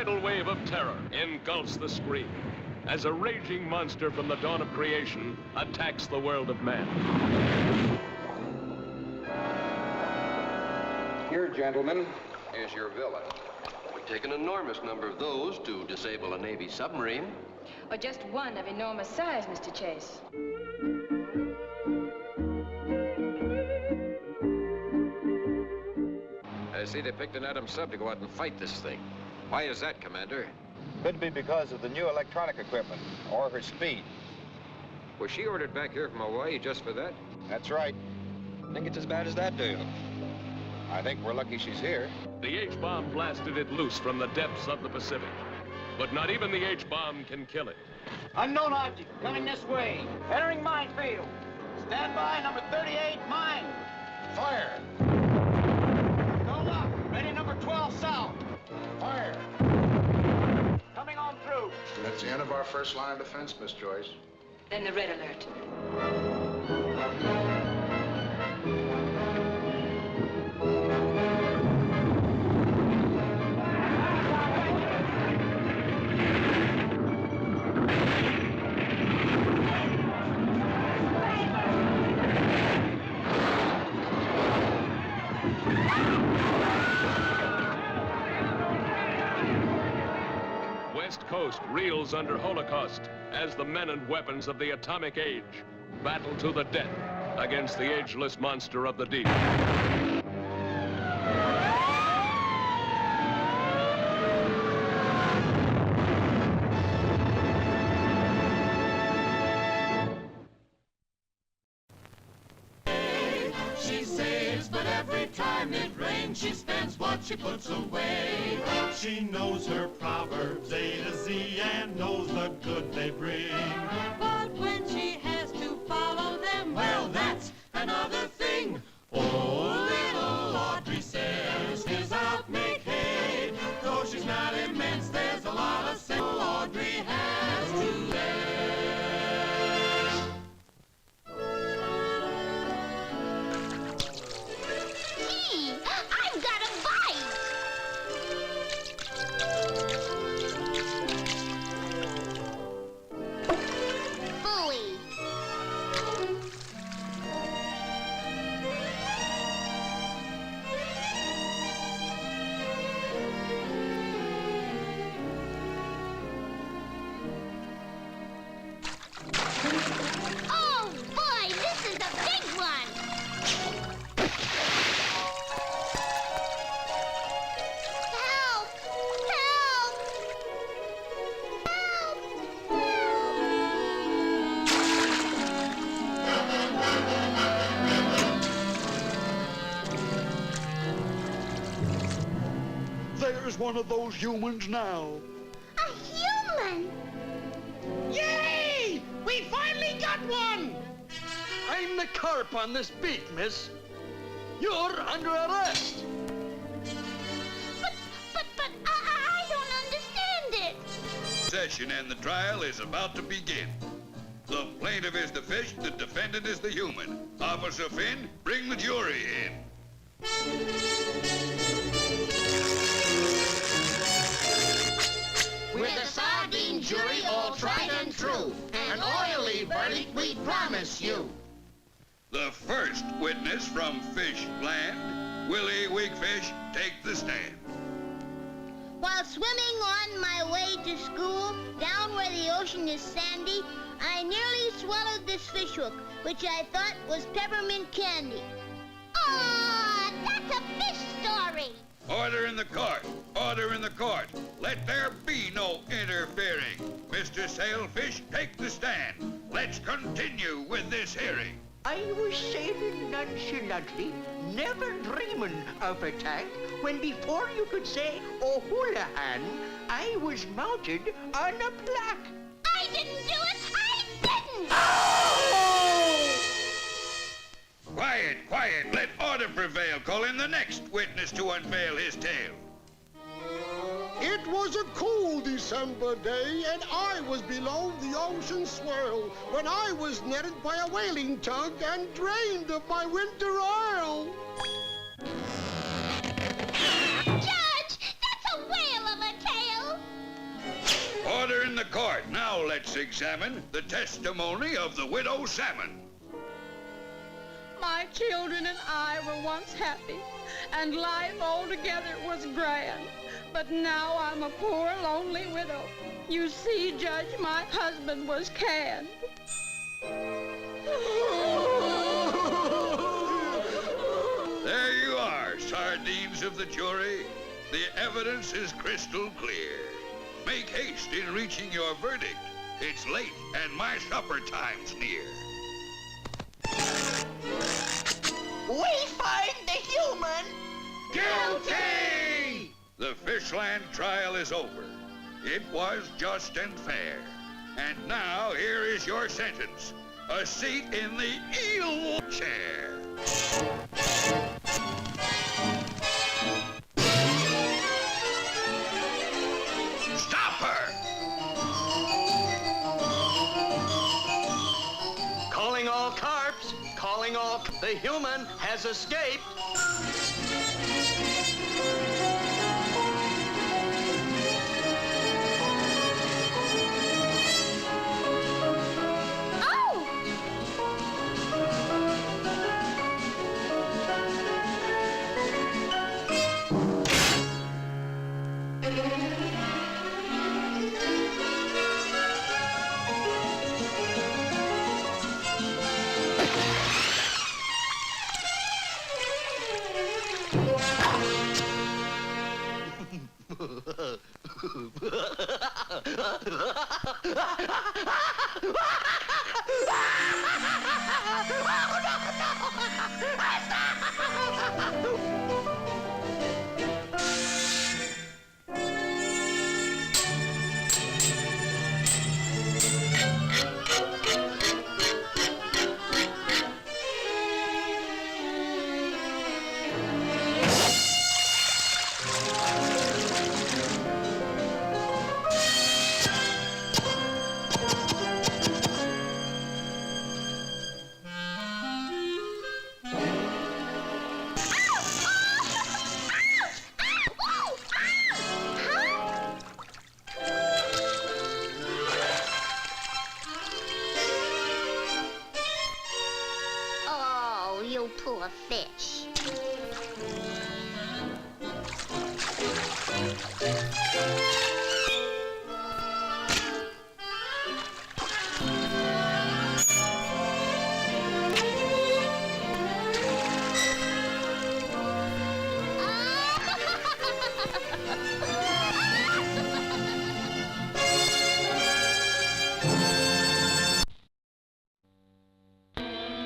tidal wave of terror engulfs the screen as a raging monster from the dawn of creation attacks the world of man. Here, gentlemen, is your villain. It would take an enormous number of those to disable a Navy submarine. Or just one of enormous size, Mr. Chase. I see they picked an atom sub to go out and fight this thing. Why is that, Commander? Could be because of the new electronic equipment, or her speed. Was she ordered back here from Hawaii just for that? That's right. Think it's as bad as that, do you? I think we're lucky she's here. The H-bomb blasted it loose from the depths of the Pacific. But not even the H-bomb can kill it. Unknown object coming this way. Entering minefield. Stand by, number 38, mine. Fire! Go up. Ready, number 12, south. Fire! Coming on through. That's the end of our first line of defense, Miss Joyce. Then the red alert. West Coast reels under Holocaust as the men and weapons of the atomic age battle to the death against the ageless monster of the deep. She saves, but every time it rains, she spends what she puts away. She knows her proverbs A to Z and knows the good they bring. But when she has to follow them, well, that's another thing. Oh, little Audrey says, his out make hay. Though she's not immense, there's a lot of sense Audrey has to say. Gee, I've got a bite! Bully. Oh, boy, this is a big one! Help! Help! There's one of those humans now. A human! Yay! We finally got one! I'm the carp on this beat, miss. You're under arrest. But I don't understand it. Session and the trial is about to begin. The plaintiff is the fish, the defendant is the human. Officer Finn, bring the jury in. We're the sardine jury, all tried and true. An oily verdict we promise you. The first witness from Fish Land, Willie Wigfish, take the stand. While swimming on my way to school, down where the ocean is sandy, I nearly swallowed this fish hook, which I thought was peppermint candy. Aw, that's a fish story. Order in the court. Order in the court. Let there be no interfering. Mr. Sailfish, take the stand. Let's continue with this hearing. I was sailing nonchalantly, never dreaming of attack, when before you could say, oh, Houlihan, I was mounted on a plaque. I didn't do it. I didn't. Quiet, quiet. Let order prevail. Call in the next witness to unveil his tale. It was a cool December day, and I was below the ocean swirl when I was netted by a whaling tug and drained of my winter oil. Judge, that's a whale of a tale. the court. Now let's examine the testimony of the widow Salmon. My children and I were once happy, and life altogether was grand. But now I'm a poor, lonely widow. You see, Judge, my husband was canned. There you are, sardines of the jury. The evidence is crystal clear. Make haste in reaching your verdict. It's late and my supper time's near. We find the human guilty! The Fishland trial is over. It was just and fair. And now here is your sentence. A seat in the eel chair. Stop her! Calling all carps, calling all... The human has escaped. Poor fish.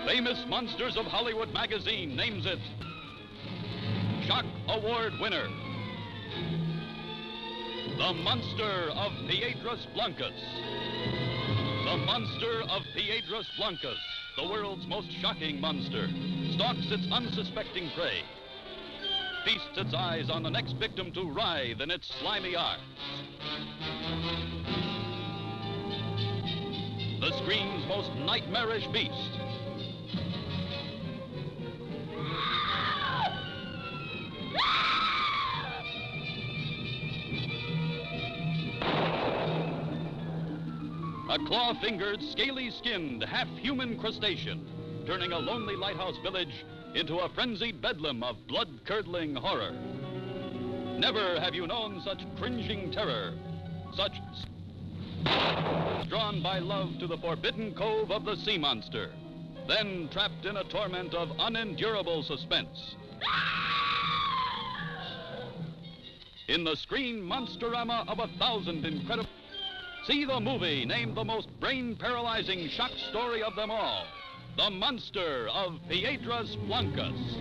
Famous Monsters of Hollywood magazine names it Shock Award winner, the Monster of Piedras Blancas. The Monster of Piedras Blancas, the world's most shocking monster, stalks its unsuspecting prey, feasts its eyes on the next victim to writhe in its slimy arms. The screen's most nightmarish beast. A claw-fingered, scaly-skinned, half-human crustacean, turning a lonely lighthouse village into a frenzied bedlam of blood-curdling horror. Never have you known such cringing terror, such drawn by love to the forbidden cove of the sea monster, then trapped in a torment of unendurable suspense. In the screen monsterama of 1,000 incredible... See the movie named the most brain-paralyzing shock story of them all, The Monster of Piedras Blancas.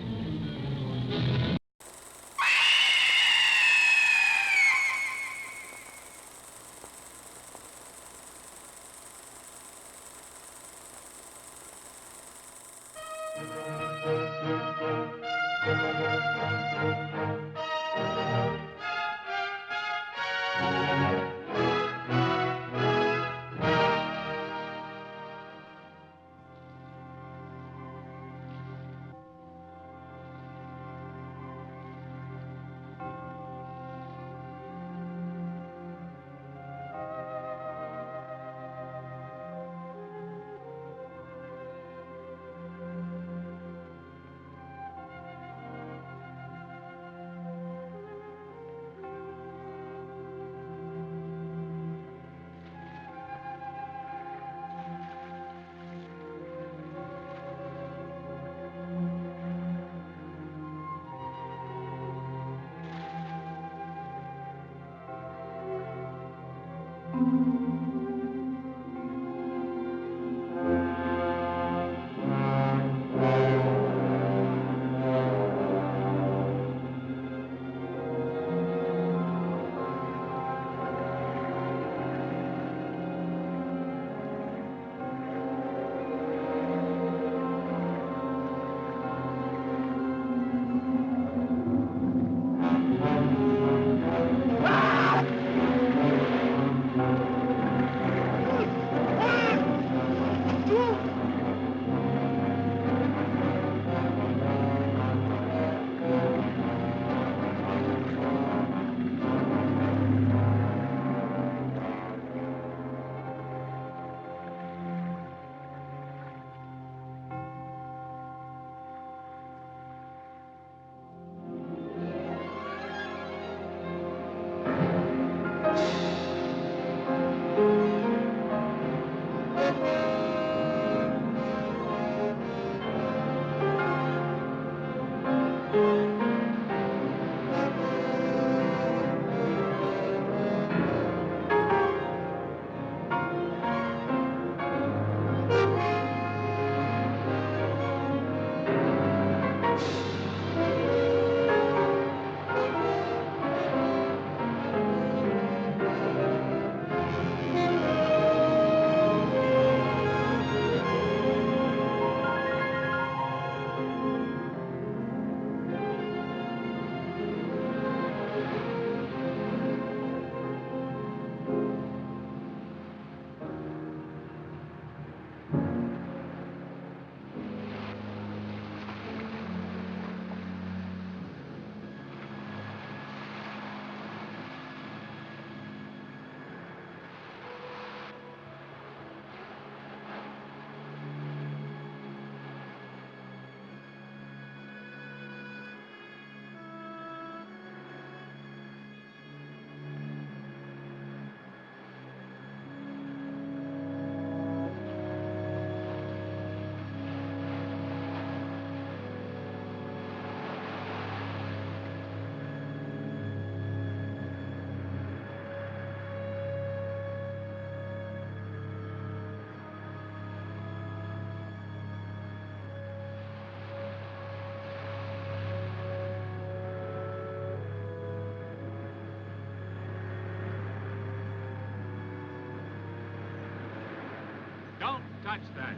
Don't touch that.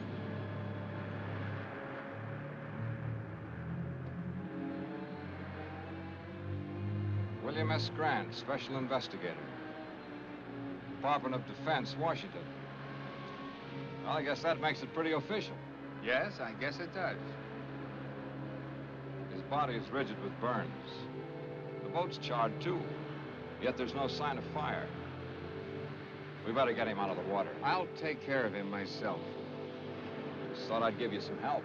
William S. Grant, Special Investigator. Department of Defense, Washington. Well, I guess that makes it pretty official. Yes, I guess it does. His body is rigid with burns. The boat's charred, too. Yet there's no sign of fire. We better get him out of the water. I'll take care of him myself. Just thought I'd give you some help.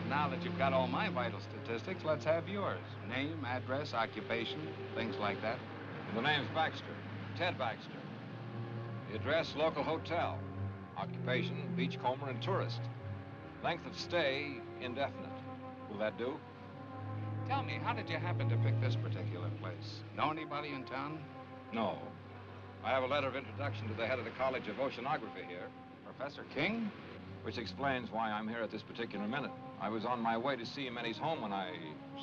Now that you've got all my vital statistics, let's have yours. Name, address, occupation, things like that. The name's Baxter. Ted Baxter. The address, local hotel. Occupation, beachcomber and tourist. Length of stay, indefinite. Will that do? Tell me, how did you happen to pick this particular place? Know anybody in town? No. I have a letter of introduction to the head of the College of Oceanography here. Professor King? Which explains why I'm here at this particular minute. I was on my way to see him at his home when I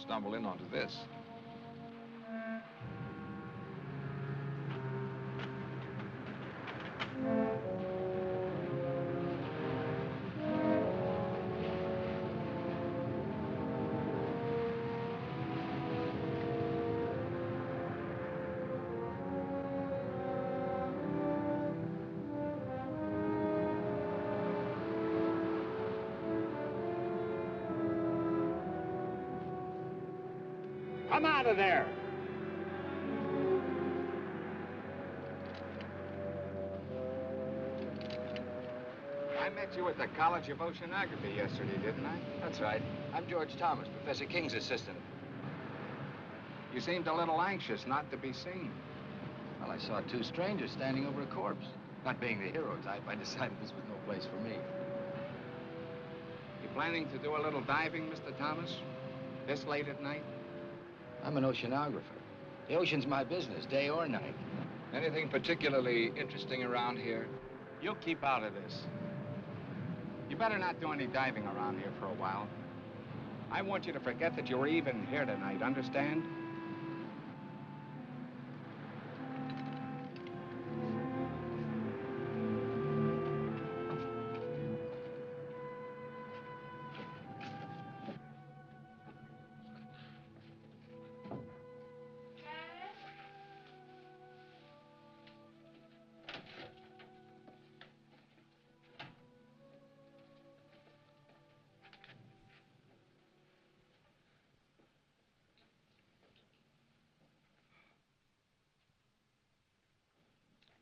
stumbled in onto this. Come out of there! I met you at the College of Oceanography yesterday, didn't I? That's right. I'm George Thomas, Professor King's assistant. You seemed a little anxious not to be seen. Well, I saw two strangers standing over a corpse. Not being the hero type, I decided this was no place for me. You planning to do a little diving, Mr. Thomas? This late at night? I'm an oceanographer. The ocean's my business, day or night. Anything particularly interesting around here? You'll keep out of this. You better not do any diving around here for a while. I want you to forget that you were even here tonight, understand?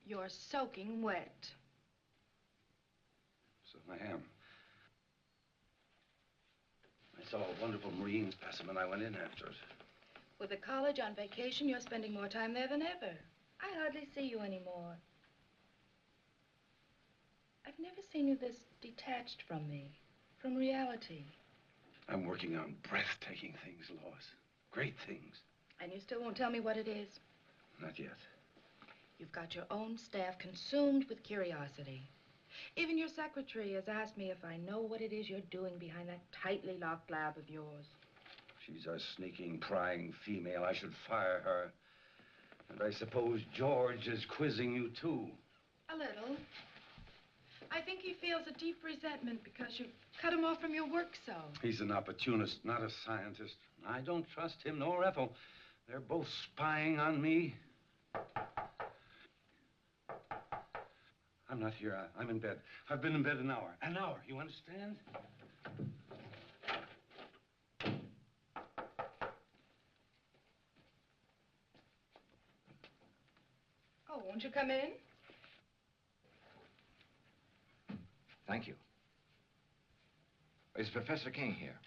You're soaking wet. So I am. I saw a wonderful marine specimen. I went in after it. With the college on vacation, you're spending more time there than ever. I hardly see you anymore. I've never seen you this detached from me, from reality. I'm working on breathtaking things, Lois. Great things. And you still won't tell me what it is? Not yet. You've got your own staff consumed with curiosity. Even your secretary has asked me if I know what it is you're doing behind that tightly locked lab of yours. She's a sneaking, prying female. I should fire her. And I suppose George is quizzing you, too. A little. I think he feels a deep resentment because you've cut him off from your work so. He's an opportunist, not a scientist. I don't trust him nor Ethel. They're both spying on me. I'm not here. I'm in bed. I've been in bed an hour. An hour, you understand? Oh, won't you come in? Thank you. Is Professor King here?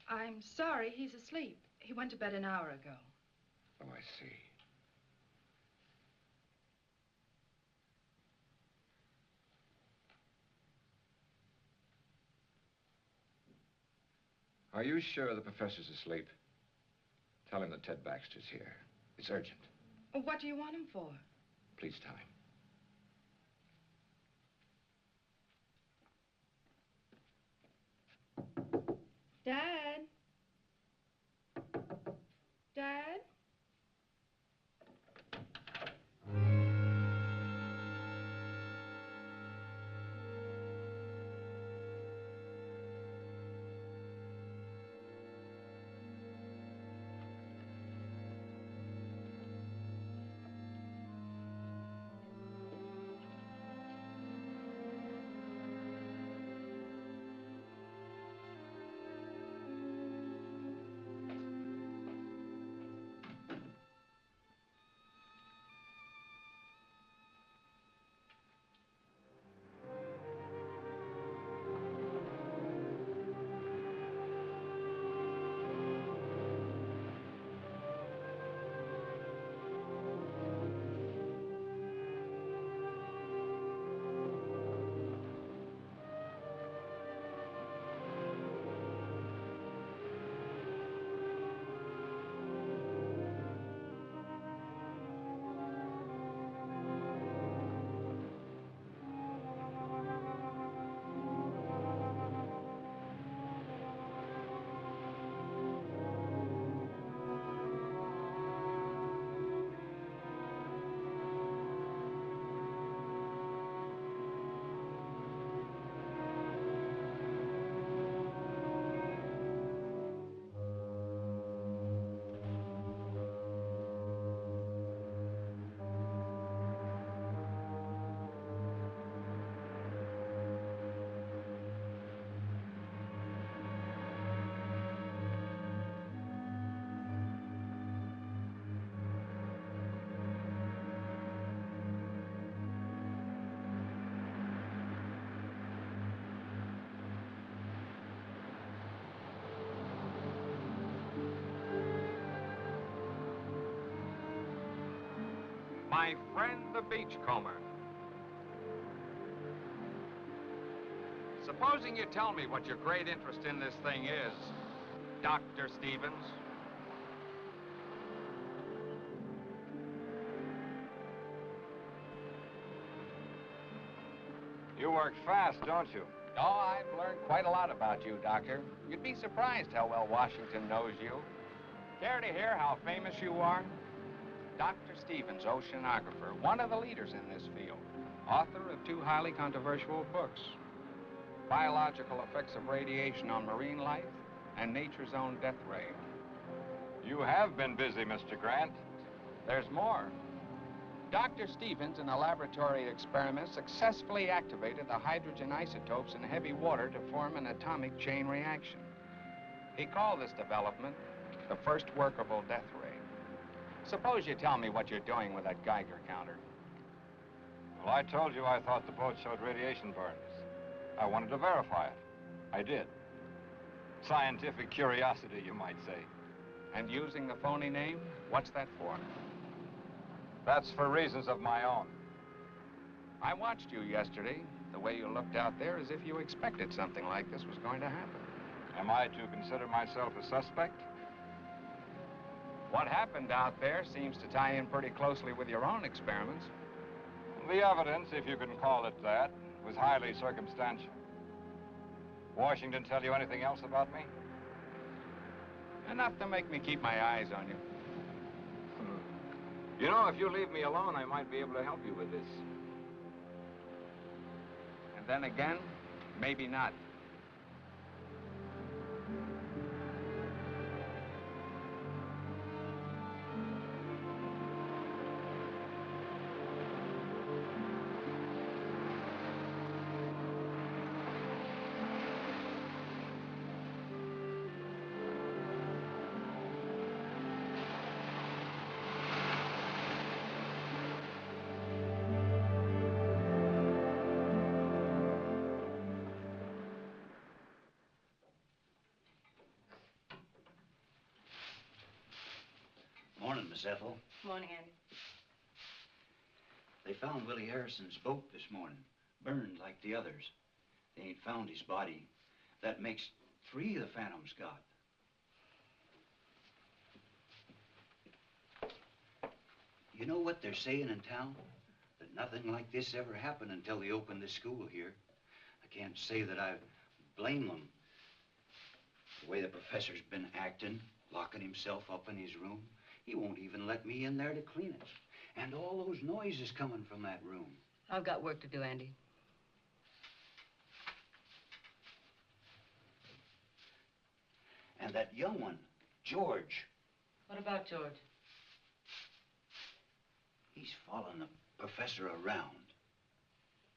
I'm sorry, he's asleep. He went to bed an hour ago. Oh, I see. Are you sure the professor's asleep? Tell him that Ted Baxter's here. It's urgent. What do you want him for? Please tell him. Dad? Dad? My friend, the beachcomber. Supposing you tell me what your great interest in this thing is, Dr. Stevens. You work fast, don't you? Oh, I've learned quite a lot about you, Doctor. You'd be surprised how well Washington knows you. Care to hear how famous you are? Dr. Stevens, oceanographer, one of the leaders in this field, author of 2 highly controversial books, Biological Effects of Radiation on Marine Life and Nature's Own Death Ray. You have been busy, Mr. Grant. There's more. Dr. Stevens, in a laboratory experiment, successfully activated the hydrogen isotopes in heavy water to form an atomic chain reaction. He called this development the first workable death ray. Suppose you tell me what you're doing with that Geiger counter. Well, I told you I thought the boat showed radiation burns. I wanted to verify it. I did. Scientific curiosity, you might say. And using the phony name, what's that for? That's for reasons of my own. I watched you yesterday. The way you looked out there as if you expected something like this was going to happen. Am I to consider myself a suspect? What happened out there seems to tie in pretty closely with your own experiments. The evidence, if you can call it that, was highly circumstantial. Washington tell you anything else about me? Enough to make me keep my eyes on you. You know, if you leave me alone, I might be able to help you with this. And then again, maybe not. Morning, Miss Ethel. Morning, Andy. They found Willie Harrison's boat this morning, burned like the others. They ain't found his body. That makes 3 the Phantom's got. You know what they're saying in town? That nothing like this ever happened until they opened the school here. I can't say that I blame them. The way the professor's been acting, locking himself up in his room. He won't even let me in there to clean it. And all those noises coming from that room. I've got work to do, Andy. And that young one, George. What about George? He's following the professor around.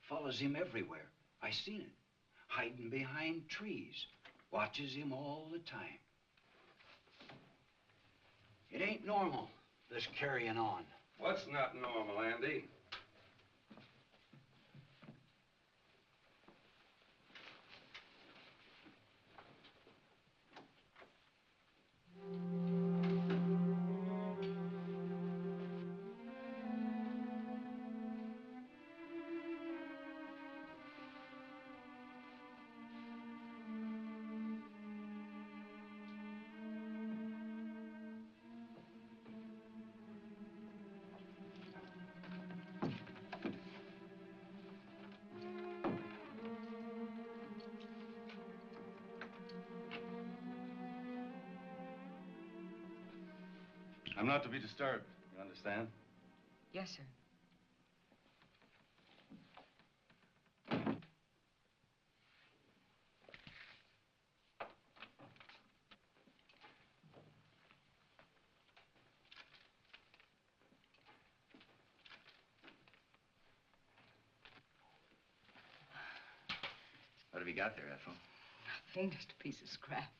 Follows him everywhere. I seen it. Hiding behind trees. Watches him all the time. It ain't normal, this carrying on. What's not normal, Andy? I'm not to be disturbed, you understand? Yes, sir. What have you got there, Ethel? Nothing, just a piece of scrap.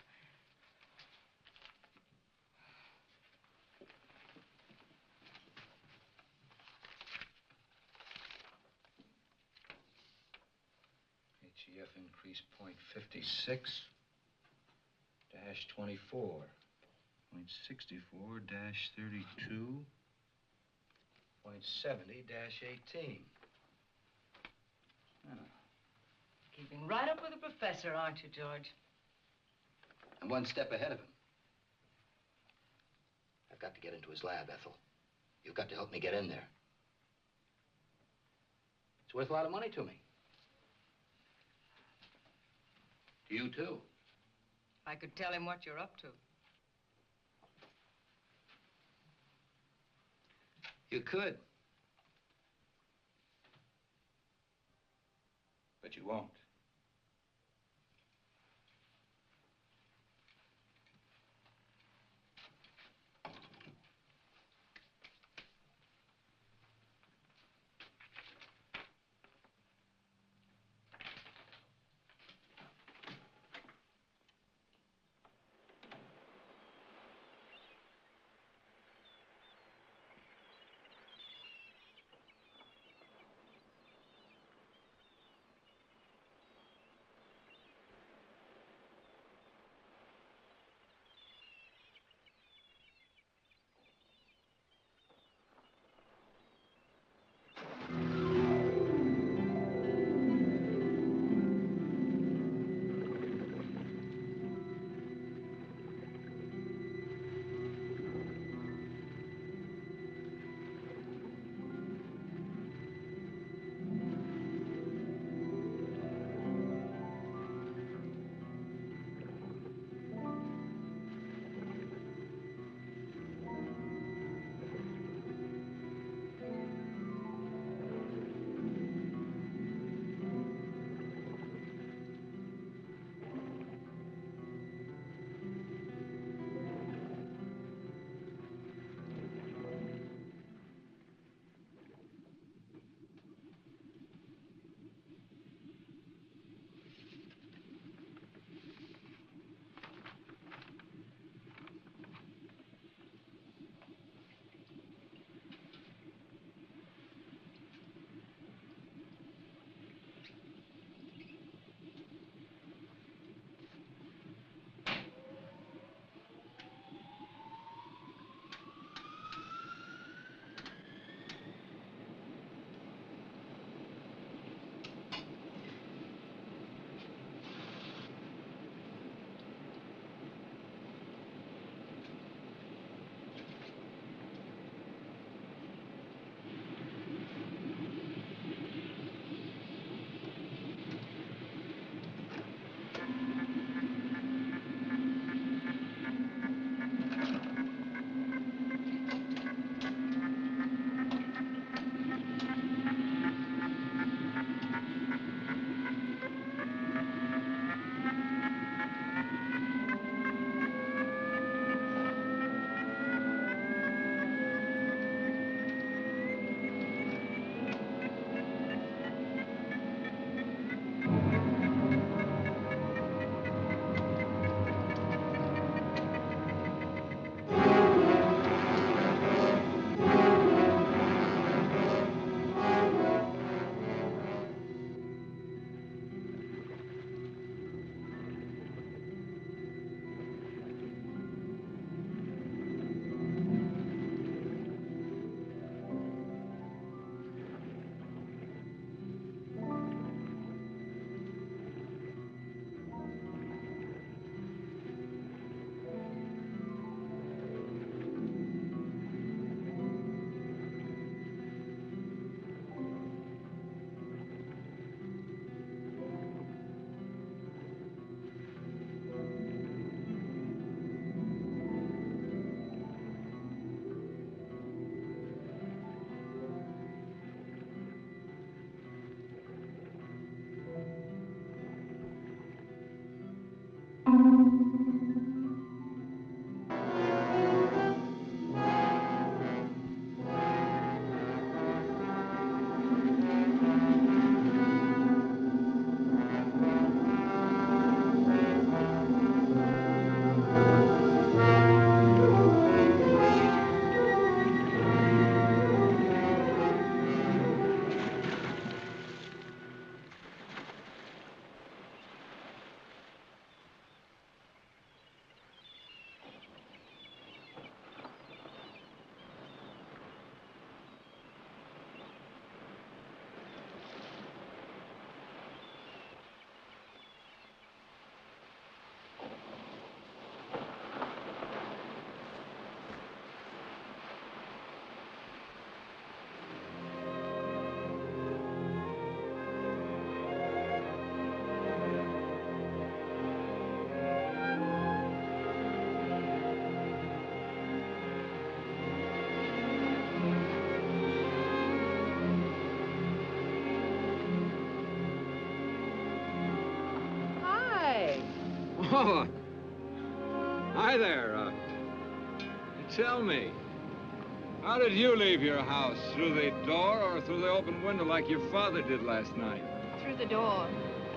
HEF increase point 56 dash 24. Point 64 dash 32. Point 70 dash 18. Oh. Keeping right up with the professor, aren't you, George? I'm one step ahead of him. I've got to get into his lab, Ethel. You've got to help me get in there. It's worth a lot of money to me. To you, too. I could tell him what you're up to. You could. But you won't. Oh, hi there. Tell me, how did you leave your house? Through the door or through the open window like your father did last night? Through the door.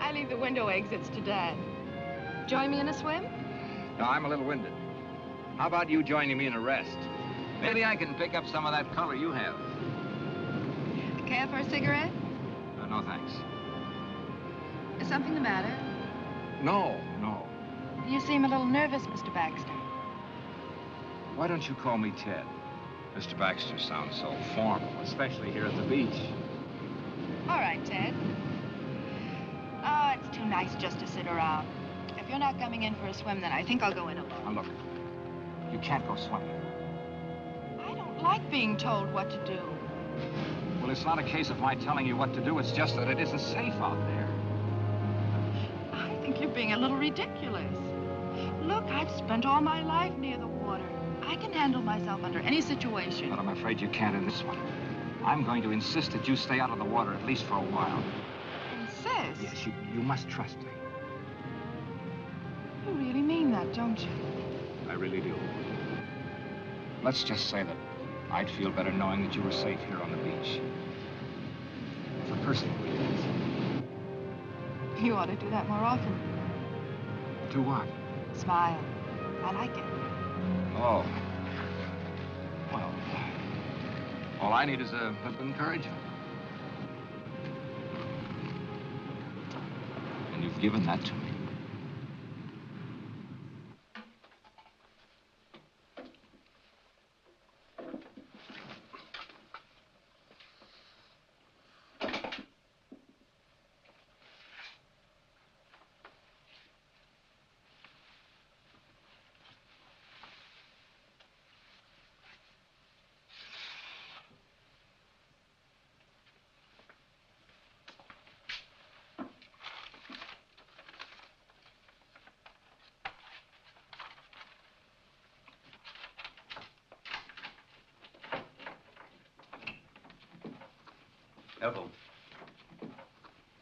I leave the window exits to Dad. Join me in a swim? No, I'm a little winded. How about you joining me in a rest? Maybe I can pick up some of that color you have. Care for a cigarette? No, thanks. Is something the matter? No. You seem a little nervous, Mr. Baxter. Why don't you call me Ted? Mr. Baxter sounds so formal, especially here at the beach. All right, Ted. Oh, it's too nice just to sit around. If you're not coming in for a swim, then I think I'll go in alone. Now, look, you can't go swimming. I don't like being told what to do. Well, it's not a case of my telling you what to do. It's just that it isn't safe out there. I think you're being a little ridiculous. Look, I've spent all my life near the water. I can handle myself under any situation. But I'm afraid you can't in this one. I'm going to insist that you stay out of the water at least for a while. Insist? Yes, you must trust me. You really mean that, don't you? I really do. Let's just say that I'd feel better knowing that you were safe here on the beach. For personal reasons. You ought to do that more often. Do what? Smile. I like it. Oh. Well, all I need is a bit of encouragement. And you've given that to me. Ethel,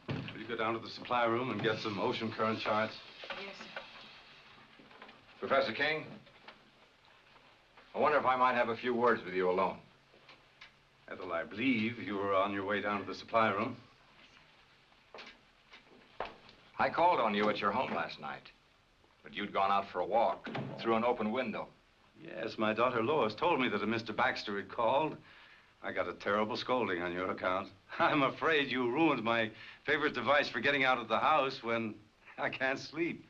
will you go down to the supply room and get some ocean current charts? Yes, sir. Professor King, I wonder if I might have a few words with you alone. Ethel, I believe you were on your way down to the supply room. I called on you at your home last night, but you'd gone out for a walk through an open window. Yes, my daughter Lois told me that a Mr. Baxter had called. I got a terrible scolding on your account. I'm afraid you ruined my favorite device for getting out of the house when I can't sleep.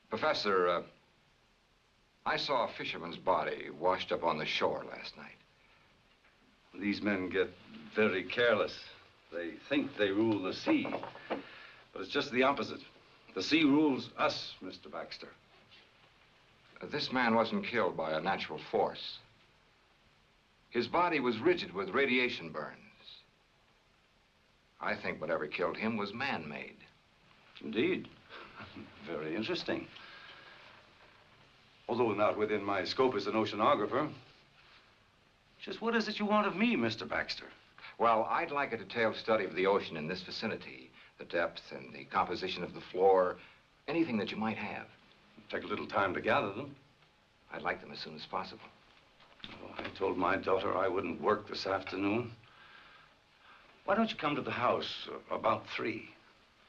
Professor, I saw a fisherman's body washed up on the shore last night. These men get very careless. They think they rule the sea, but it's just the opposite. The sea rules us, Mr. Baxter. This man wasn't killed by a natural force. His body was rigid with radiation burns. I think whatever killed him was man-made. Indeed. Very interesting. Although not within my scope as an oceanographer. Just what is it you want of me, Mr. Baxter? Well, I'd like a detailed study of the ocean in this vicinity. The depth and the composition of the floor. Anything that you might have. Take a little time to gather them. I'd like them as soon as possible. Oh, I told my daughter I wouldn't work this afternoon. Why don't you come to the house about 3?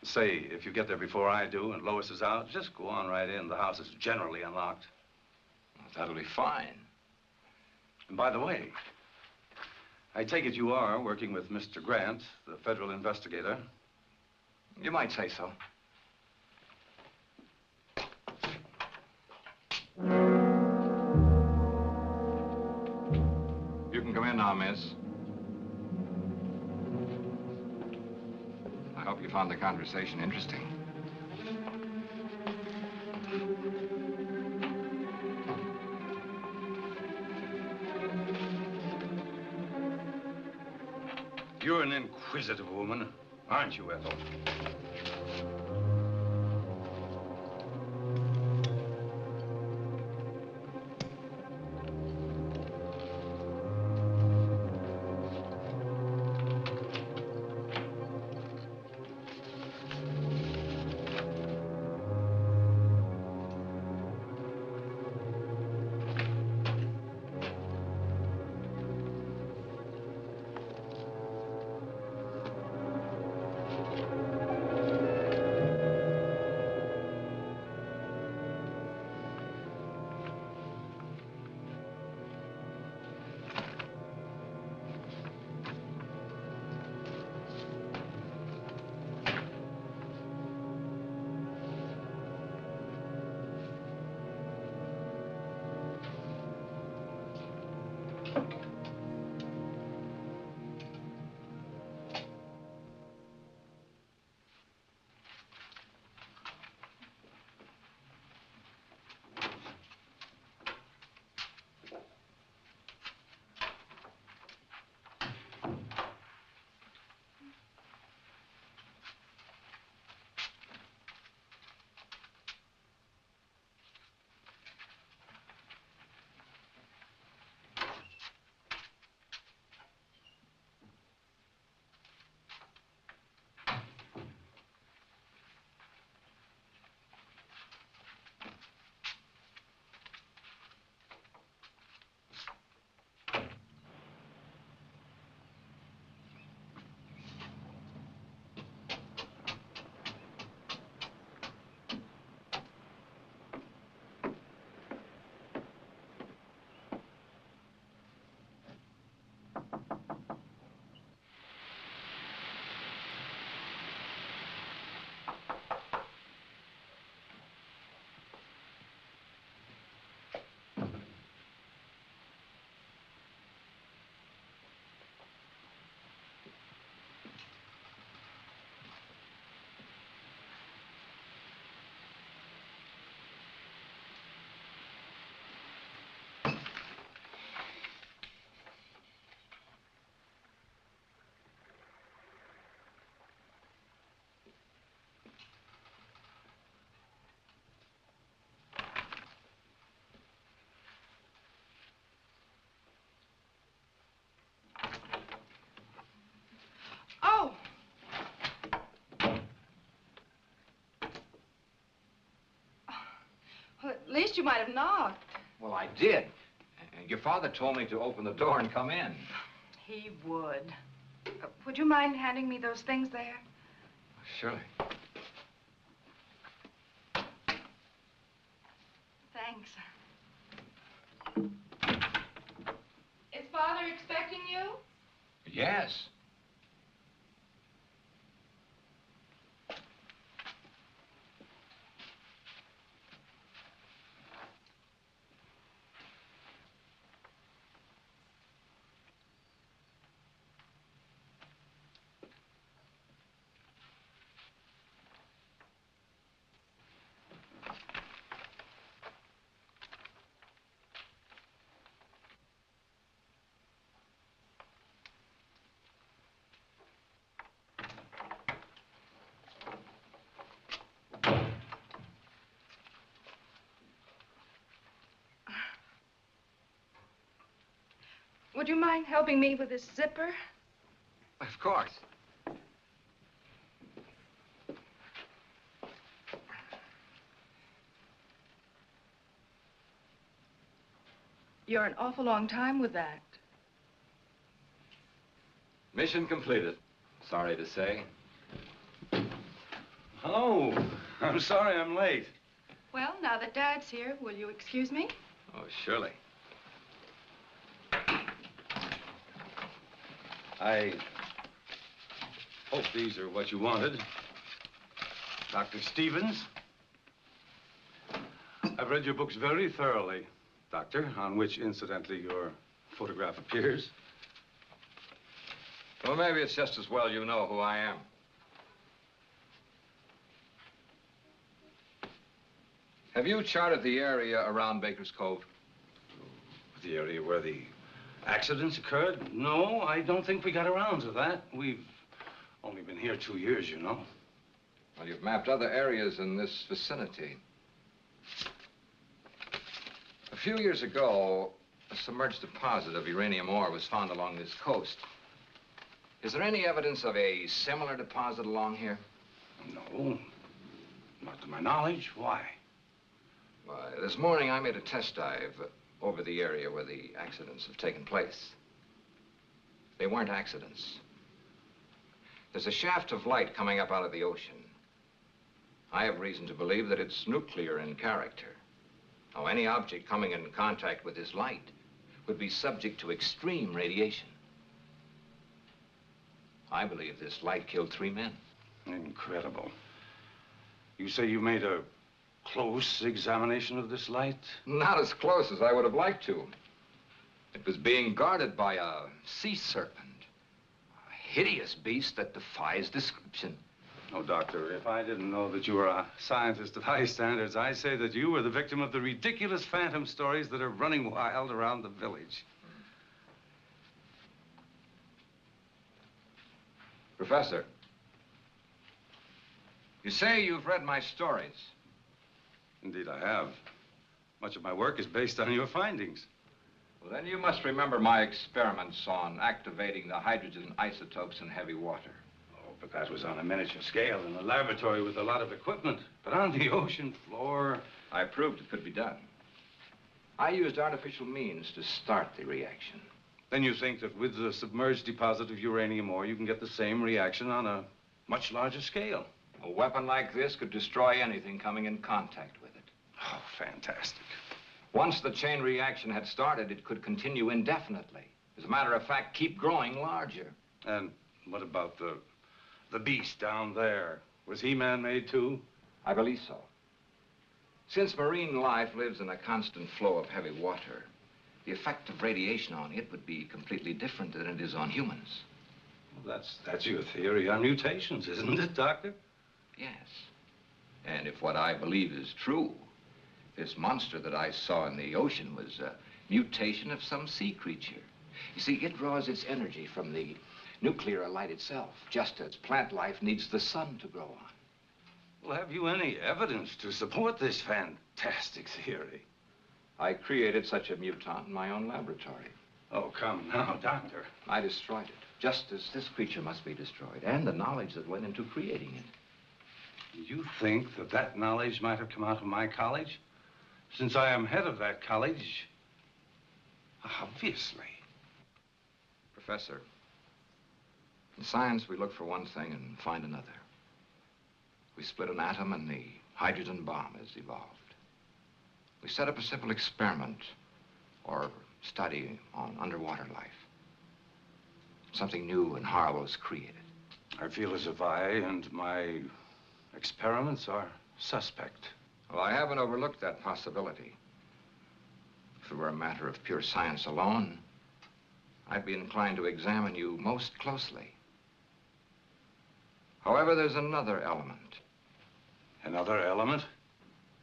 Say, if you get there before I do and Lois is out, just go on right in. The house is generally unlocked. Well, that'll be fine. And by the way, I take it you are working with Mr. Grant, the federal investigator. You might say so. You can come in now, miss. I hope you found the conversation interesting. You're an inquisitive woman, aren't you, Ethel? least you might have knocked. Well, I did. Your father told me to open the door and come in. He would. Would you mind handing me those things there? Surely. Thanks. Is Father expecting you? Yes. Would you mind helping me with this zipper? Of course. You're an awful long time with that. Mission completed. Sorry to say. Hello. I'm sorry I'm late. Well, now that Dad's here, will you excuse me? Oh, surely. I hope these are what you wanted. Dr. Stevens. I've read your books very thoroughly, Doctor, on which, incidentally, your photograph appears. Well, maybe it's just as well you know who I am. Have you charted the area around Baker's Cove? The area where the accidents occurred? No, I don't think we got around to that. We've only been here 2 years, you know. Well, you've mapped other areas in this vicinity. A few years ago, a submerged deposit of uranium ore was found along this coast. Is there any evidence of a similar deposit along here? No, not to my knowledge. Why? Why, this morning I made a test dive over the area where the accidents have taken place. They weren't accidents. There's a shaft of light coming up out of the ocean. I have reason to believe that it's nuclear in character. Now, any object coming in contact with this light would be subject to extreme radiation. I believe this light killed 3 men. Incredible. You say you made a close examination of this light? Not as close as I would have liked to. It was being guarded by a sea serpent. A hideous beast that defies description. Oh, Doctor, if I didn't know that you were a scientist of high standards, I'd say that you were the victim of the ridiculous phantom stories that are running wild around the village. Professor, you say you've read my stories. Indeed, I have. Much of my work is based on your findings. Well, then you must remember my experiments on activating the hydrogen isotopes in heavy water. Oh, but that was on a miniature scale in a laboratory with a lot of equipment. But on the ocean floor... I proved it could be done. I used artificial means to start the reaction. Then you think that with the submerged deposit of uranium ore, you can get the same reaction on a much larger scale? A weapon like this could destroy anything coming in contact with it. Oh, fantastic. Once the chain reaction had started, it could continue indefinitely. As a matter of fact, keep growing larger. And what about the beast down there? Was he man-made too? I believe so. Since marine life lives in a constant flow of heavy water, the effect of radiation on it would be completely different than it is on humans. Well, that's your theory on mutations, isn't it, Doctor? Yes. And if what I believe is true, this monster that I saw in the ocean was a mutation of some sea creature. You see, it draws its energy from the nuclear light itself, just as plant life needs the sun to grow on. Well, have you any evidence to support this fantastic theory? I created such a mutant in my own laboratory. Oh, come now, Doctor. I destroyed it, just as this creature must be destroyed, and the knowledge that went into creating it. You think that that knowledge might have come out of my college? Since I am head of that college, obviously. Professor, in science, we look for one thing and find another. We split an atom and the hydrogen bomb has evolved. We set up a simple experiment or study on underwater life. Something new and horrible is created. I feel as if I and my experiments are suspect. Well, I haven't overlooked that possibility. If it were a matter of pure science alone, I'd be inclined to examine you most closely. However, there's another element. Another element?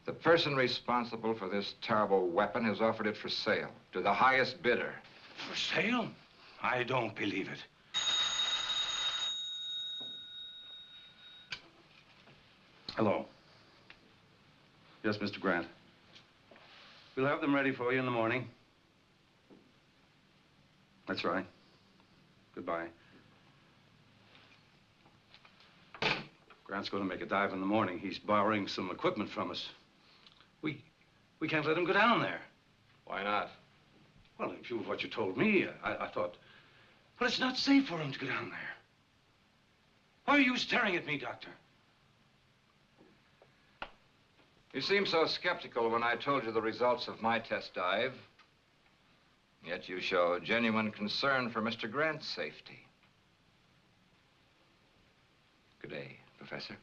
The person responsible for this terrible weapon has offered it for sale to the highest bidder. For sale? I don't believe it. Hello. Yes, Mr. Grant. We'll have them ready for you in the morning. That's right. Goodbye. Grant's going to make a dive in the morning. He's borrowing some equipment from us. We can't let him go down there. Why not? Well, in view of what you told me, I thought, well, it's not safe for him to go down there. Why are you staring at me, Doctor? You seemed so skeptical when I told you the results of my test dive. Yet you show genuine concern for Mr. Grant's safety. Good day, Professor.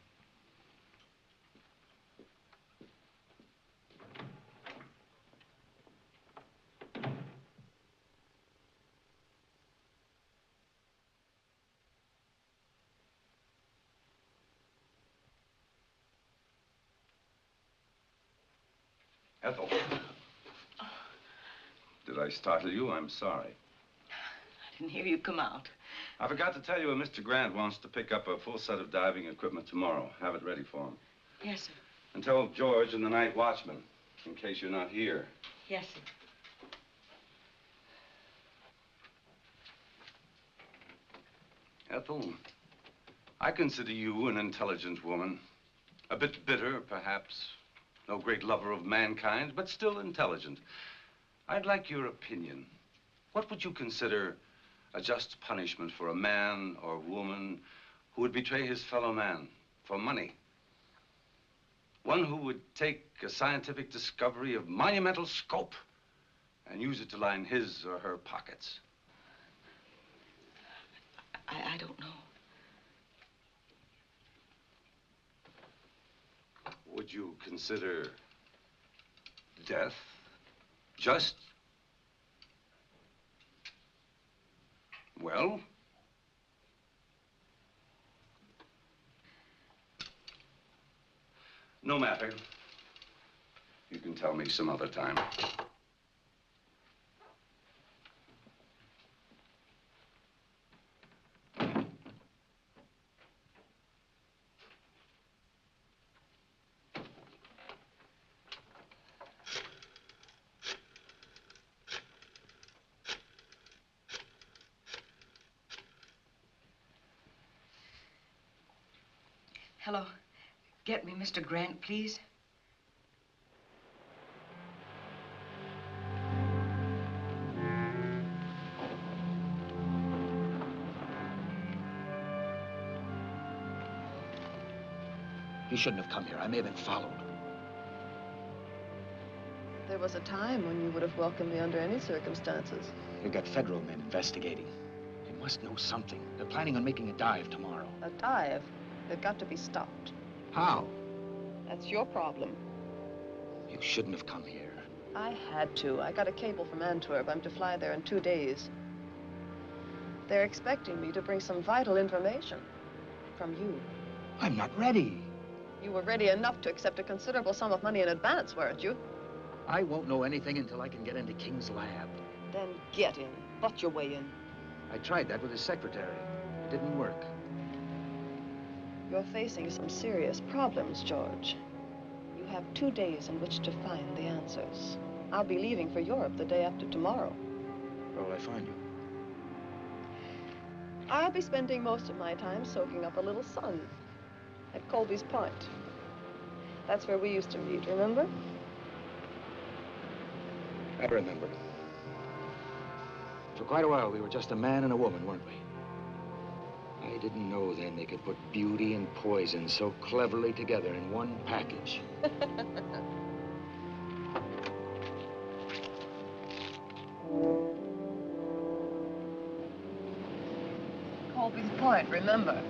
Ethel. Did I startle you? I'm sorry. I didn't hear you come out. I forgot to tell you, Mr. Grant wants to pick up a full set of diving equipment tomorrow. Have it ready for him. Yes, sir. And tell George and the night watchman, in case you're not here. Yes, sir. Ethel, I consider you an intelligent woman. A bit bitter, perhaps. No great lover of mankind, but still intelligent. I'd like your opinion. What would you consider a just punishment for a man or woman who would betray his fellow man for money? One who would take a scientific discovery of monumental scope and use it to line his or her pockets. I don't know. Would you consider death just? Well? No matter. You can tell me some other time. Hello. Get me Mr. Grant, please. You shouldn't have come here. I may have been followed. There was a time when you would have welcomed me under any circumstances. You've got federal men investigating. They must know something. They're planning on making a dive tomorrow. A dive? They've got to be stopped. How? That's your problem. You shouldn't have come here. I had to. I got a cable from Antwerp. I'm to fly there in 2 days. They're expecting me to bring some vital information from you. I'm not ready. You were ready enough to accept a considerable sum of money in advance, weren't you? I won't know anything until I can get into King's lab. Then get in. Butt your way in. I tried that with his secretary. It didn't work. You're facing some serious problems, George. You have 2 days in which to find the answers. I'll be leaving for Europe the day after tomorrow. Where will I find you? I'll be spending most of my time soaking up a little sun at Colby's Point. That's where we used to meet, remember? I remember. For quite a while, we were just a man and a woman, weren't we? I didn't know then they could put beauty and poison so cleverly together in one package. Colby's Point, remember.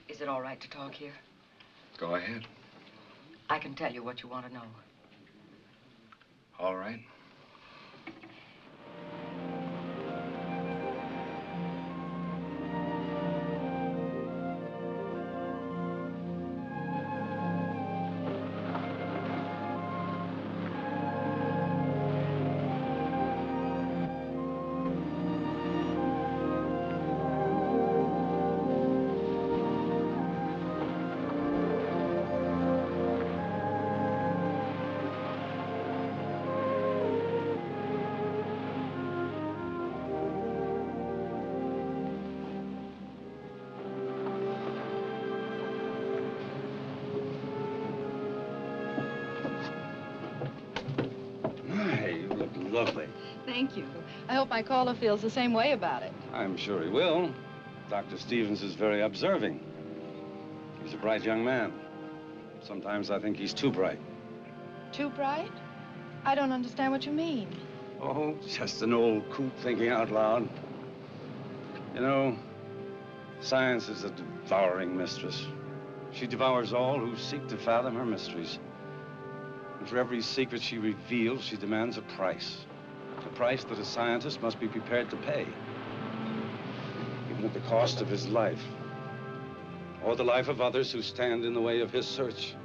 Is it all right to talk here? Go ahead. I can tell you what you want to know. All right. Lovely. Thank you. I hope my caller feels the same way about it. I'm sure he will. Dr. Stevens is very observing. He's a bright young man. Sometimes I think he's too bright. Too bright? I don't understand what you mean. Oh, just an old coot thinking out loud. You know, science is a devouring mistress. She devours all who seek to fathom her mysteries. And for every secret she reveals, she demands a price. A price that a scientist must be prepared to pay. Even at the cost of his life. Or the life of others who stand in the way of his search.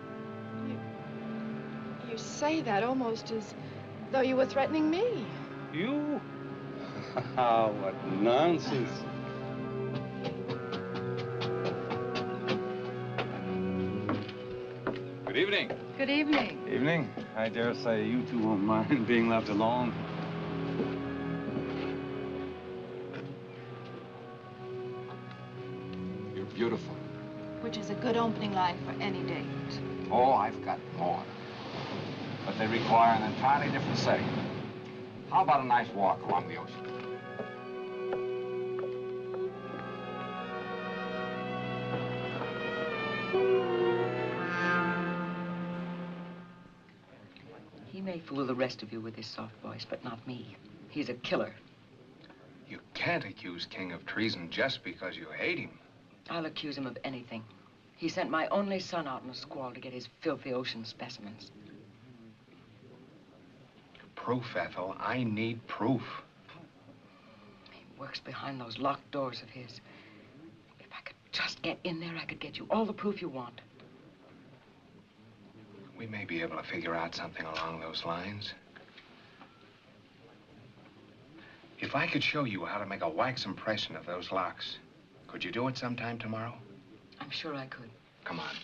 You say that almost as though you were threatening me. You? What nonsense. Good evening. Good evening. Evening. I dare say you two won't mind being left alone. You're beautiful. Which is a good opening line for any date. Oh, I've got more. But they require an entirely different setting. How about a nice walk along the ocean? He may fool the rest of you with his soft voice, but not me. He's a killer. You can't accuse King of treason just because you hate him. I'll accuse him of anything. He sent my only son out in a squall to get his filthy ocean specimens. Proof, Ethel. I need proof. He works behind those locked doors of his. If I could just get in there, I could get you all the proof you want. We may be able to figure out something along those lines. If I could show you how to make a wax impression of those locks, could you do it sometime tomorrow? I'm sure I could. Come on.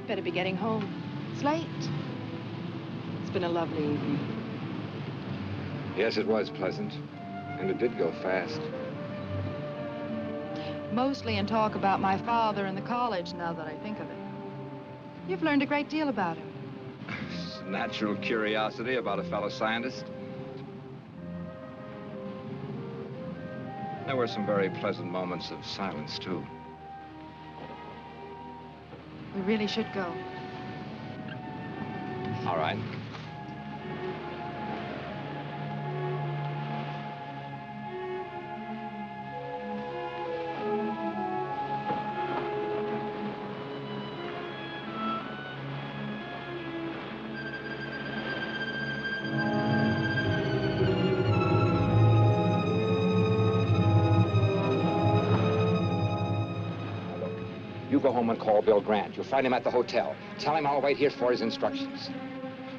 Better be getting home. It's late. It's been a lovely evening. Yes, it was pleasant. And it did go fast. Mostly in talk about my father and the college, now that I think of it. You've learned a great deal about him. Natural curiosity about a fellow scientist. There were some very pleasant moments of silence, too. We really should go. All right. You go home and call Bill Grant. You'll find him at the hotel. Tell him I'll wait here for his instructions.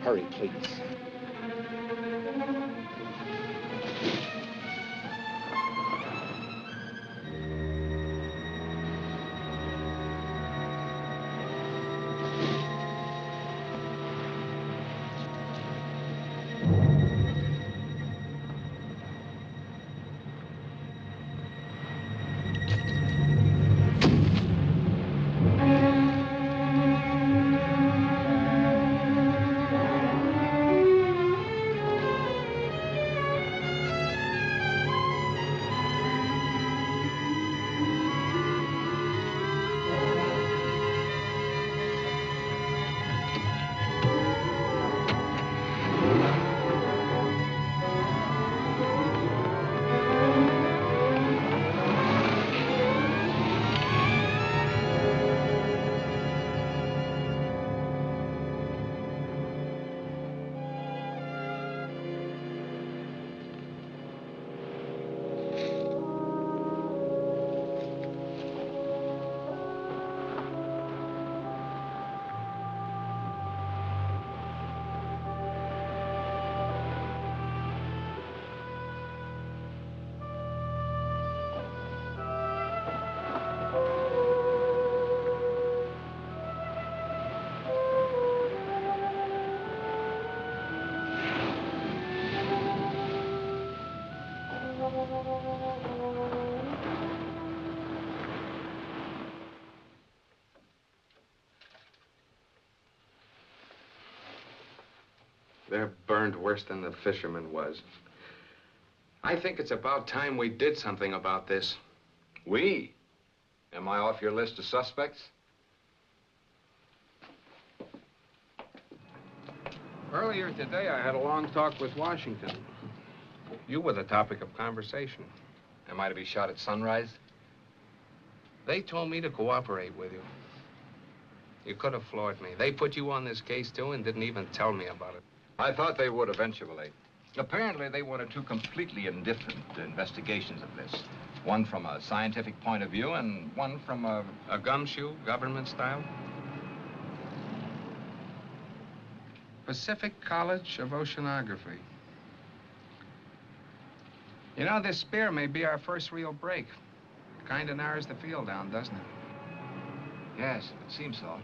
Hurry, please. They're burned worse than the fisherman was. I think it's about time we did something about this. We? Am I off your list of suspects? Earlier today, I had a long talk with Washington. You were the topic of conversation. Am I to be shot at sunrise? They told me to cooperate with you. You could have floored me. They put you on this case, too, and didn't even tell me about it. I thought they would eventually. Apparently, they wanted two completely different investigations of this. One from a scientific point of view and one from a gumshoe, government style? Pacific College of Oceanography. You know, this spear may be our first real break. Kind of narrows the field down, doesn't it? Yes, it seems so.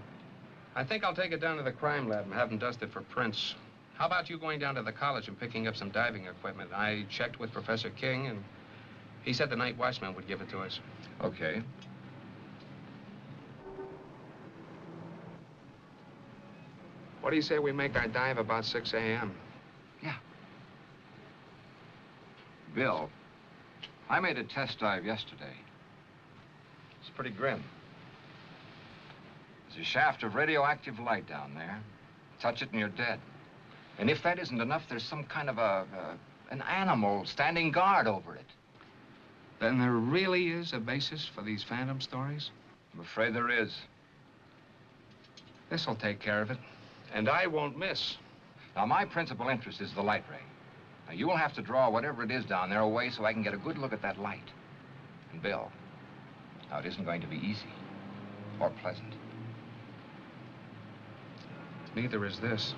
I think I'll take it down to the crime lab and have them dust it for prints. How about you going down to the college and picking up some diving equipment? I checked with Professor King, and he said the night watchman would give it to us. Okay. What do you say we make our dive about 6 a.m.? Yeah. Bill, I made a test dive yesterday. It's pretty grim. There's a shaft of radioactive light down there. Touch it and you're dead. And if that isn't enough, there's some kind of an animal standing guard over it. Then there really is a basis for these phantom stories? I'm afraid there is. This'll take care of it. And I won't miss. Now, my principal interest is the light ray. Now, you will have to draw whatever it is down there away so I can get a good look at that light. And Bill, now, it isn't going to be easy or pleasant. Neither is this.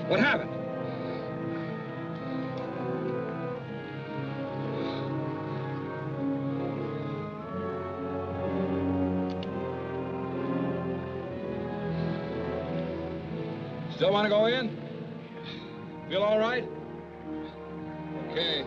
What happened? Still want to go in? Feel all right? Okay.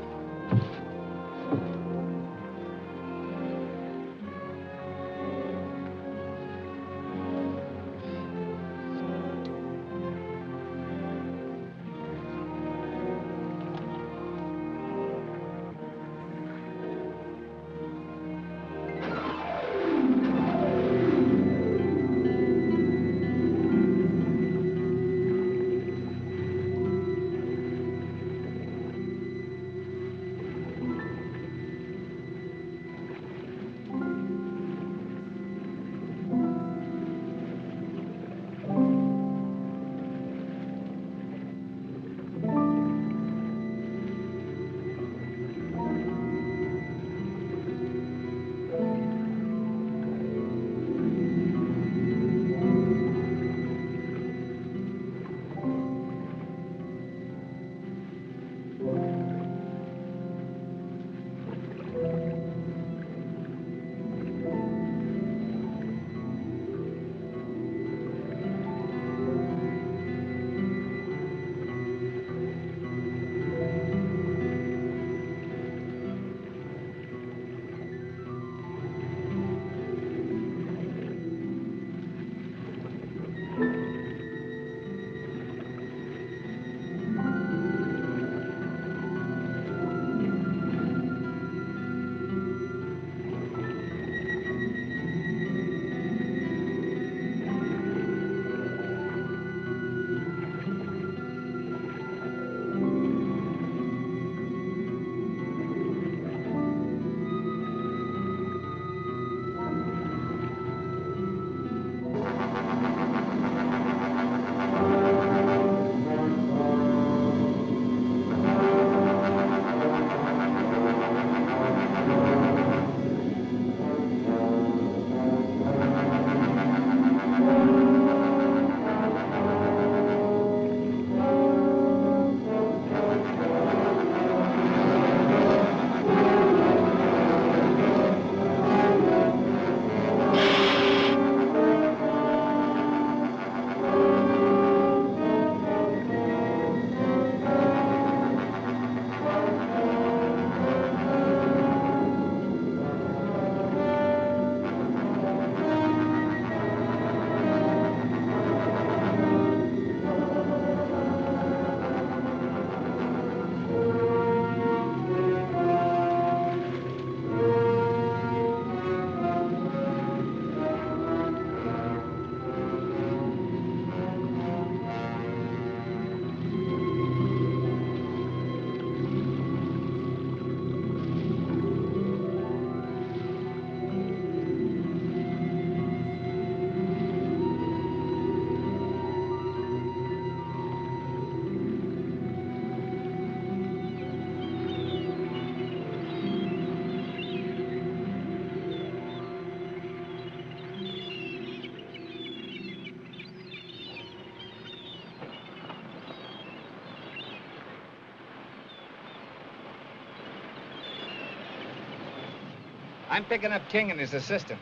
I'm picking up King and his assistant.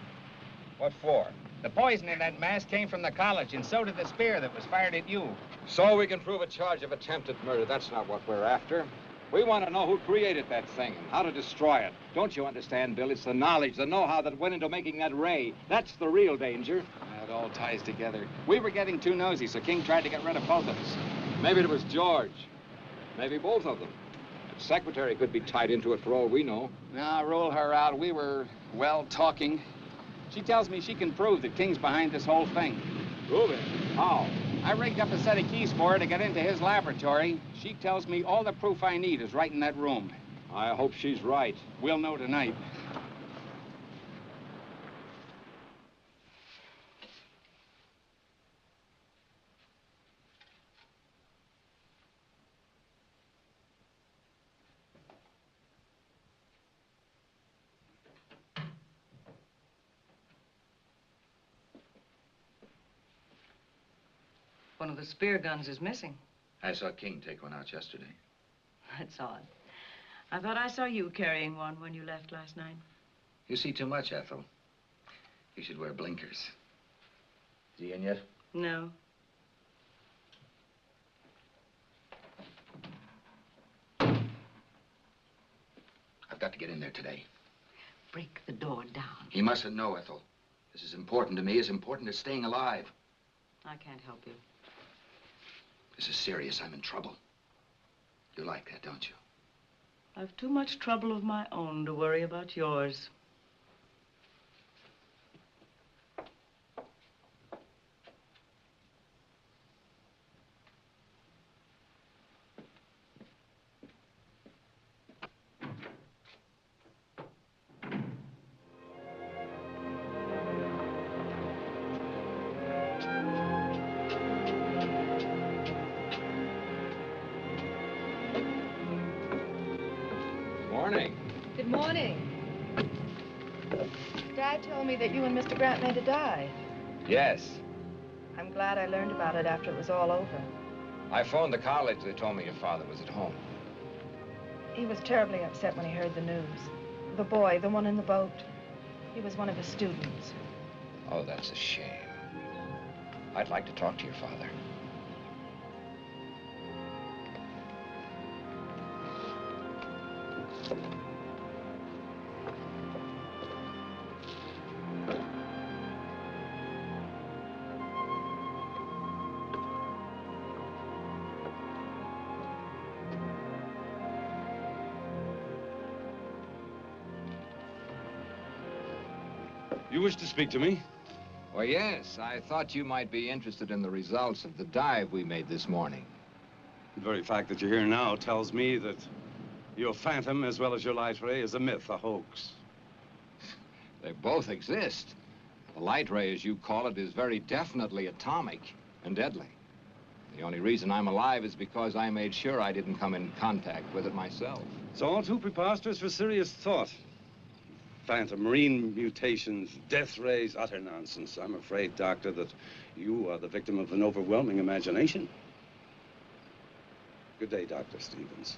What for? The poison in that mask came from the college, and so did the spear that was fired at you. So we can prove a charge of attempted murder. That's not what we're after. We want to know who created that thing and how to destroy it. Don't you understand, Bill? It's the knowledge, the know-how that went into making that ray. That's the real danger. It all ties together. We were getting too nosy, so King tried to get rid of both of us. Maybe it was George. Maybe both of them. The secretary could be tied into it for all we know. Now, roll her out. We were, well, talking. She tells me she can prove that King's behind this whole thing. Prove it? How? I rigged up a set of keys for her to get into his laboratory. She tells me all the proof I need is right in that room. I hope she's right. We'll know tonight. One of the spear guns is missing. I saw King take one out yesterday. That's odd. I thought I saw you carrying one when you left last night. You see too much, Ethel. You should wear blinkers. Is he in yet? No. I've got to get in there today. Break the door down. He mustn't know, Ethel. This is important to me, as important as staying alive. I can't help you. This is serious. I'm in trouble. You like that, don't you? I've too much trouble of my own to worry about yours. Morning. Good morning. Dad told me that you and Mr. Grant made a dive. Yes. I'm glad I learned about it after it was all over. I phoned the college. They told me your father was at home. He was terribly upset when he heard the news. The boy, the one in the boat, he was one of his students. Oh, that's a shame. I'd like to talk to your father. You wish to speak to me? Well, yes. I thought you might be interested in the results of the dive we made this morning. The very fact that you're here now tells me that your phantom, as well as your light ray, is a myth, a hoax. They both exist. The light ray, as you call it, is very definitely atomic and deadly. The only reason I'm alive is because I made sure I didn't come in contact with it myself. It's all too preposterous for serious thought. Phantom, marine mutations, death rays, utter nonsense. I'm afraid, Doctor, that you are the victim of an overwhelming imagination. Good day, Dr. Stevens.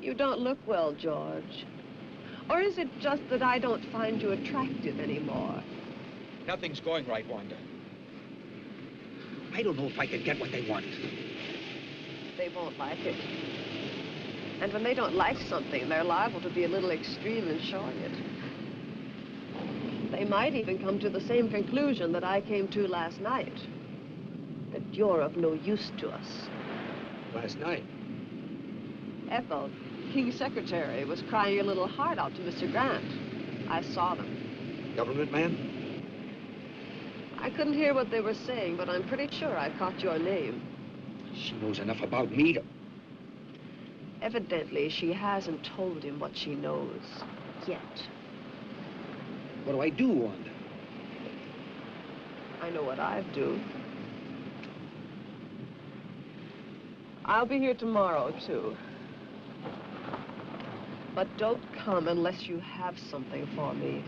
You don't look well, George. Or is it just that I don't find you attractive anymore? Nothing's going right, Wanda. I don't know if I can get what they want. They won't like it. And when they don't like something, they're liable to be a little extreme in showing it. They might even come to the same conclusion that I came to last night. That you're of no use to us. Last night? Ethel, King's secretary, was crying your little heart out to Mr. Grant. I saw them. Government man? I couldn't hear what they were saying, but I'm pretty sure I caught your name. She knows enough about me to... Evidently, she hasn't told him what she knows. yet. What do I do, Wanda? I know what I'd do. I'll be here tomorrow, too. But don't come unless you have something for me.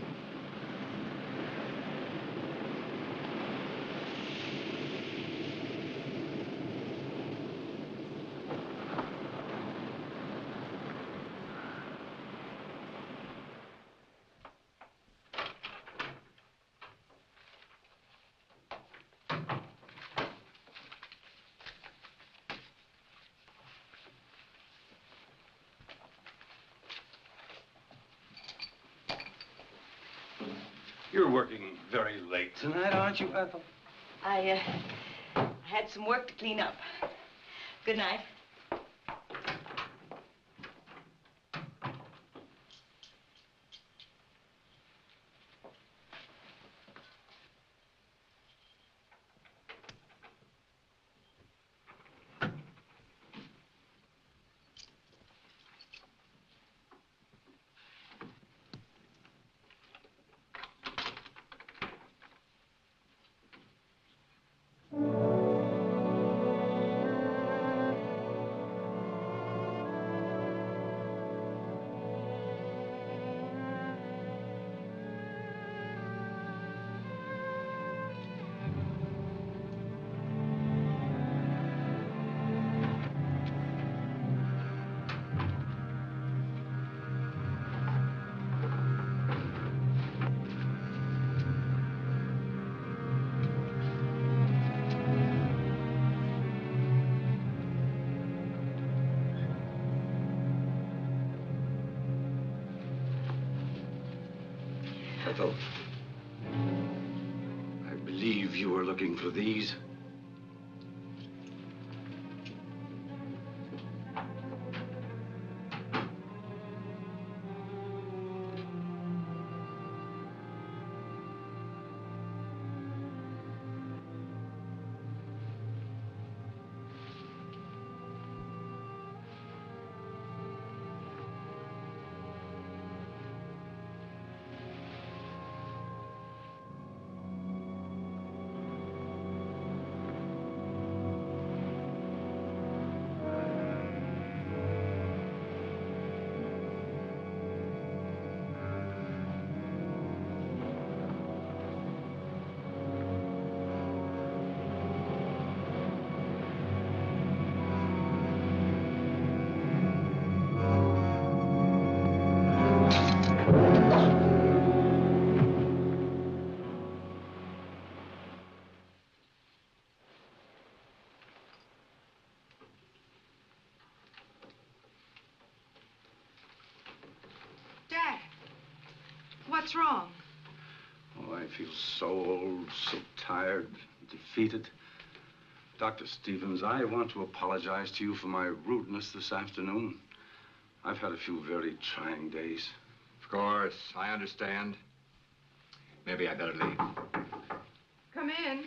You're working very late tonight, aren't you, Ethel? I had some work to clean up. Good night. Ethel, I believe you were looking for these. Dad, what's wrong? Oh, I feel so old, so tired, defeated. Dr. Stevens, I want to apologize to you for my rudeness this afternoon. I've had a few very trying days. Of course, I understand. Maybe I better leave. Come in.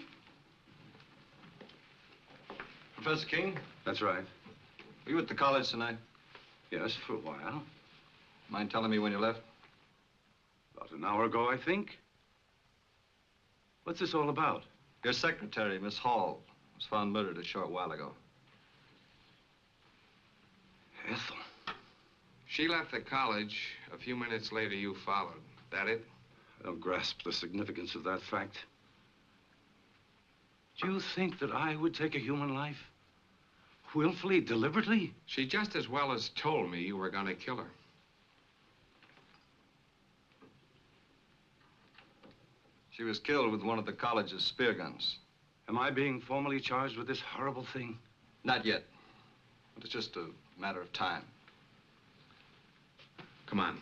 Professor King? That's right. Were you at the college tonight? Yes, for a while. Mind telling me when you left? About an hour ago, I think. What's this all about? Your secretary, Miss Hall, was found murdered a short while ago. Ethel. She left the college. A few minutes later, you followed. That it? I don't grasp the significance of that fact. Do you think that I would take a human life? Willfully, deliberately? She just as well as told me you were going to kill her. She was killed with one of the college's spear guns. Am I being formally charged with this horrible thing? Not yet. But it's just a matter of time. Come on.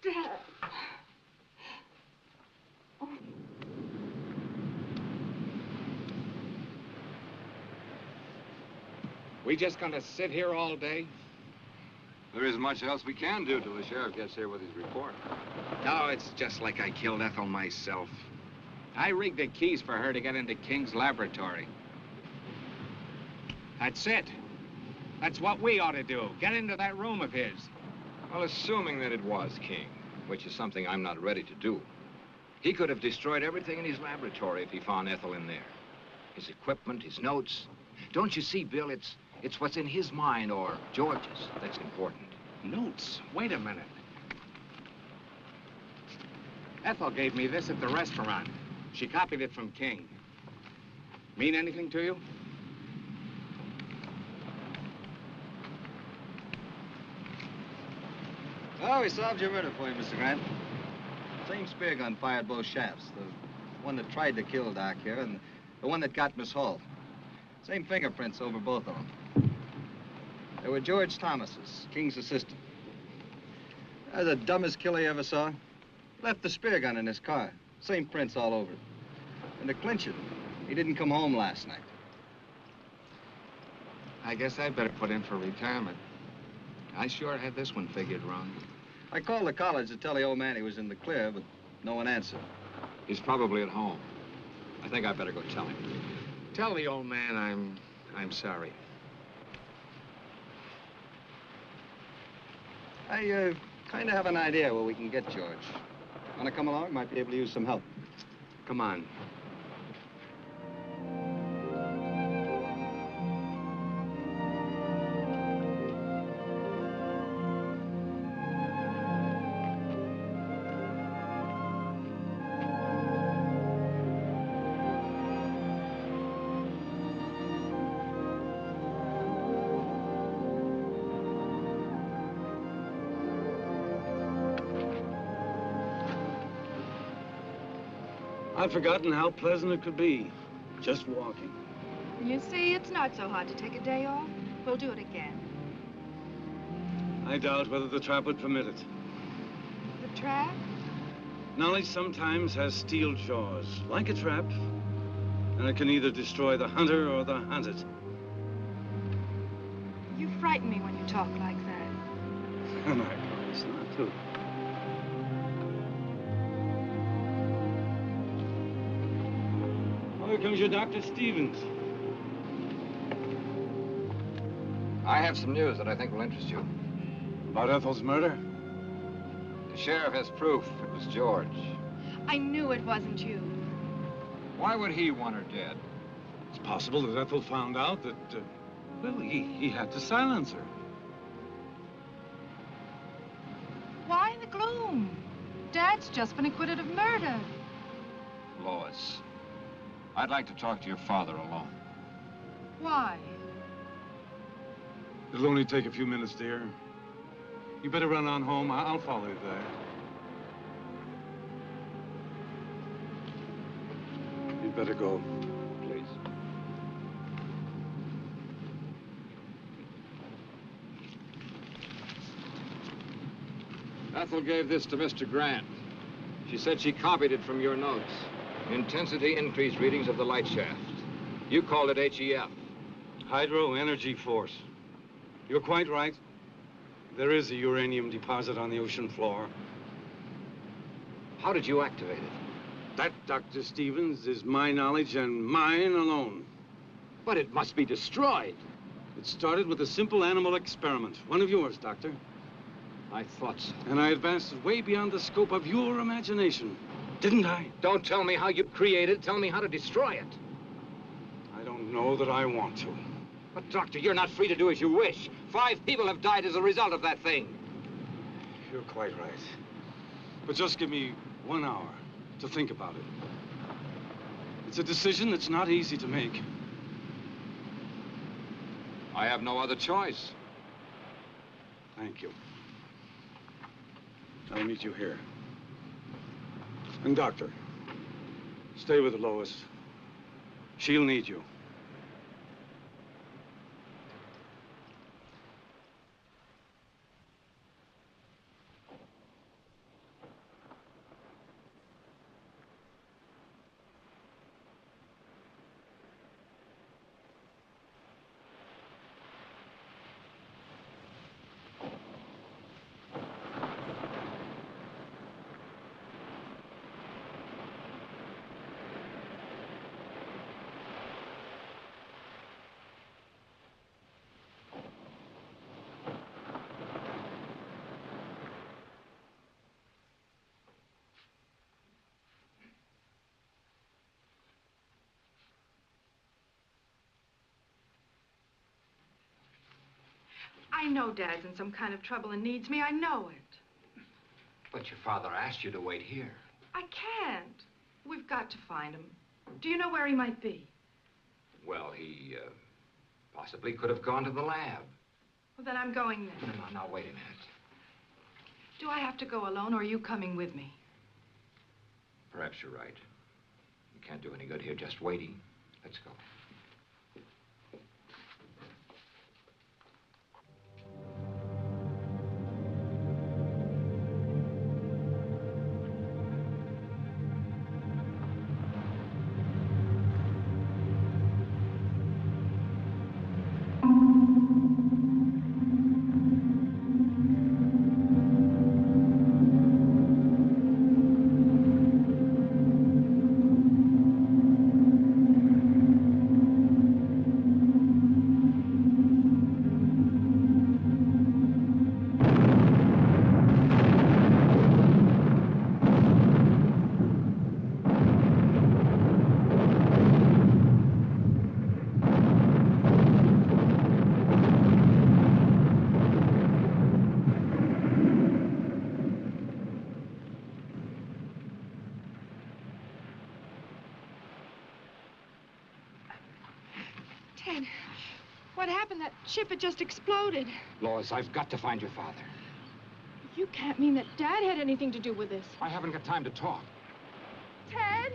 Dad. We just gonna sit here all day? There isn't much else we can do till the sheriff gets here with his report. No, it's just like I killed Ethel myself. I rigged the keys for her to get into King's laboratory. That's it. That's what we ought to do. Get into that room of his. Well, assuming that it was King, which is something I'm not ready to do, he could have destroyed everything in his laboratory if he found Ethel in there. His equipment, his notes. Don't you see, Bill, it's what's in his mind or George's that's important. Notes? Wait a minute. Ethel gave me this at the restaurant. She copied it from King. Mean anything to you? Oh, we solved your murder for you, Mr. Grant. Same spear gun fired both shafts. The one that tried to kill Doc here and the one that got Miss Hall. Same fingerprints over both of them. They were George Thomas's, King's assistant. That's the dumbest killer you ever saw. Left the spear gun in his car. Same prints all over it. And to clinch it, he didn't come home last night. I guess I'd better put in for retirement. I sure had this one figured wrong. I called the college to tell the old man he was in the clear, but no one answered. He's probably at home. I think I'd better go tell him. Tell the old man I'm sorry. I kind of have an idea where we can get George. Want to come along? Might be able to use some help. Come on. I'd forgotten how pleasant it could be, just walking. You see, it's not so hard to take a day off. We'll do it again. I doubt whether the trap would permit it. The trap? Knowledge sometimes has steel jaws, like a trap, and it can either destroy the hunter or the hunted. You frighten me when you talk like that. And I promise not to. Here comes your Dr. Stevens. I have some news that I think will interest you. About Ethel's murder? The sheriff has proof it was George. I knew it wasn't you. Why would he want her dead? It's possible that Ethel found out that, well, he had to silence her. Why the gloom? Dad's just been acquitted of murder. Lois, I'd like to talk to your father alone. Why? It'll only take a few minutes, dear. You better run on home. I'll follow you there. You'd better go. Please. Ethel gave this to Mr. Grant. She said she copied it from your notes. Intensity increase readings of the light shaft. You called it HEF. Hydro Energy Force. You're quite right. There is a uranium deposit on the ocean floor. How did you activate it? That, Dr. Stevens, is my knowledge and mine alone. But it must be destroyed. It started with a simple animal experiment. One of yours, Doctor. I thought so. And I advanced it way beyond the scope of your imagination. Didn't I? Don't tell me how you created it. Tell me how to destroy it. I don't know that I want to. But, Doctor, you're not free to do as you wish. 5 people have died as a result of that thing. You're quite right. But just give me 1 hour to think about it. It's a decision that's not easy to make. I have no other choice. Thank you. I'll meet you here. And, Doctor, stay with Lois. She'll need you. I know Dad's in some kind of trouble and needs me. I know it. But your father asked you to wait here. I can't. We've got to find him. Do you know where he might be? Well, he possibly could have gone to the lab. Well, then I'm going then. Now, wait a minute. Do I have to go alone, or are you coming with me? Perhaps you're right. You can't do any good here just waiting. Let's go. Ted, what happened? That ship had just exploded. Lois, I've got to find your father. You can't mean that Dad had anything to do with this. I haven't got time to talk. Ted?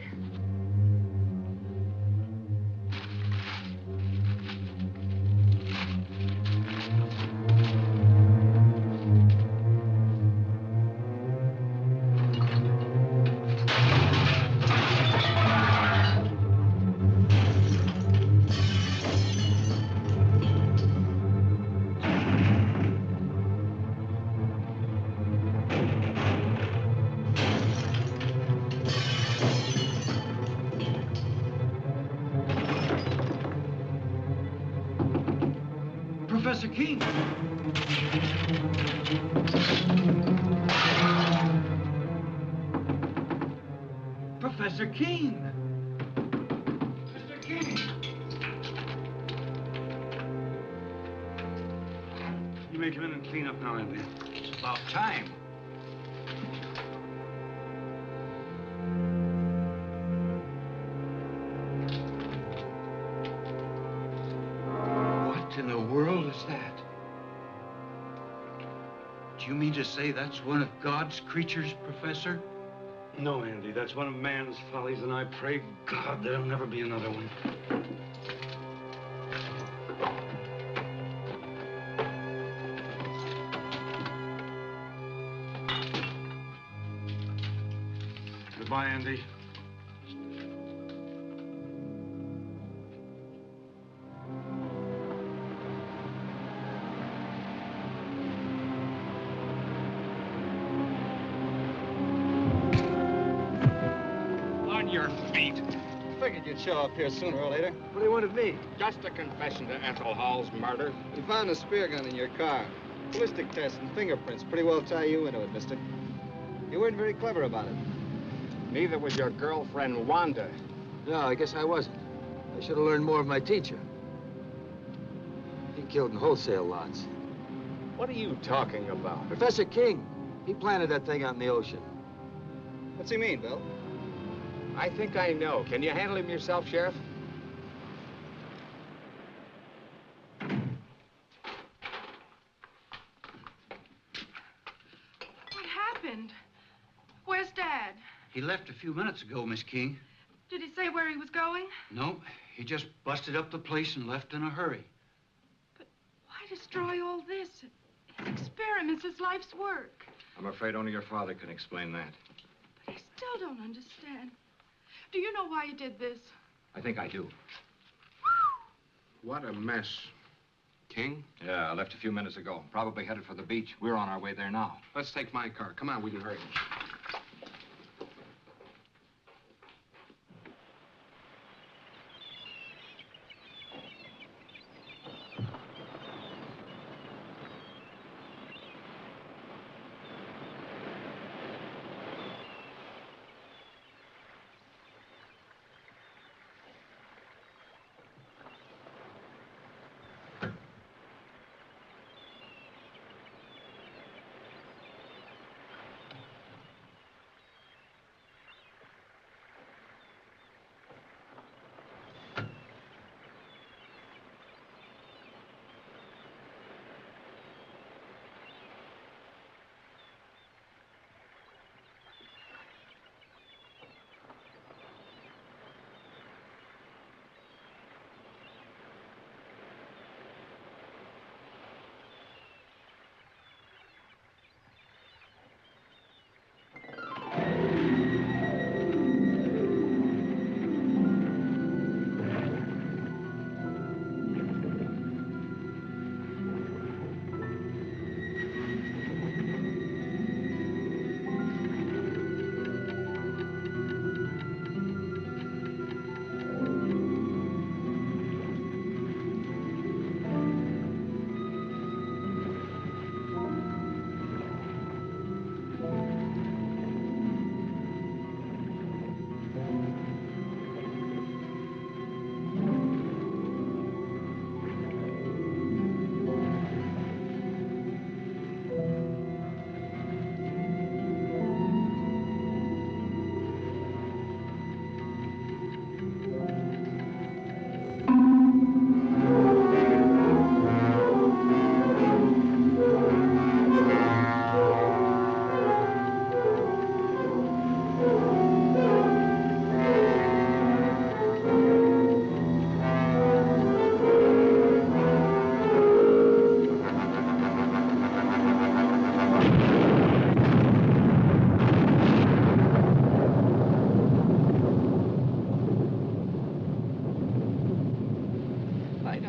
Professor King! Professor King! Mr. King! You may come in and clean up now, Andy. It's about time. What in the world is that? Do you mean to say that's one of God's creatures, Professor? No, Andy, that's one of man's follies, and I pray God there'll never be another one. Goodbye, Andy. Your feet. Figured you'd show up here sooner or later. What do you want of me? Just a confession to Ethel Hall's murder. We found a spear gun in your car. Ballistic tests and fingerprints pretty well tie you into it, mister. You weren't very clever about it. Neither was your girlfriend, Wanda. No, I guess I wasn't. I should have learned more of my teacher. He killed in wholesale lots. What are you talking about? Professor King, he planted that thing out in the ocean. What's he mean, Bill? I think I know. Can you handle him yourself, Sheriff? What happened? Where's Dad? He left a few minutes ago, Miss King. Did he say where he was going? No, he just busted up the place and left in a hurry. Why destroy all this? His experiments, his life's work. I'm afraid only your father can explain that. But I still don't understand. Do you know why he did this? I think I do. What a mess. King? Yeah, I left a few minutes ago. Probably headed for the beach. We're on our way there now. Let's take my car. Come on, we can hurry.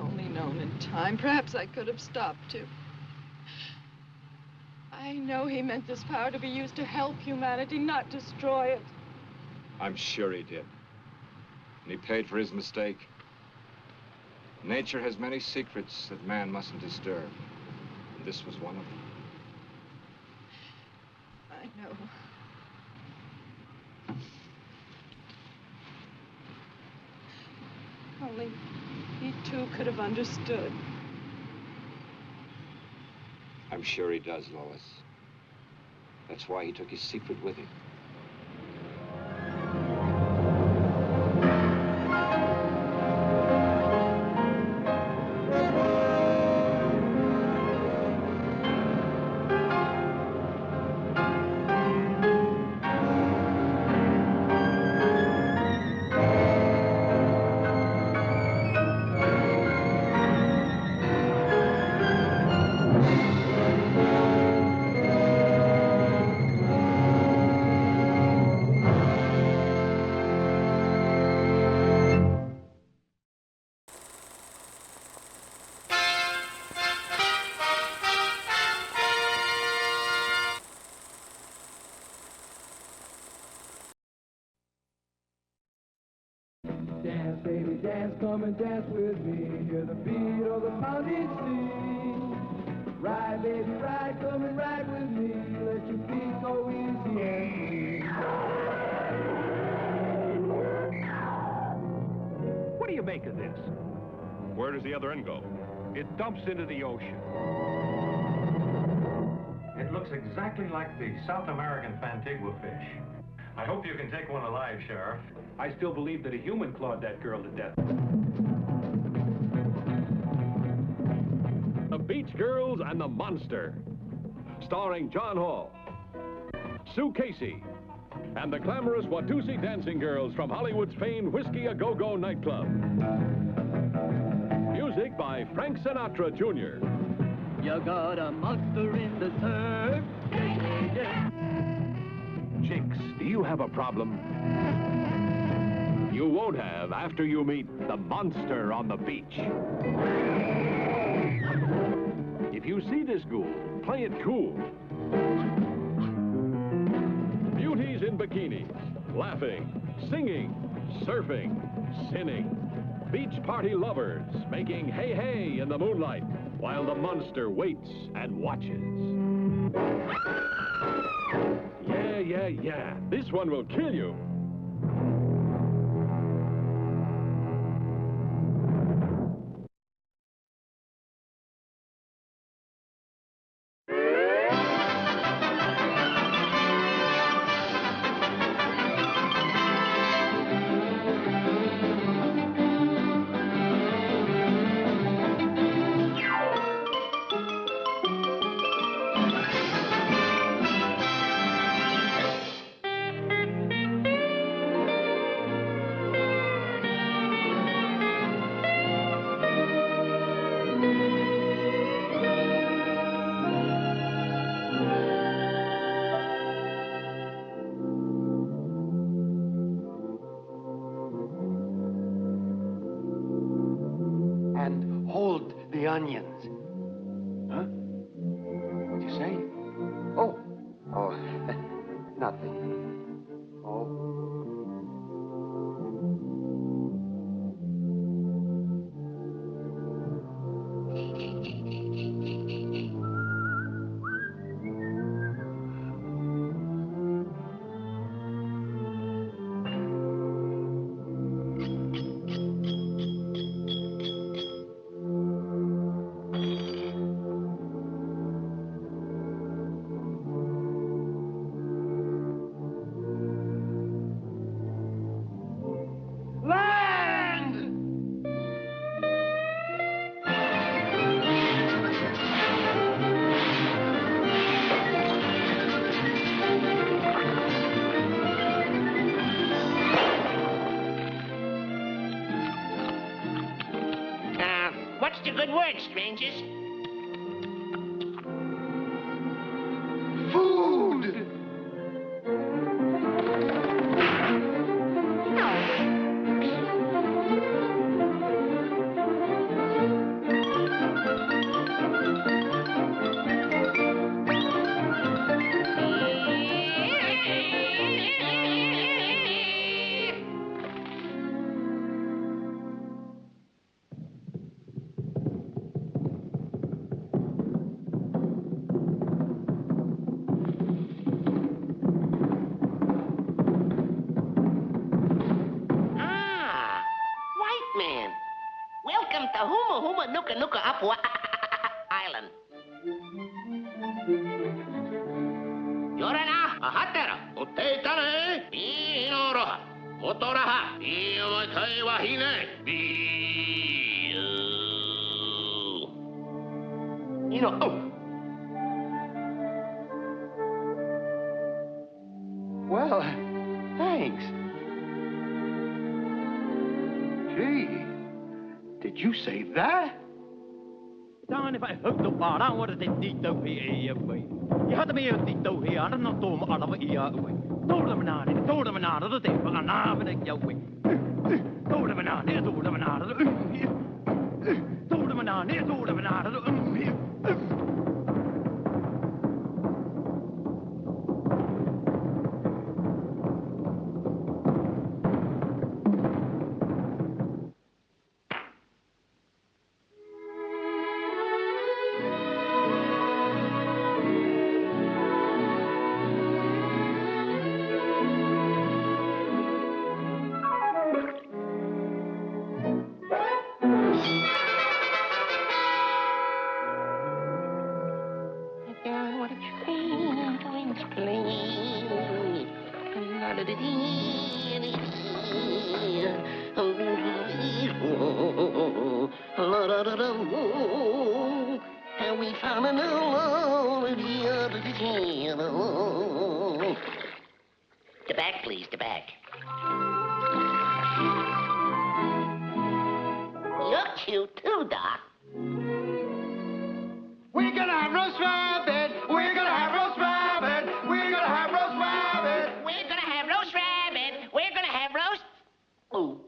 only known in time, perhaps I could have stopped him. I know he meant this power to be used to help humanity, not destroy it. I'm sure he did. And he paid for his mistake. Nature has many secrets that man mustn't disturb. And this was one of them. I know. Only he too could have understood. I'm sure he does, Lois. That's why he took his secret with him. Dance, baby, dance, come and dance with me. Hear the beat of the pounding sea. Ride, baby, ride, come and ride with me. Let your feet go easy and free. What do you make of this? Where does the other end go? It dumps into the ocean. It looks exactly like the South American Fantigua fish. I hope you can take one alive, Sheriff. I still believe that a human clawed that girl to death. The Beach Girls and the Monster, starring John Hall, Sue Casey, and the glamorous Watusi dancing girls from Hollywood's famed Whiskey A Go-Go nightclub. Music by Frank Sinatra, Jr. You got a monster in the surf. Yeah, yeah. Jinx, do you have a problem? You won't have after you meet the monster on the beach. If you see this ghoul, play it cool. Beauties in bikinis, laughing, singing, surfing, sinning. Beach party lovers making hey hey in the moonlight while the monster waits and watches. Yeah. This one will kill you. The onions. Huh? What'd you say? Oh, nothing. Oh. What's the good word, strangers? Food! huma, nuka, Apua Island. Yorana, ahatera, uteitane, inoroha, motoraha, iomakai wahine, you know, oh. Well, thanks. Gee, did you say that? Down if I hooked up on, I wanted to eat the way away. You had to be able to eat the way, I don't know, out of the away. Told them not, the day, but I'm not in the way. Told them not, told them not, told them not, And we found a new love the back, please, the back. You're cute too, Doc. We're gonna have roast rabbit. We're gonna have roast rabbit. We're gonna have roast rabbit. We're gonna have roast rabbit. We're gonna have roast. Ooh.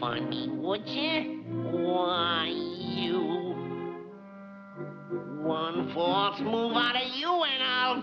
On me, would you? Why, you... One false move out of you and I'll...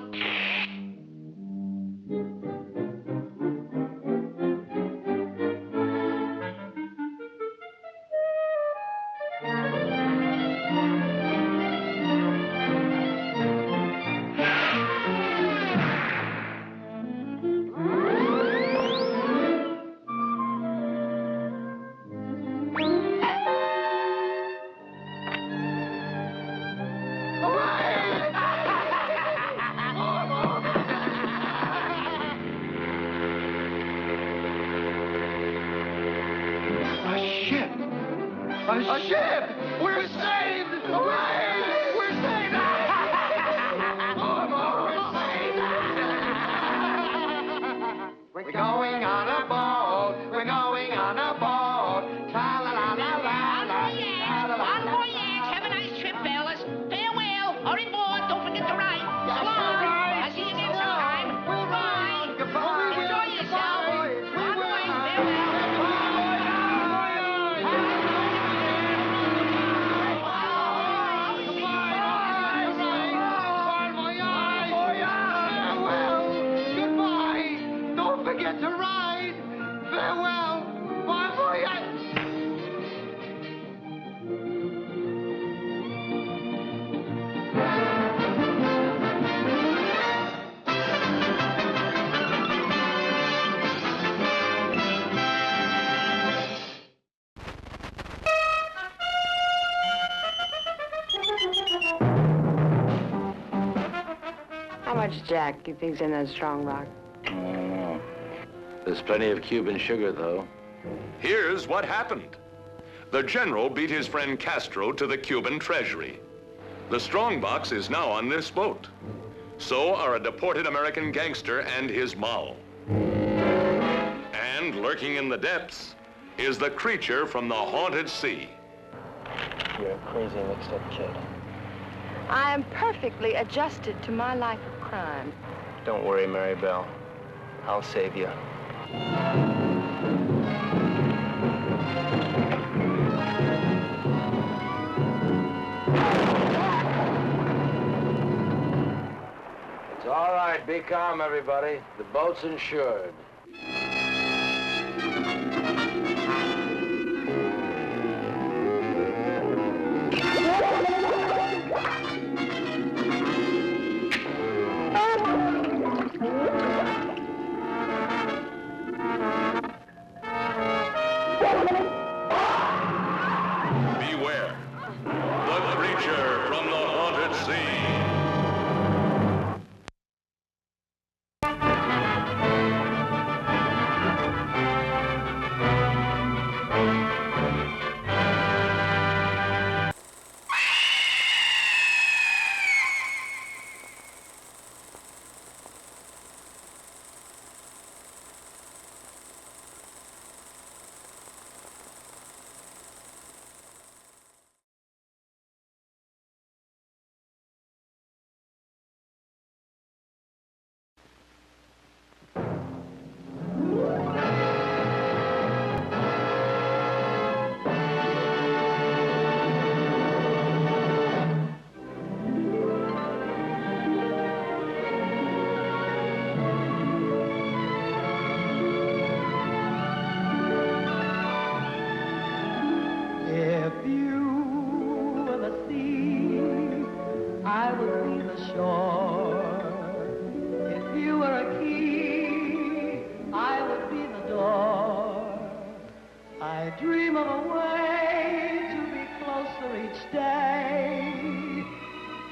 A ship! We're saved! Hooray! We're saved! We're going on a boat. We're going on a boat. Tra-la-la-la-la-la. One more year. Have a nice trip, fellas. Farewell. Hurry aboard. Don't forget to write. So long. I'll see you again sometime. Bye. Goodbye. Enjoy yourself. One way. Farewell. Forget to ride. Farewell. Bon voyage. How much Jack you think's in that strong rock? There's plenty of Cuban sugar, though. Here's what happened. The general beat his friend Castro to the Cuban treasury. The strongbox is now on this boat. So are a deported American gangster and his moll. And lurking in the depths is the creature from the haunted sea. You're a crazy mixed-up kid. I am perfectly adjusted to my life of crime. Don't worry, Mary Bell. I'll save you. right, be calm, everybody. The boat's insured. Beware. The creature from the haunted sea. If you were the sea, I would be the shore. If you were a key, I would be the door. I dream of a way to be closer each day,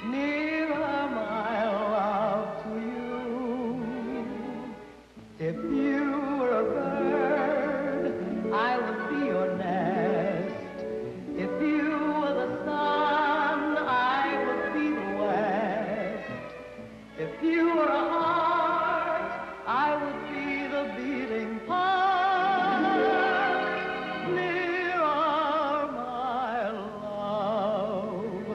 nearer, my love, to you. If you were a bird, I would be your nest. If you were the sun, I would be the west. If you were a heart, I would be the beating heart. Nearer, my love.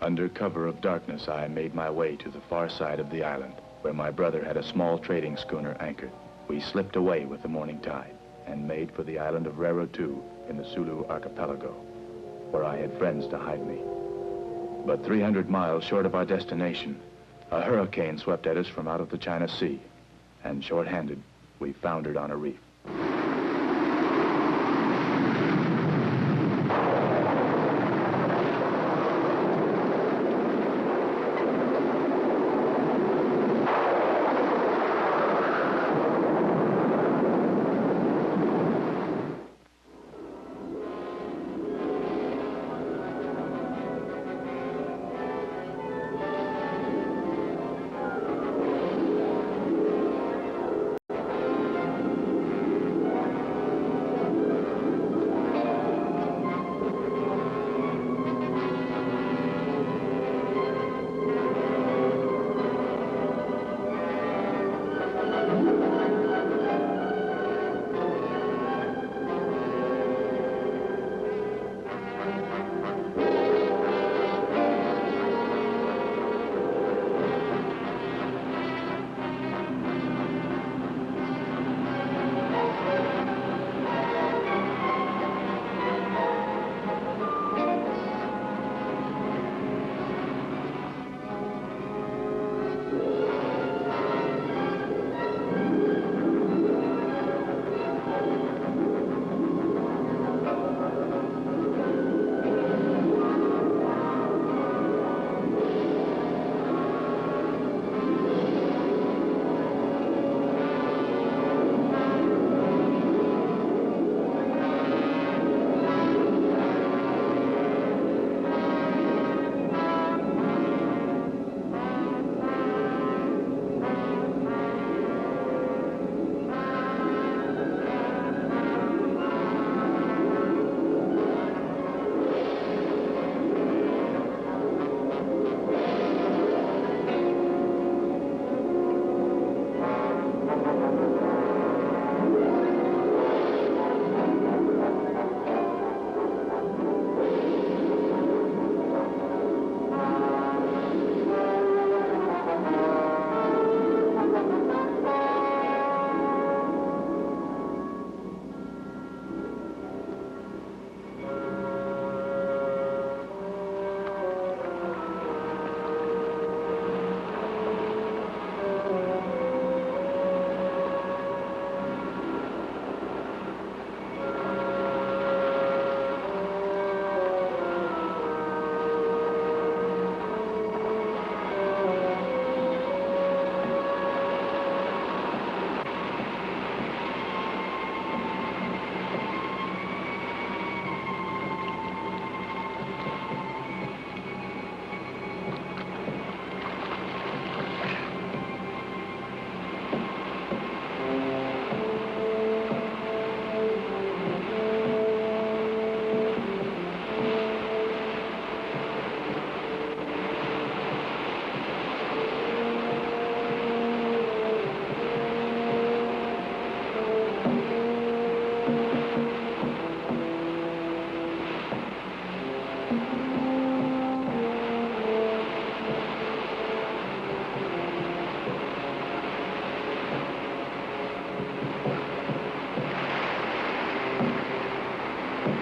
Under cover of darkness, I made my way to the far side of the island, where my brother had a small trading schooner anchored. We slipped away with the morning tide and made for the island of Rarotu in the Sulu archipelago, where I had friends to hide me. But 300 miles short of our destination, a hurricane swept at us from out of the China Sea, and short-handed, we foundered on a reef.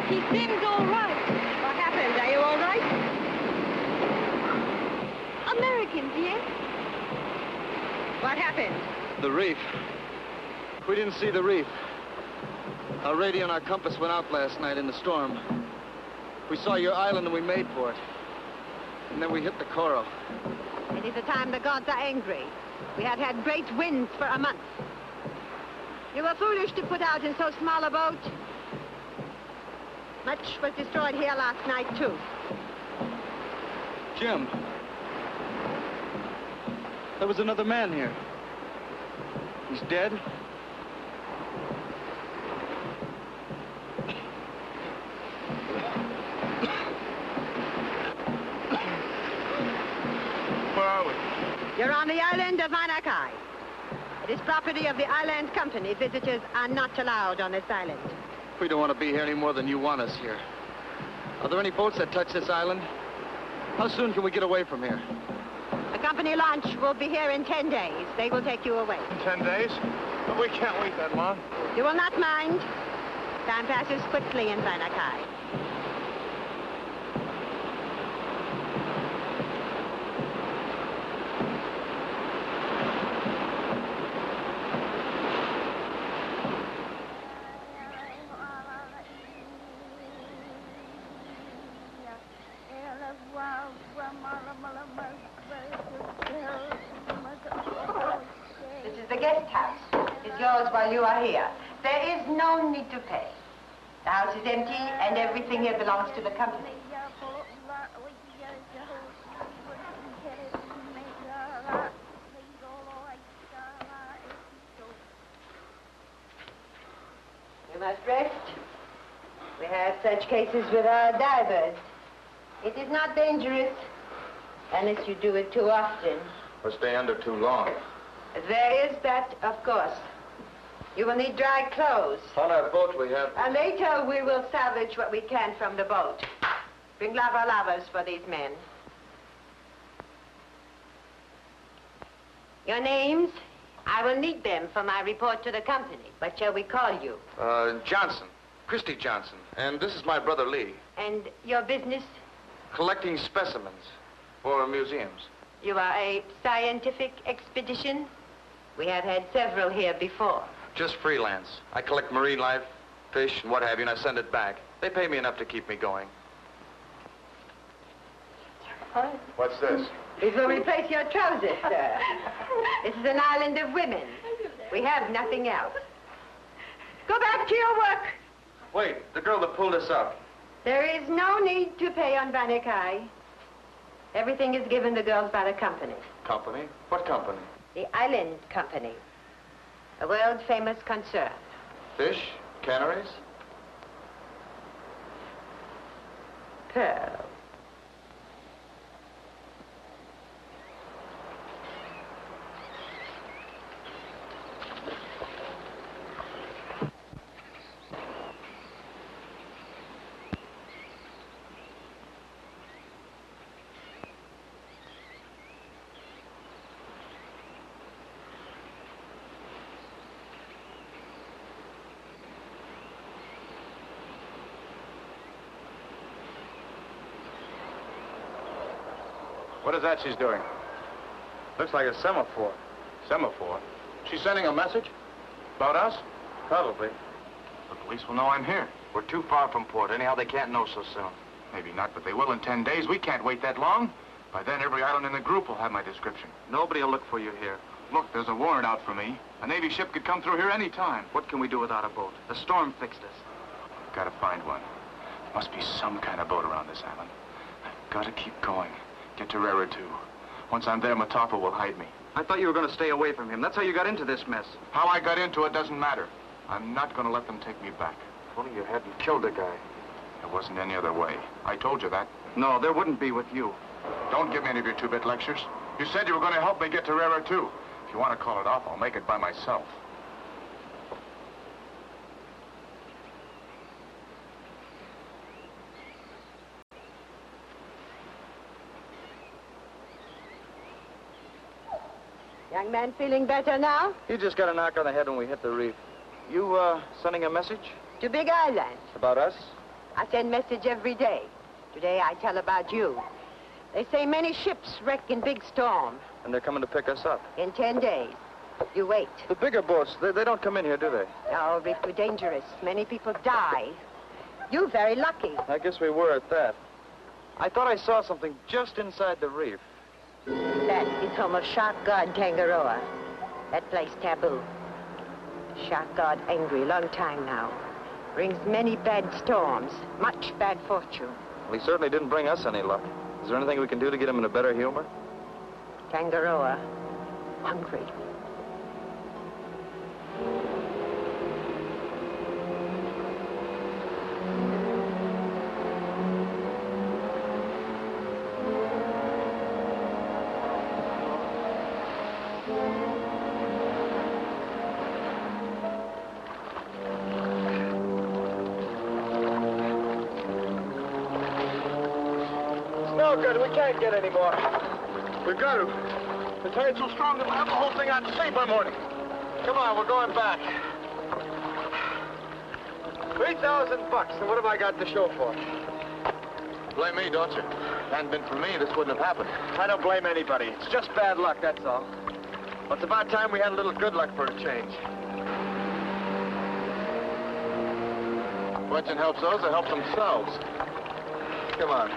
He seems all right. What happened? Are you all right? Americans, yes? What happened? The reef. We didn't see the reef. Our radio and our compass went out last night in the storm. We saw your island and we made for it. And then we hit the coral. It is a time the gods are angry. We had had great winds for a month. You were foolish to put out in so small a boat. Much was destroyed here last night, too. Jim. There was another man here. He's dead? Where are we? You're on the island of Manakai. It is property of the island company. Visitors are not allowed on this island. We don't want to be here any more than you want us here. Are there any boats that touch this island? How soon can we get away from here? The company launch will be here in 10 days. They will take you away. 10 days? But we can't wait that long. You will not mind. Time passes quickly in Vanakai. This is the guest house. It's yours while you are here. There is no need to pay. The house is empty, and everything here belongs to the company. You must rest. We have such cases with our divers. It is not dangerous, unless you do it too often. Or stay under too long. There is that, of course. You will need dry clothes. On our boat we have... And later we will salvage what we can from the boat. Bring lavas for these men. Your names? I will need them for my report to the company. What shall we call you? Johnson. Christy Johnson. And this is my brother Lee. And your business? Collecting specimens for museums. You are a scientific expedition? We have had several here before. Just freelance. I collect marine life, fish, and what have you, and I send it back. They pay me enough to keep me going. What's this? These will replace your trousers, sir. This is an island of women. We have nothing else. Go back to your work. Wait, the girl that pulled us up. There is no need to pay on Vanakai. Everything is given the girls by the company. Company? What company? The Island Company. A world-famous concern. Fish? Canaries? Pearl. What is that she's doing? Looks like a semaphore. Semaphore? She's sending a message? About us? Probably. The police will know I'm here. We're too far from port. Anyhow, they can't know so soon. Maybe not, but they will in 10 days. We can't wait that long. By then, every island in the group will have my description. Nobody will look for you here. Look, there's a warrant out for me. A Navy ship could come through here any time. What can we do without a boat? The storm fixed us. Gotta find one. Must be some kind of boat around this island. I've got to keep going. Get to Rara, too. Once I'm there, Matapa will hide me. I thought you were going to stay away from him. That's how you got into this mess. How I got into it doesn't matter. I'm not going to let them take me back. If only you hadn't killed the guy. There wasn't any other way. I told you that. No, there wouldn't be with you. Don't give me any of your two-bit lectures. You said you were going to help me get to Rara, too. If you want to call it off, I'll make it by myself. Young man feeling better now? He just got a knock on the head when we hit the reef. You, sending a message? To Big Island. About us? I send message every day. Today I tell about you. They say many ships wreck in big storm. And they're coming to pick us up. In 10 days. You wait. The bigger boats, they don't come in here, do they? No, reef too dangerous. Many people die. You very lucky. I guess we were at that. I thought I saw something just inside the reef. That is home of shark god Tangaroa. That place taboo. Shark god angry, long time now. Brings many bad storms, much bad fortune. Well, he certainly didn't bring us any luck. Is there anything we can do to get him in a better humor? Tangaroa, hungry. No good. We can't get any more. We've got to. The tide's so strong that we'll have the whole thing out to sea by morning. Come on, we're going back. $3,000, and what have I got to show for it? Blame me, don't you? Hadn't been for me, this wouldn't have happened. I don't blame anybody. It's just bad luck, that's all. Well, it's about time we had a little good luck for a change. Question helps those that help themselves. Come on.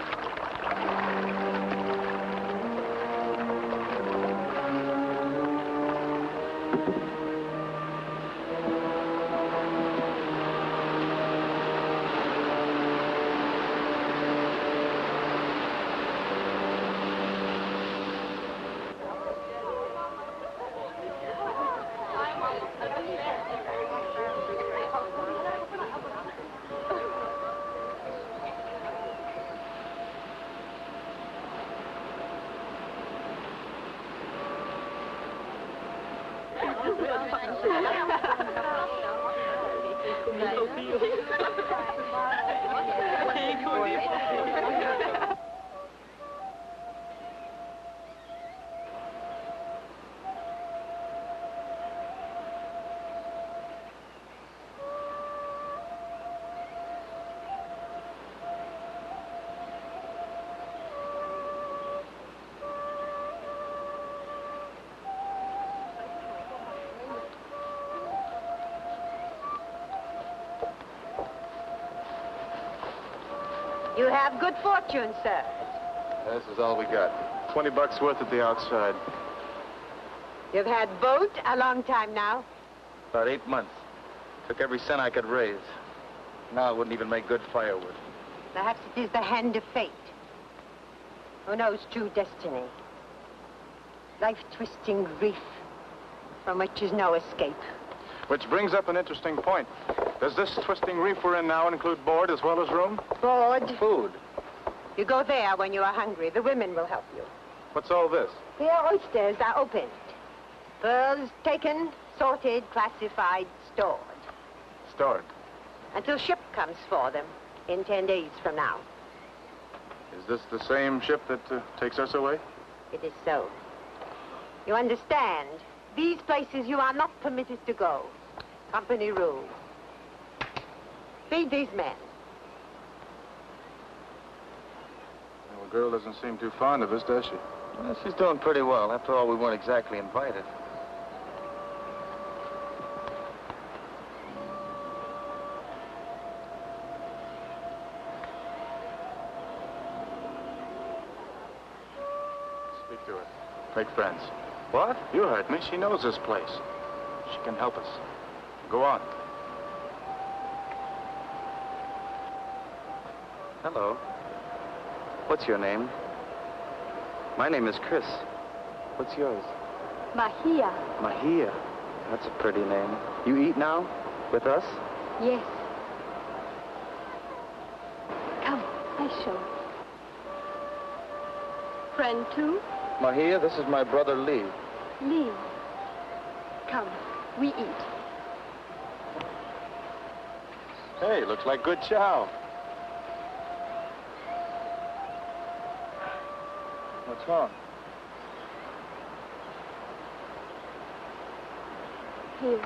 You have good fortune, sir. This is all we got. $20 worth at the outside. You've had boat a long time now. About 8 months. Took every cent I could raise. Now it wouldn't even make good firewood. Perhaps it is the hand of fate. Who knows true destiny? Life-twisting reef from which is no escape. Which brings up an interesting point. Does this twisting reef we're in now include board as well as room? Board. Food. You go there when you are hungry. The women will help you. What's all this? The oysters are opened. Pearls taken, sorted, classified, stored. Stored. Until ship comes for them in 10 days from now. Is this the same ship that takes us away? It is so. You understand? These places you are not permitted to go. Company rule. Feed these men. Well, the girl doesn't seem too fond of us, does she? Well, she's doing pretty well. After all, we weren't exactly invited. Speak to her. Make friends. What? You heard me. She knows this place. She can help us. Go on. Hello. What's your name? My name is Chris. What's yours? Mahia. Mahia. That's a pretty name. You eat now? With us? Yes. Come, I show. Friend too? Mahia, this is my brother Lee. Lee. Come, we eat. Hey, looks like good chow. What's wrong? Here.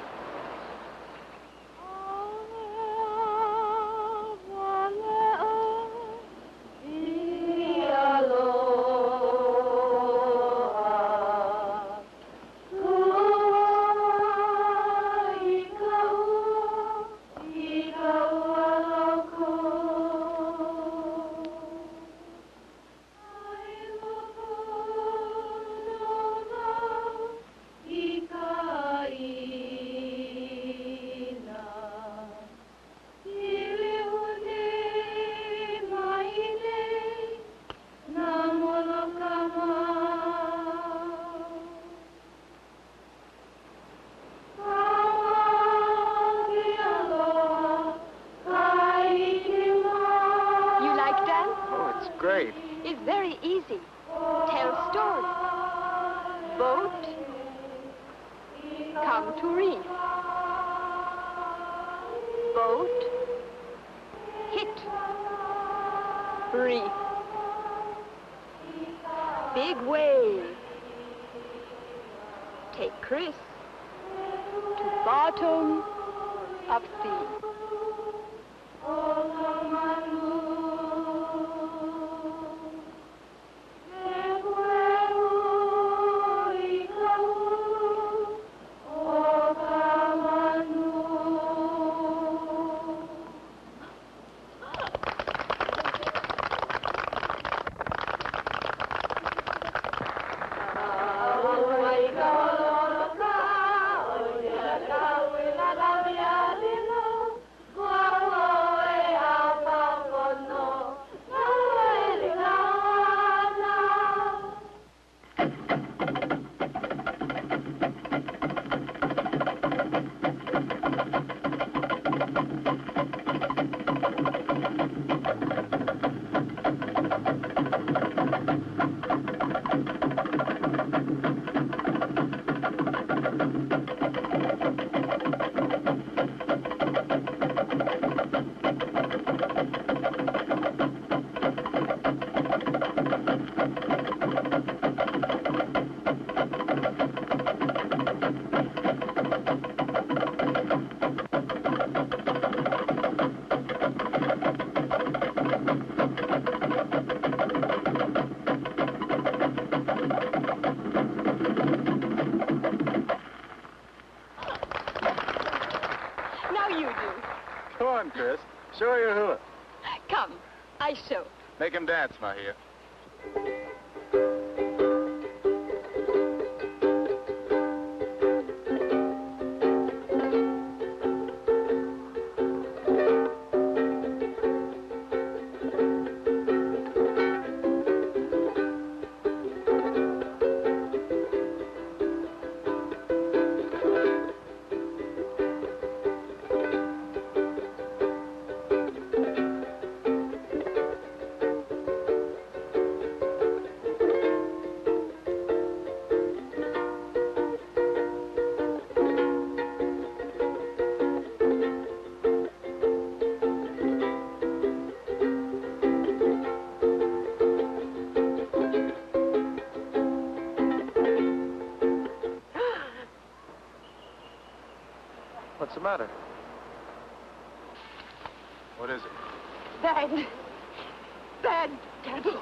It's very easy. Tell stories. Boat. Come to reef. Boat. Hit. Reef. big wave. Take Chris to bottom of sea. Chris. Show your hula. Come, I show. Make him dance, Mahia. What's the matter? What is it? Bad. Bad taboo.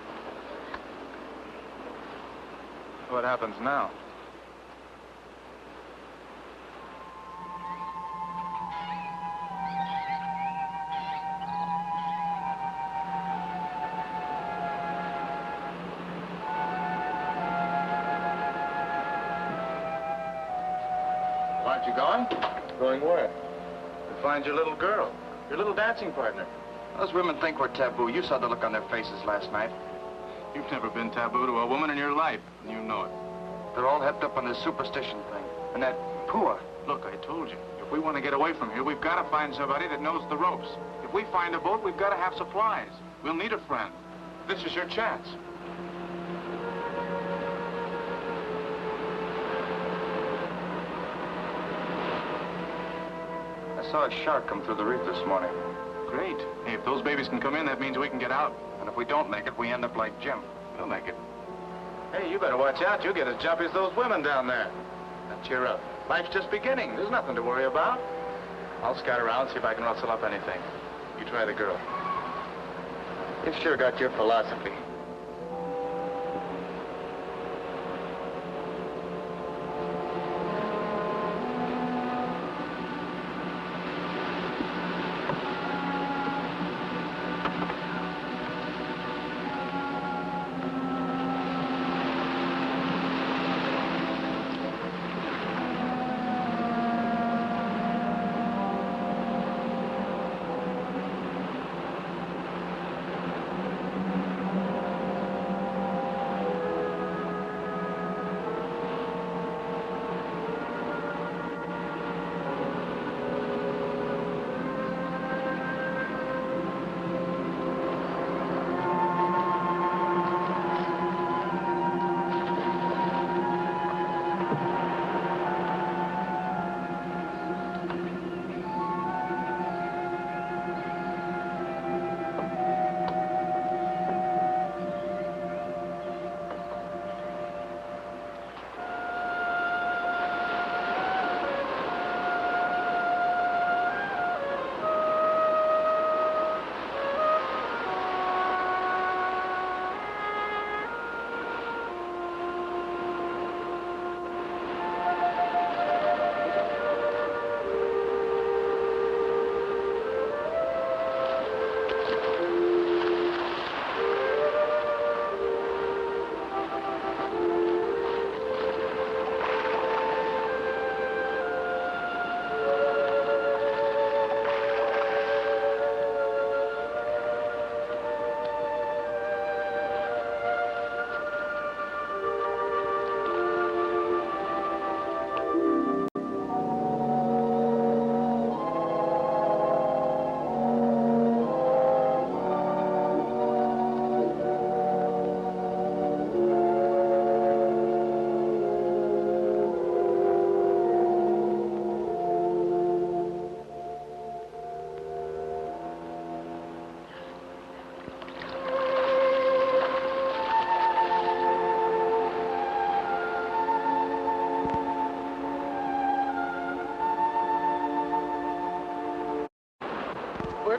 What happens now? Aren't you going? Going where? To find your little girl, your little dancing partner. Those women think we're taboo. You saw the look on their faces last night. You've never been taboo to a woman in your life, and you know it. They're all hepped up on this superstition thing. And that poor. Look, I told you, if we want to get away from here, we've got to find somebody that knows the ropes. If we find a boat, we've got to have supplies. We'll need a friend. This is your chance. I saw a shark come through the reef this morning. Great. Hey, if those babies can come in, that means we can get out. And if we don't make it, we end up like Jim. We'll make it. Hey, you better watch out. You'll get as jumpy as those women down there. Now, cheer up. Life's just beginning. There's nothing to worry about. I'll scout around, see if I can rustle up anything. You try the girl. You've sure got your philosophy.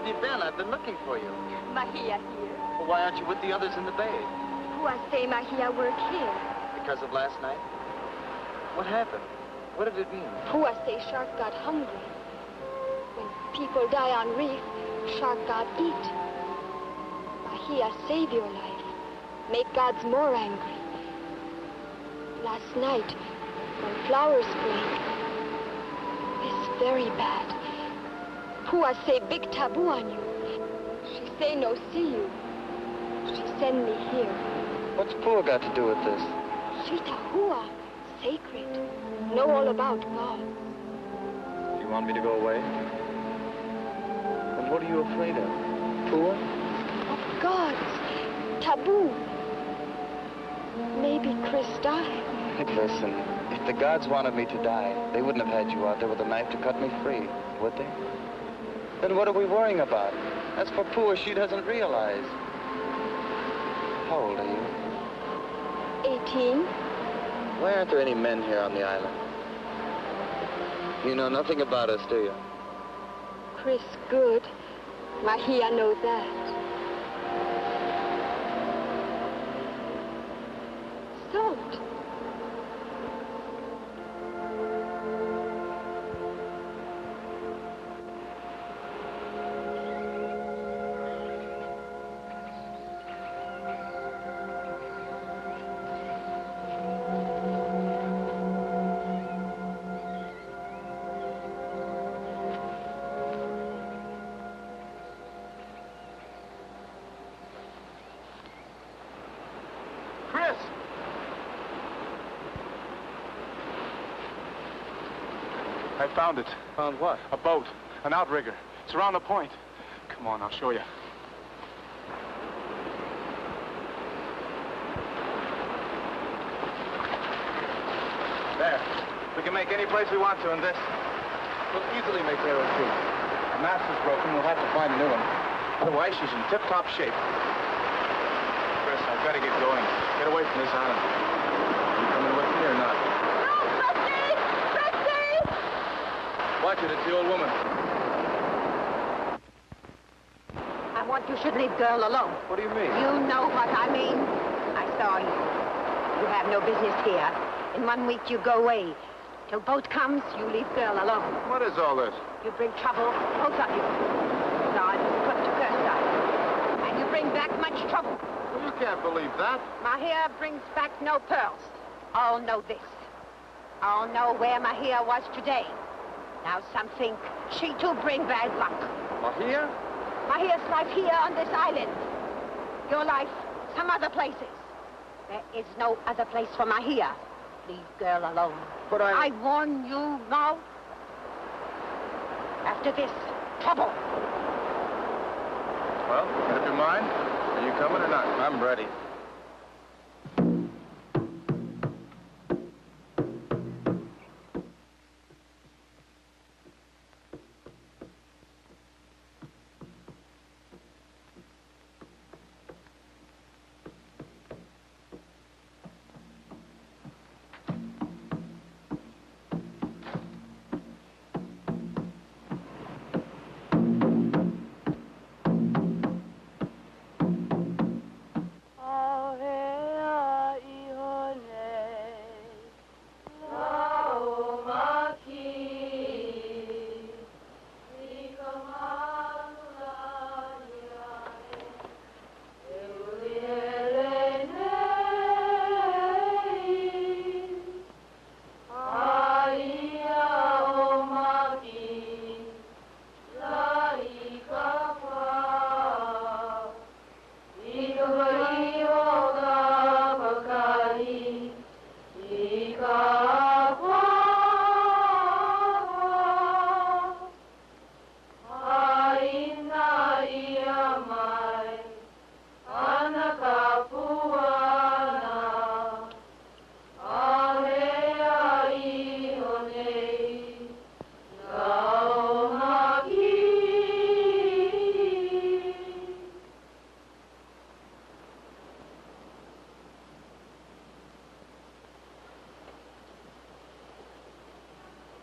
have you been? I've been looking for you. Mahia here. Well, why aren't you with the others in the bay? Pua say Mahia work here. Because of last night? What happened? What did it mean? Pua say shark got hungry. When people die on reef, shark god eat. Mahia save your life. Make gods more angry. Last night, when flowers break, it's very bad. Pua say big taboo on you. She say no see you. She send me here. What's Pua got to do with this? She tahua, sacred. Know all about God. You want me to go away? And what are you afraid of? Pua? Of gods. Taboo. Maybe Chris died. Hey, listen, if the gods wanted me to die, they wouldn't have had you out there with a knife to cut me free, would they? Then what are we worrying about? As for Pua, she doesn't realize. How old are you? 18. Why aren't there any men here on the island? You know nothing about us, do you? Chris good. Mahia know that. Salt. I found it. Found what? A boat. An outrigger. It's around the point. Come on, I'll show you. There. We can make any place we want to in this. We'll easily make Arrow 2. The mast is broken. We'll have to find a new one. Otherwise, she's in tip-top shape. Chris, I've got to get going. Get away from this island. You coming with me or not? Watch it, it's the old woman. I want you should leave girl alone. What do you mean? You know what I mean. I saw you. You have no business here. In 1 week, you go away. Till boat comes, you leave girl alone. What is all this? You bring trouble, both of you. God put to Seaside. And you bring back much trouble. Well, you can't believe that. Mahia brings back no pearls. All know this. All know where Mahia was today. Now some think she too bring bad luck. Mahia? Mahia's life here on this island. Your life, some other places. There is no other place for Mahia. Leave girl alone. But I warn you now. After this, trouble. Well, make up your mind. Are you coming or not? I'm ready.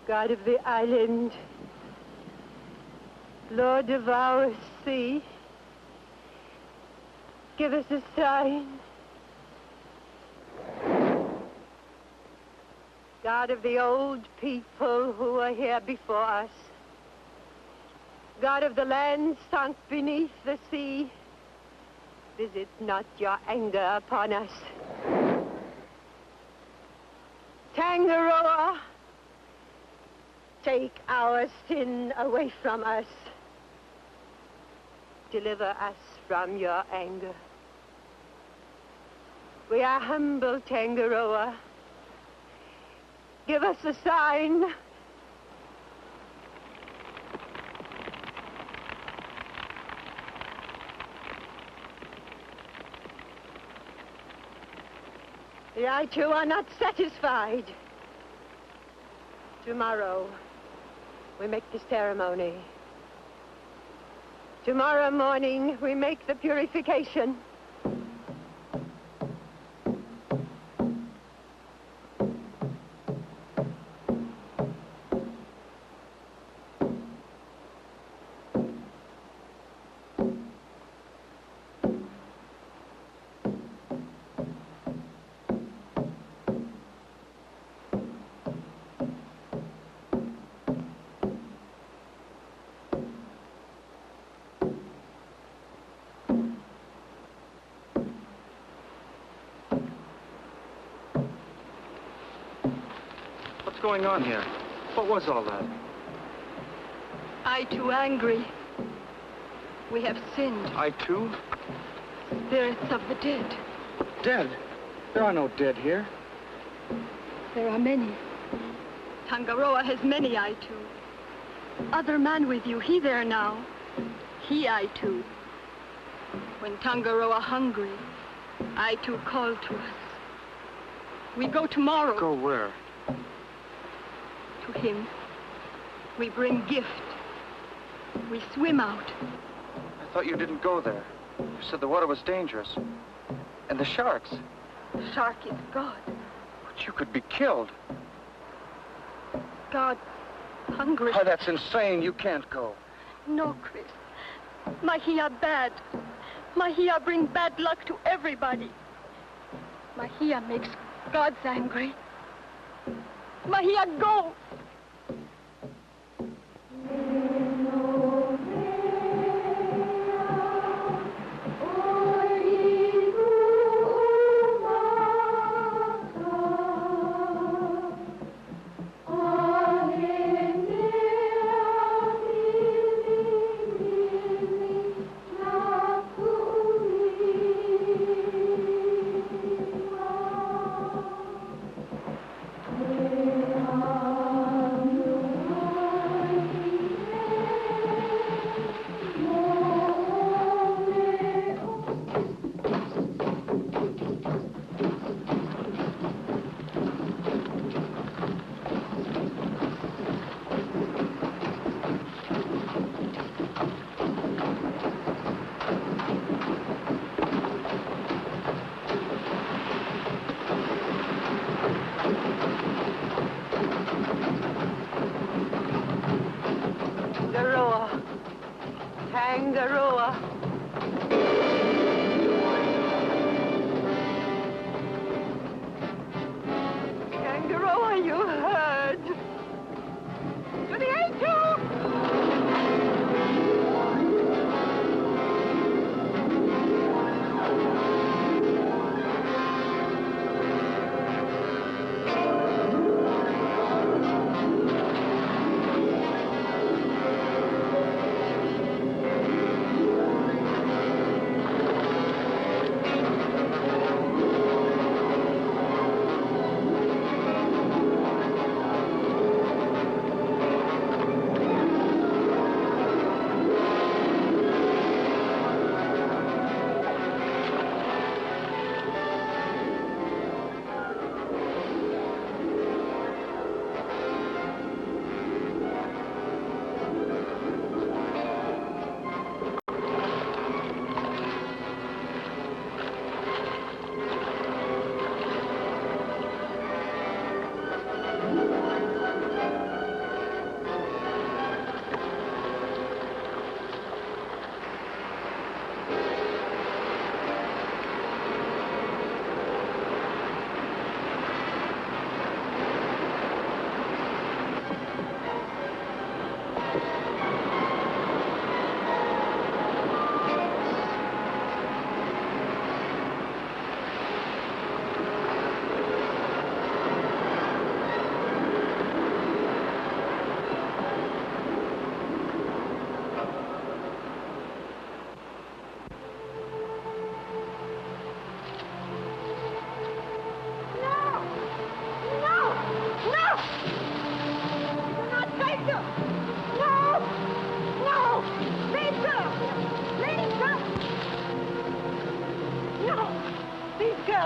God of the island, Lord of our sea, give us a sign. God of the old people who are here before us, God of the land sunk beneath the sea, visit not your anger upon us. Tangaroa, take our sin away from us. Deliver us from your anger. We are humble, Tangaroa. Give us a sign. I too are not satisfied. Tomorrow, we make the ceremony. Tomorrow morning, we make the purification. What's going on here? What was all that? I too angry. We have sinned. I too? Spirits of the dead. Dead? There are no dead here. There are many. Tangaroa has many I too. Other man with you, he there now. He I too. When Tangaroa hungry, I too call to us. We go tomorrow. Go where? To him. We bring gift. We swim out. I thought you didn't go there. You said the water was dangerous. And the sharks. The shark is God. But you could be killed. God, hungry. Oh, that's insane. You can't go. No, Chris. Mahia bad. Mahia bring bad luck to everybody. Mahia makes God's angry. Mahia, go! Oh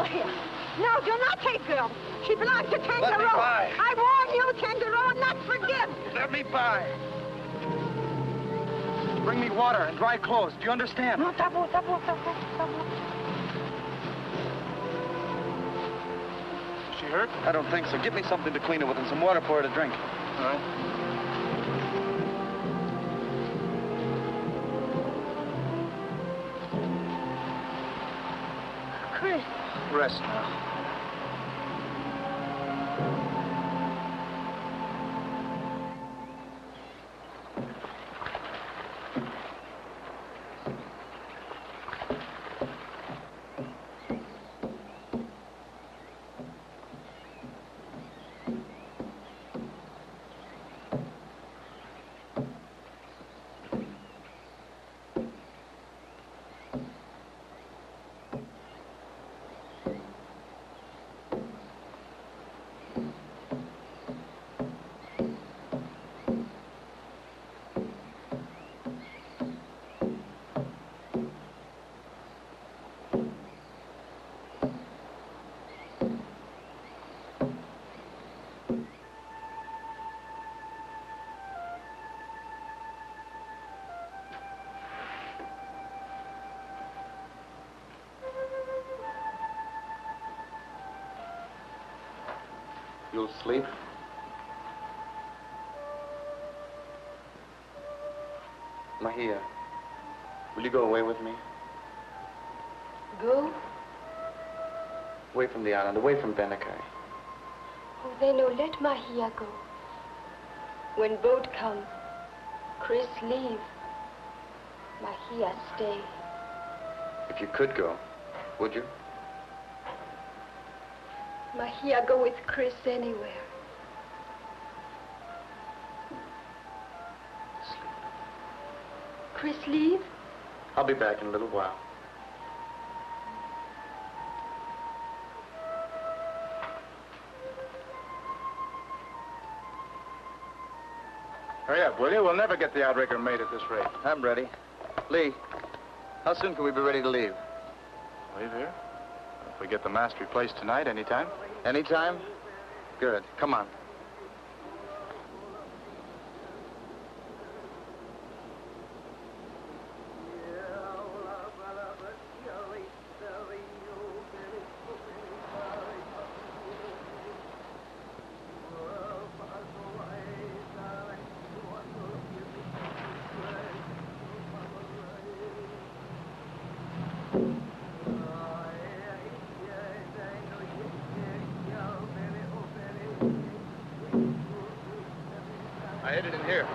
girl here. No, do not take girl. She belongs to Tangaroa. Let me by. I warn you, Tangaroa, not forgive. Let me by. Bring me water and dry clothes. Do you understand? No, tabu. Is she hurt? I don't think so. Give me something to clean her with and some water for her to drink. All right. Chris. Rest now. You'll sleep? Mahia, will you go away with me? Go? Away from the island, away from Benakai. Oh, then no, let Mahia go. When boat come, Chris leave. Mahia stay. If you could go, would you? Mahia go with Chris anywhere. Chris leave? I'll be back in a little while. Hurry up, will you? We'll never get the outrigger made at this rate. I'm ready. Lee, how soon can we be ready to leave? Leave here? If we get the mast replaced tonight, anytime. Anytime? Good. Come on. I hid it in here.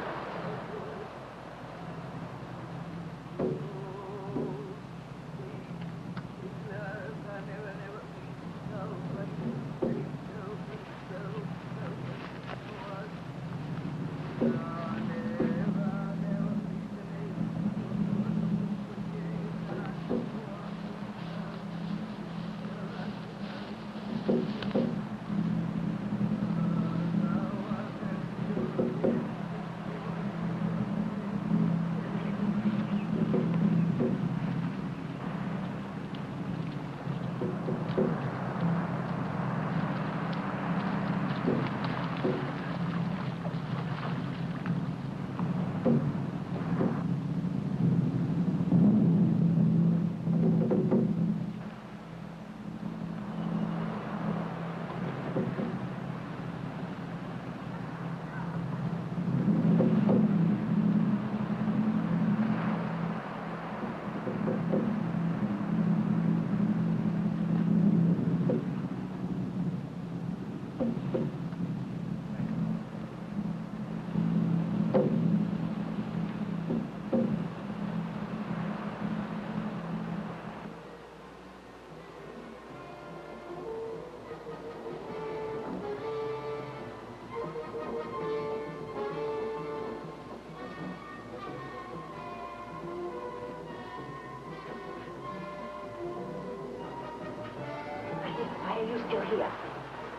Still here.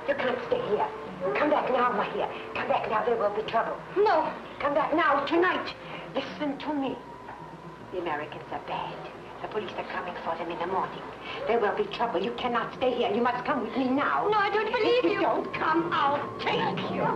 You can't stay here. Come back now, Mahia. Come back now, there will be trouble. No. Come back now, tonight. Listen to me. The Americans are bad. The police are coming for them in the morning. There will be trouble. You cannot stay here. You must come with me now. No, I don't believe you. If you don't come, I'll take you.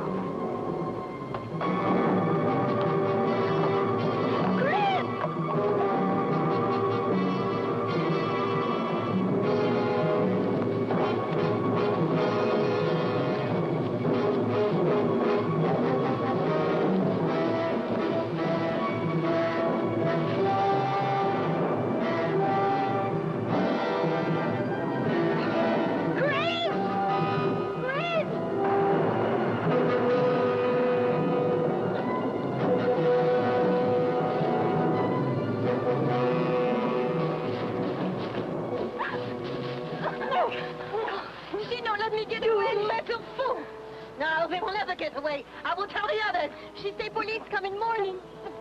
Get away. I will tell the others. She say police come in morning.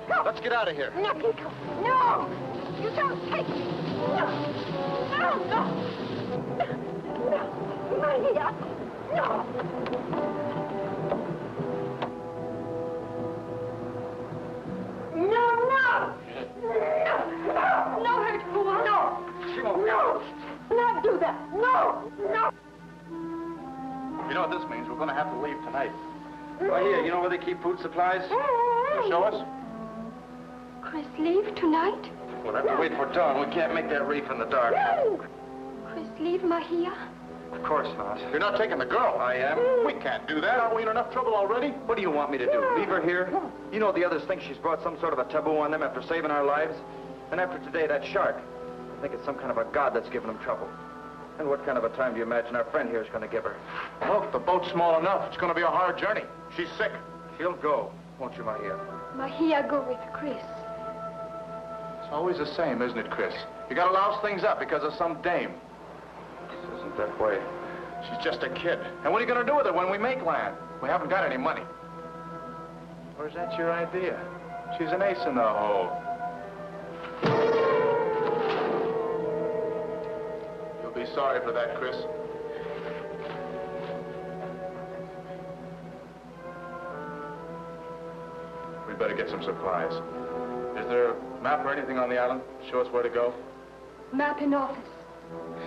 Go. Let's get out of here. No, Kiko. No. You don't take me. No. No, no. No. Maria. No. No, no. No. No, hurtful. No. She won't. No. Not do that. No. No. You know what this means? We're going to have to leave tonight. Well, here, you know where they keep food supplies? You show us? Chris, leave tonight? We'll have to wait for dawn. We can't make that reef in the dark. Chris, leave Mahia? Of course not. You're not taking the girl. I am. We can't do that. Aren't we in enough trouble already? What do you want me to do? Leave her here? You know the others think she's brought some sort of a taboo on them after saving our lives? And after today, that shark. I think it's some kind of a god that's giving them trouble. And what kind of a time do you imagine our friend here is going to give her? Look, the boat's small enough. It's going to be a hard journey. She's sick. She'll go, won't you, Mahia? Mahia go with Chris. It's always the same, isn't it, Chris? You got to louse things up because of some dame. This isn't that way. She's just a kid. And what are you going to do with her when we make land? We haven't got any money. Or is that your idea? She's an ace in the hole. You'll be sorry for that, Chris. We'd better get some supplies. Is there a map or anything on the island? Show us where to go? Map in office.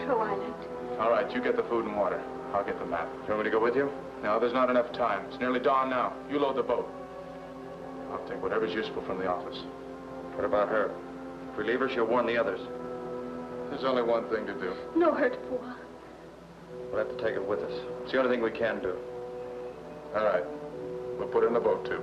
Show Island. All right, you get the food and water. I'll get the map. You want me to go with you? No, there's not enough time. It's nearly dawn now. You load the boat. I'll take whatever's useful from the office. What about her? If we leave her, she'll warn the others. There's only one thing to do. No hurt, poor. We'll have to take her with us. It's the only thing we can do. All right. We'll put her in the boat, too.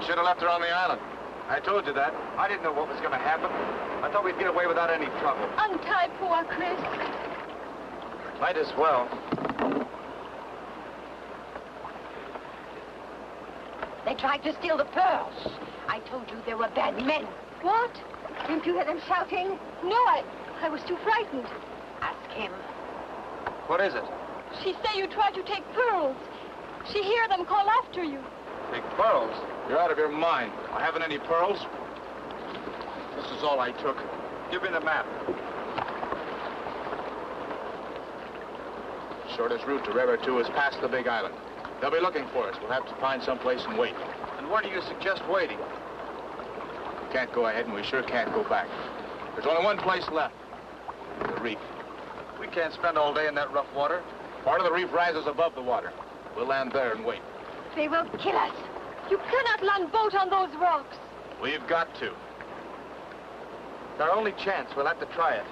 Should have left her on the island. I told you that. I didn't know what was going to happen. I thought we'd get away without any trouble. Untie poor Chris. Might as well. They tried to steal the pearls. I told you there were bad men. What? Didn't you hear them shouting? No, I was too frightened. Ask him. What is it? She say you tried to take pearls. She hear them call after you. Take pearls? You're out of your mind. I haven't any pearls. This is all I took. Give me the map. Shortest route to Rara 2 is past the big island. They'll be looking for us. We'll have to find someplace and wait. And where do you suggest waiting? We can't go ahead, and we sure can't go back. There's only one place left. The reef. We can't spend all day in that rough water. Part of the reef rises above the water. We'll land there and wait. They will kill us. You cannot land boat on those rocks. We've got to. It's our only chance. We'll have to try it.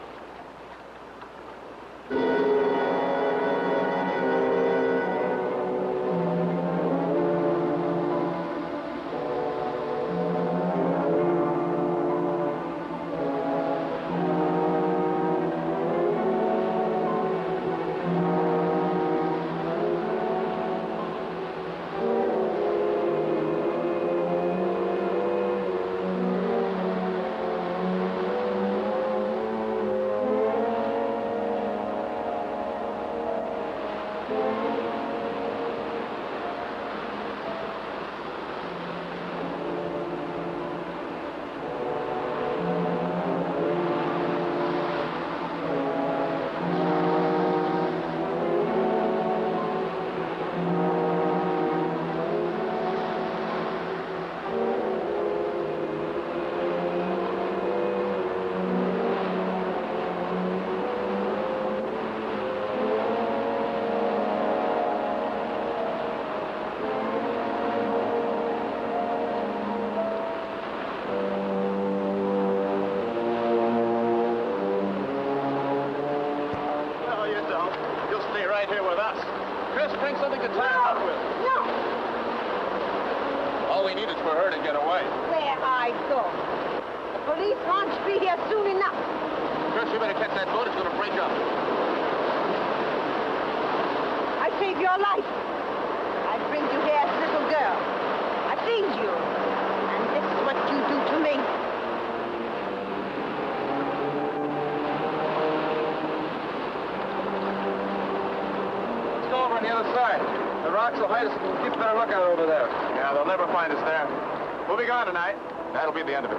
That'll be the end of it.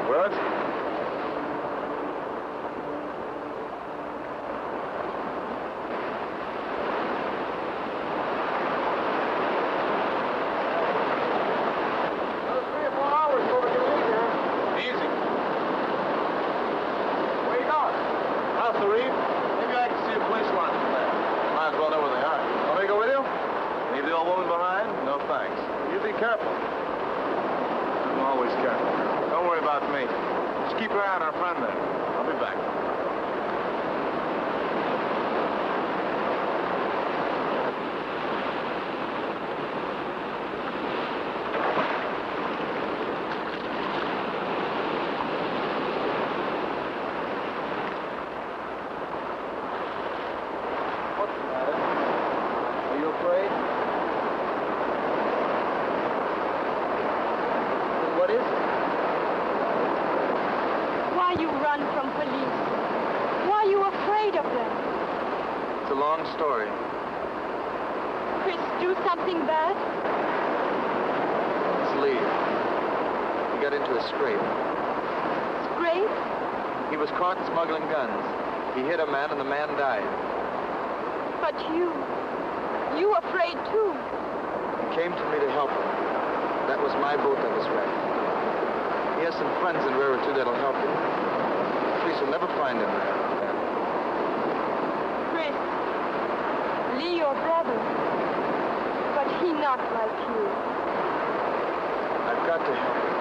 Words? Another 3 or 4 hours before we can leave here. Easy. Where you going? House the Reef. Maybe I can see a police launch from there. Might as well know where they are. Want me to go with you? Leave the old woman behind? No thanks. You be careful. Always careful. Don't worry about me. Just keep your eye on our friend there. I'll be back. What's the matter? Are you afraid? What is it? Why you run from police? Why you afraid of them? It's a long story. Chris do something bad? It's Lee. He got into a scrape. Scrape? He was caught smuggling guns. He hit a man and the man died. But you afraid too. He came to me to help him. That was my boat that was wrecked. He has some friends in Rara 2 that'll help him. The police will never find him there. Chris, Lee your brother, but he not like you. I've got to help him.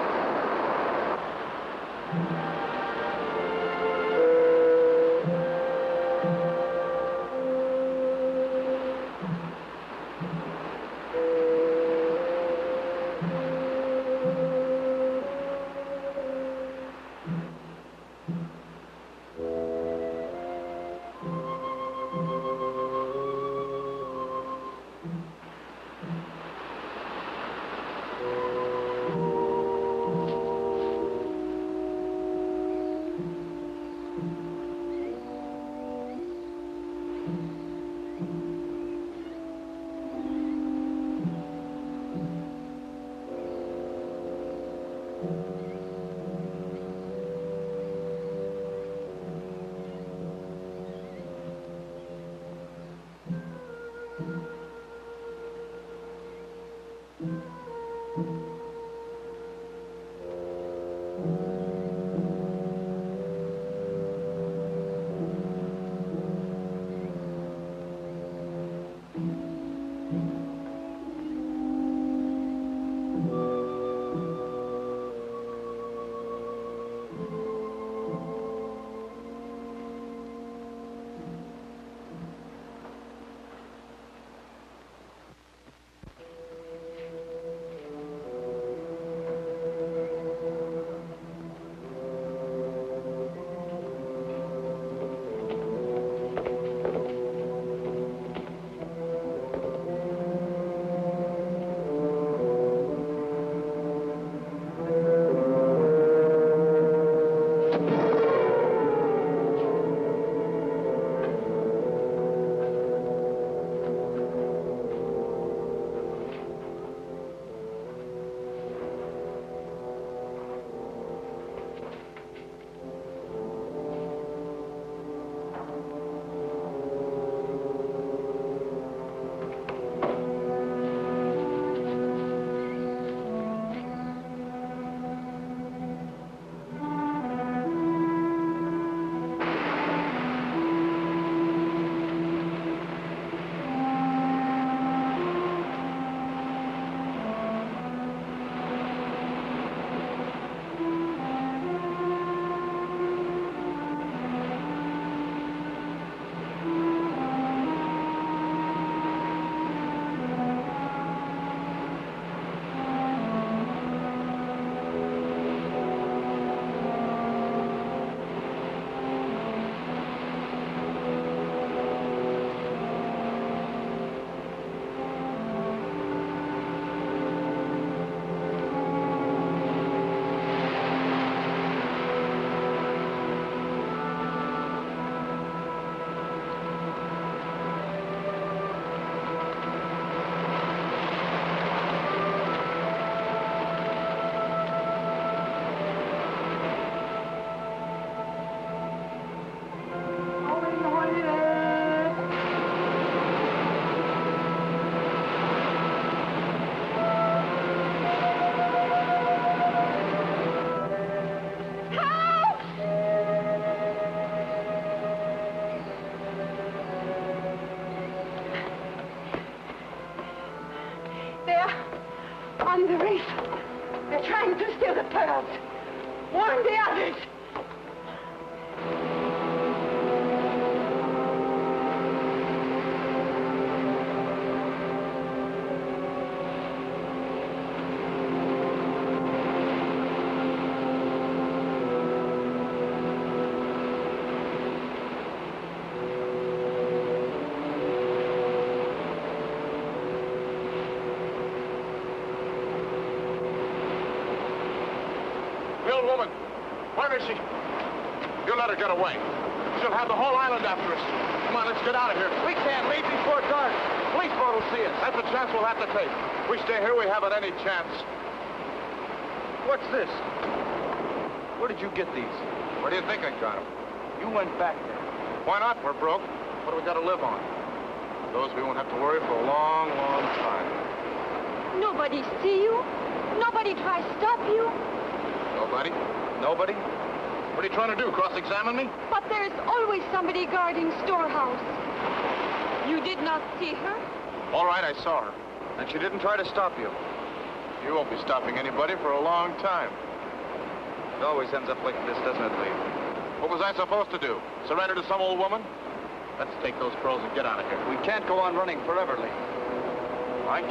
On the reef. They're trying to steal the pearls. Warn the others. Woman, where is she? You let her get away. She'll have the whole island after us. Come on, let's get out of here. We can't leave before dark. Police boat will see us. That's a chance we'll have to take. If we stay here, we haven't any chance. What's this? Where did you get these? Where do you think I got them? You went back there. Why not? We're broke. What do we got to live on? Those we won't have to worry for a long, long time. Nobody see you? Nobody try stop you? Nobody? Nobody? What are you trying to do, cross-examine me? But there's always somebody guarding storehouse. You did not see her? All right, I saw her. And she didn't try to stop you. You won't be stopping anybody for a long time. It always ends up like this, doesn't it, Lee? What was I supposed to do? Surrender to some old woman? Let's take those pearls and get out of here. We can't go on running forever, Lee. Right?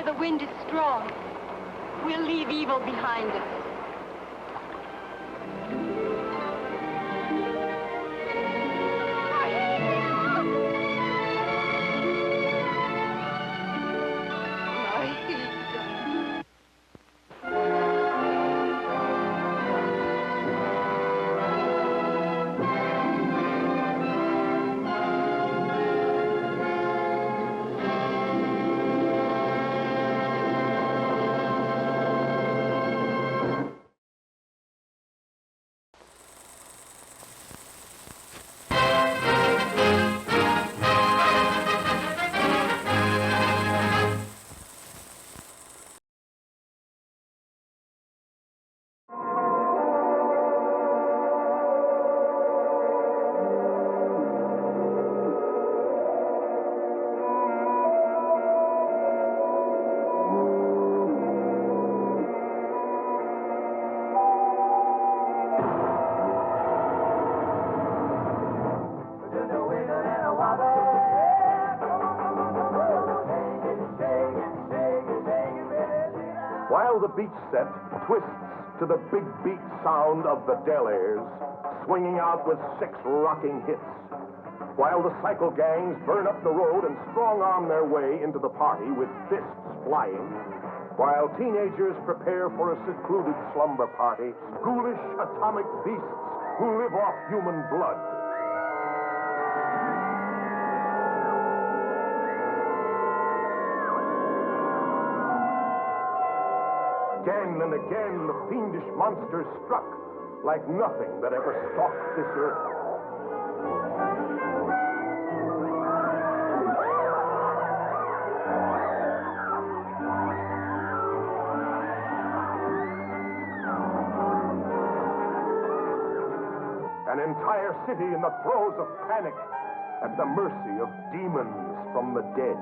where the wind is strong. We'll leave evil behind us. While the beach set twists to the big beat sound of the Delaires, swinging out with 6 rocking hits, while the cycle gangs burn up the road and strong-arm their way into the party with fists flying, while teenagers prepare for a secluded slumber party, ghoulish atomic beasts who live off human blood. Again and again, the fiendish monsters struck like nothing that ever stalked this earth. An entire city in the throes of panic, at the mercy of demons from the dead.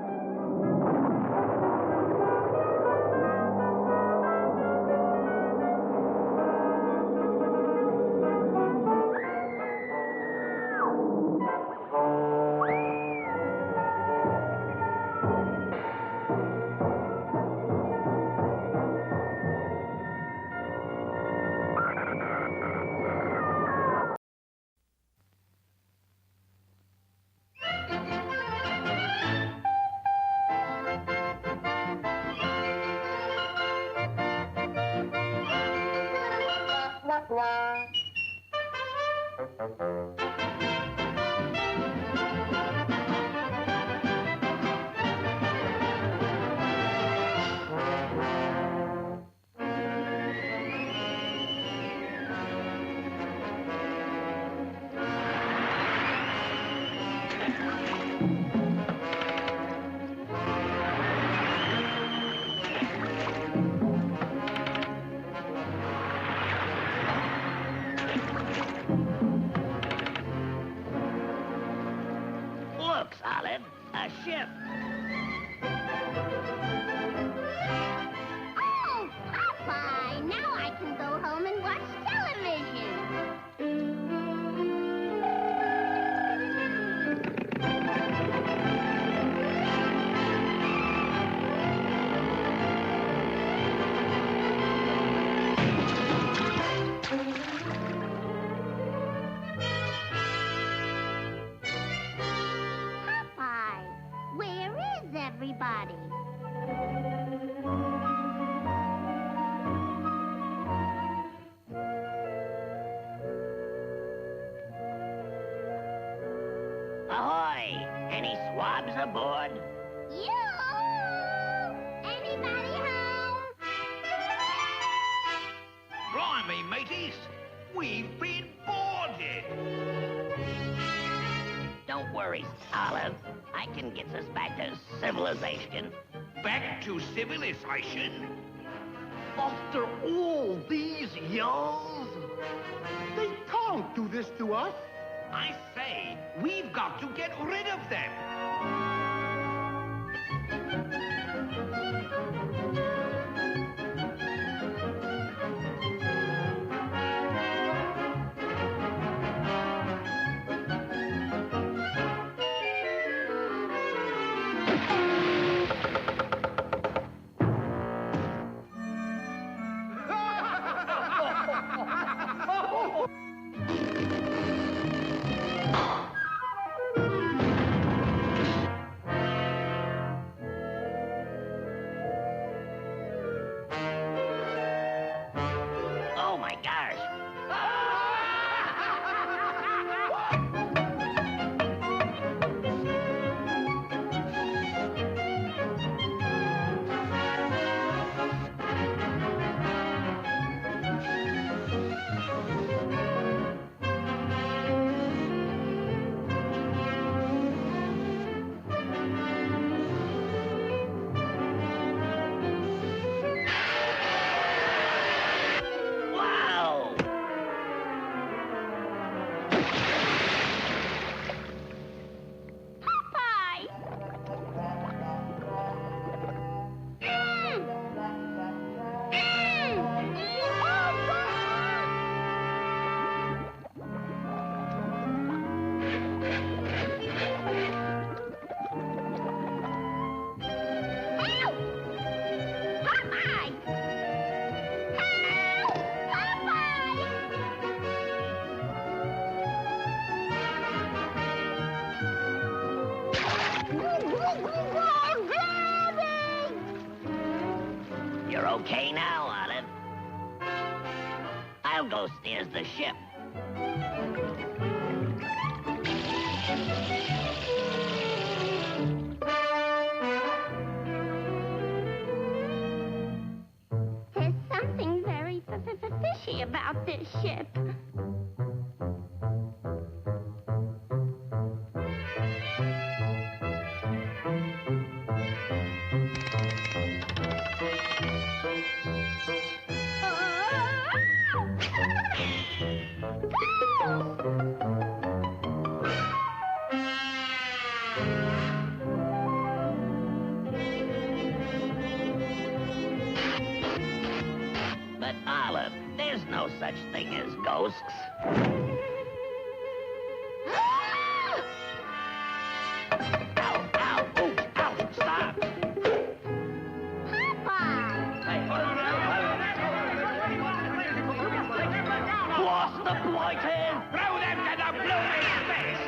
Solid, a ship. Oh, Popeye! Now I can go home and watch television. Everybody. Ahoy! Any swabs aboard? You! Anybody home? Blimey, mateys! We've been boarded! Don't worry, Olive. I can get us back to civilization. Back to civilization? After all these years? They can't do this to us. I say, we've got to get rid of them. okay now, Olive? I'll go steers the ship. There's something very fishy about this ship. But, Olive, there's no such thing as ghosts. Ow, ow, ooh, ow, stop. Lost the blighted! Throw them to the blooming fish!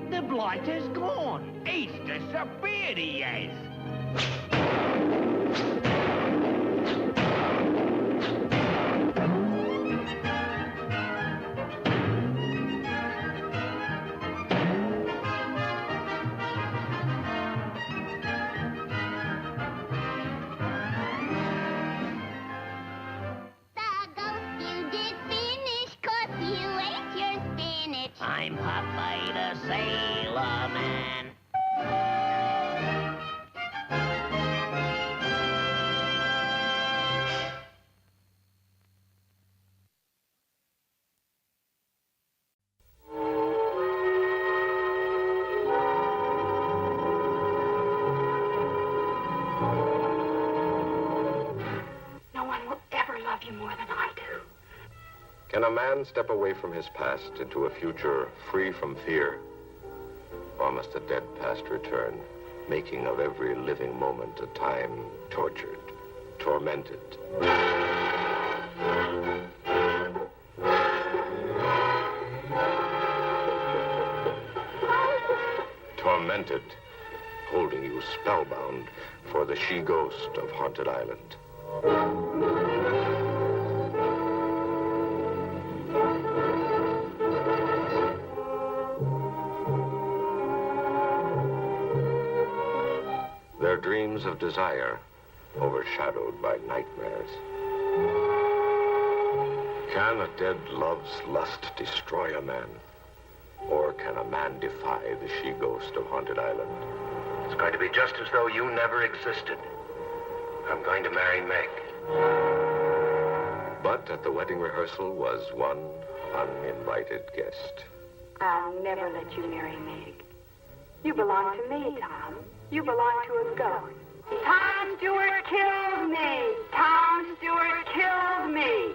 The blight is gone. He's disappeared, he has. I'm Popeye the Sailor Man. No one will ever love you more than I do. Can a man step away from his past into a future free from fear? Or must the dead past return, making of every living moment a time tortured, tormented? Tormented, holding you spellbound for the she-ghost of Haunted Island. Their dreams of desire overshadowed by nightmares. Can a dead love's lust destroy a man? Or can a man defy the she-ghost of Haunted Island? It's going to be just as though you never existed. I'm going to marry Meg. But at the wedding rehearsal was one uninvited guest. I'll never let you marry Meg. You belong to me, Tom. You belong to a ghost. Tom Stewart killed me! Tom Stewart killed me!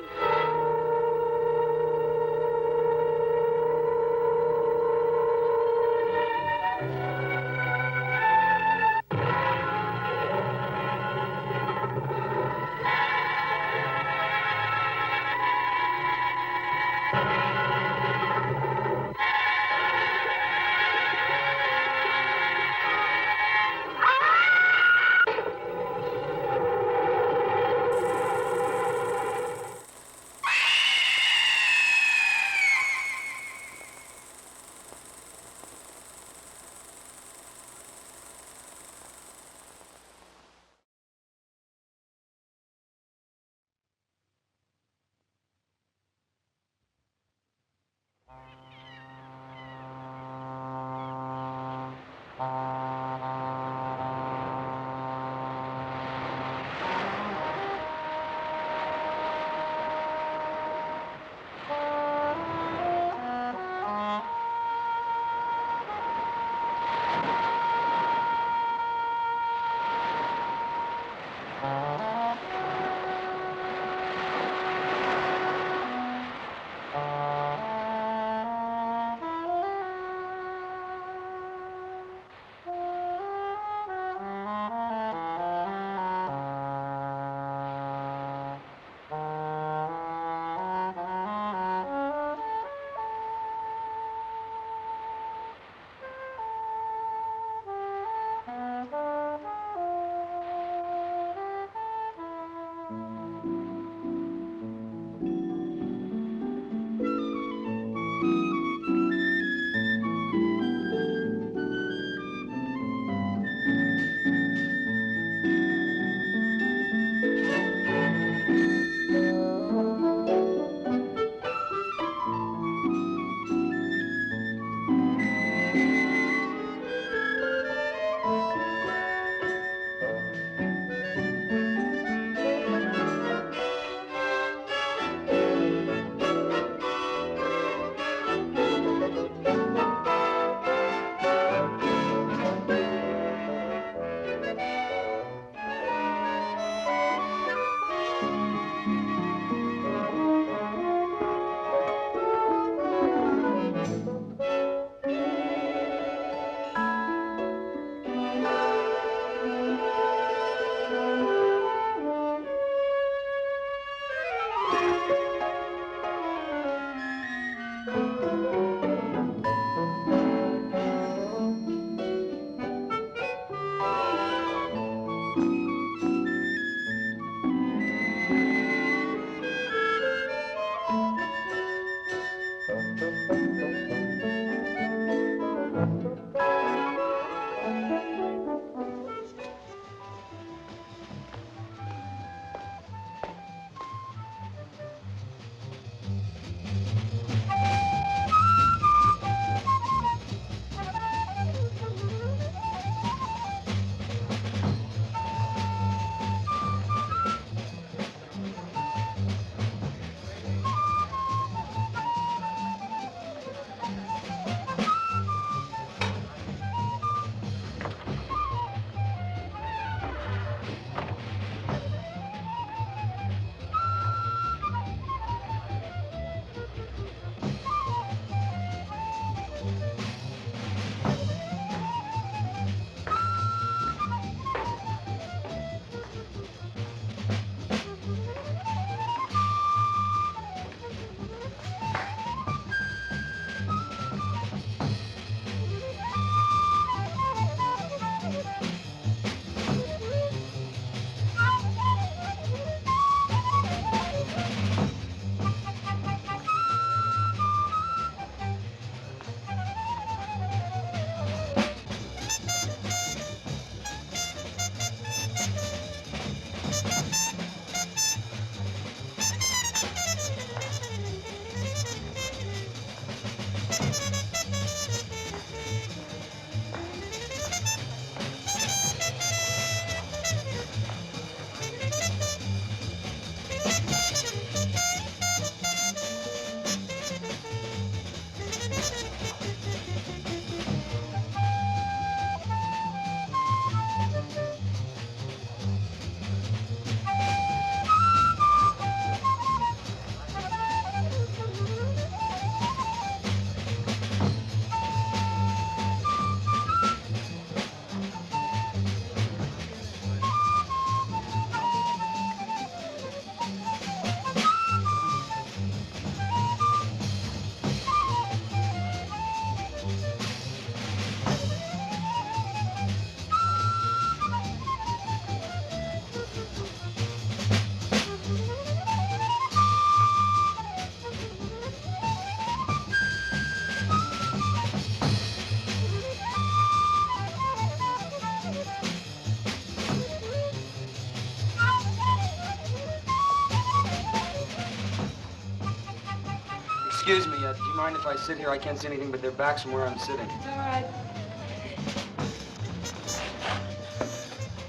Excuse me, do you mind if I sit here? I can't see anything but their backs from where I'm sitting. It's all right.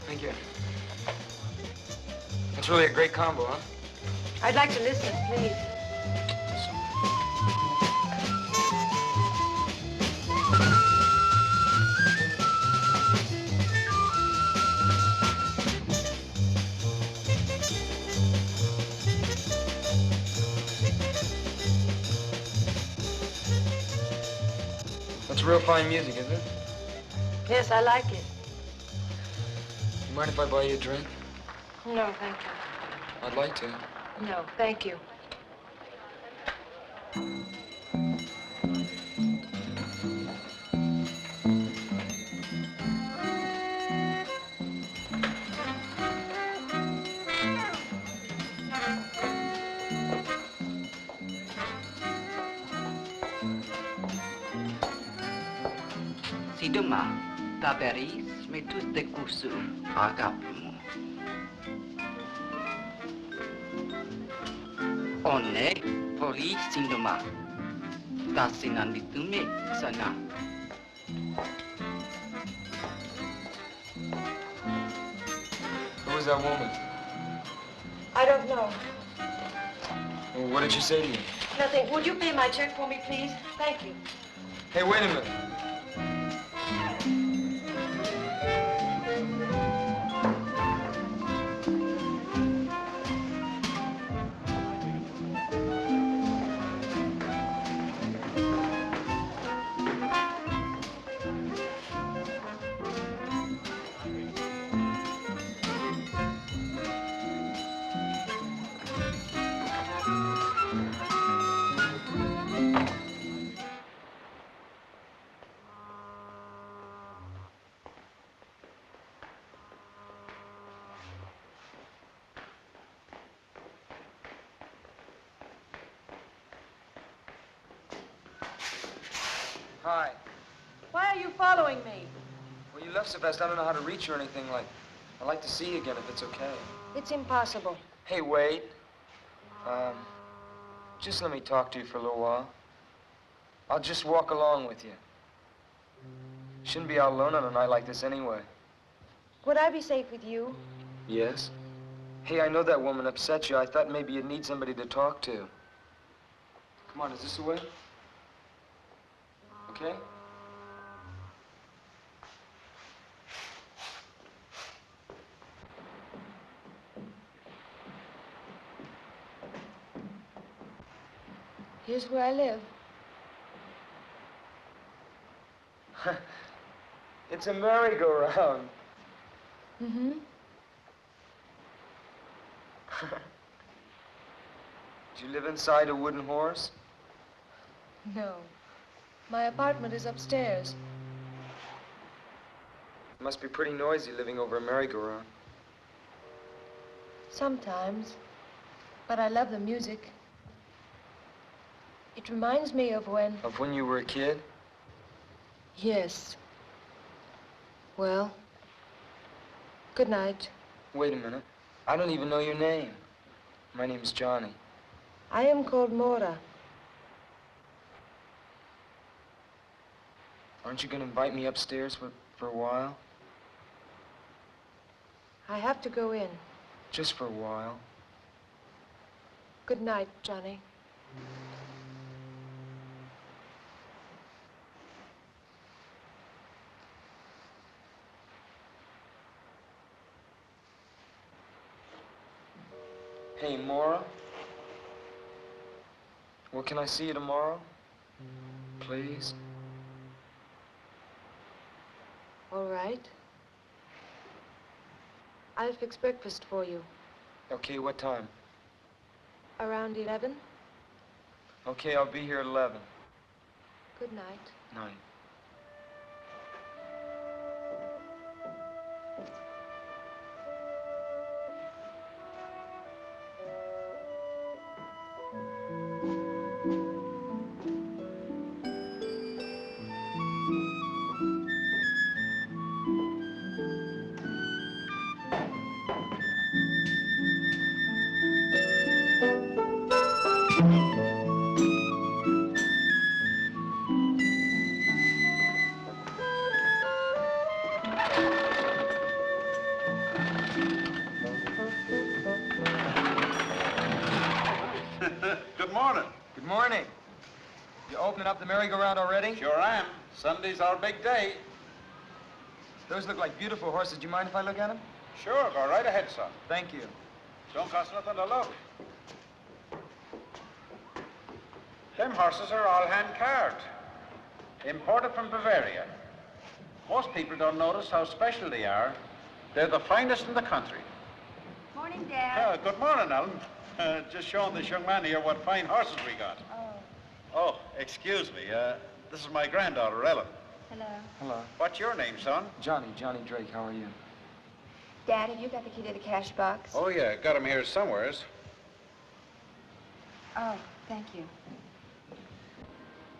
Thank you. It's really a great combo, huh? I'd like to listen, please. That's real fine music, isn't it? Yes, I like it. You mind if I buy you a drink? No, thank you. I'd like to. No, thank you. Siduma, taberis, metus de kusu, agapimu. One, poli sinduma, tasinanditume sana. Who was that woman? I don't know. Well, what did she say to you? Nothing. Would you pay my check for me, please? Thank you. Hey, wait a minute. Hi. Why are you following me? Well, you left so fast, I don't know how to reach you or anything. I'd like to see you again if it's okay. It's impossible. Hey, wait. Just let me talk to you for a little while. I'll just walk along with you. Shouldn't be out alone on a night like this anyway. Would I be safe with you? Yes? Hey, I know that woman upset you. I thought maybe you'd need somebody to talk to. Come on, is this the way? Okay? Here's where I live. It's a merry-go-round. Mm-hmm. Do you live inside a wooden horse? No. My apartment is upstairs. It must be pretty noisy living over a merry-go-round. Sometimes. But I love the music. It reminds me of when... Of when you were a kid? Yes. Well, good night. Wait a minute. I don't even know your name. My name's Johnny. I am called Mora. Aren't you going to invite me upstairs for a while? I have to go in. Just for a while. Good night, Johnny. Hey, Mora. Well, can I see you tomorrow? Please? All right. I'll fix breakfast for you. Okay, what time? Around 11. Okay, I'll be here at 11. Good night. Night. Good morning. You opening up the merry-go-round already? Sure am. Sunday's our big day. Those look like beautiful horses. Do you mind if I look at them? Sure, go right ahead, son. Thank you. Don't cost nothing to look. Them horses are all hand-carved. Imported from Bavaria. Most people don't notice how special they are. They're the finest in the country. Morning, Dad. Good morning, Ellen. Just showing this young man here what fine horses we got. Oh, excuse me. This is my granddaughter, Ellen. Hello. Hello. What's your name, son? Johnny Drake. How are you? Dad, have you got the key to the cash box? Oh, yeah. Got him here somewheres. Oh, thank you.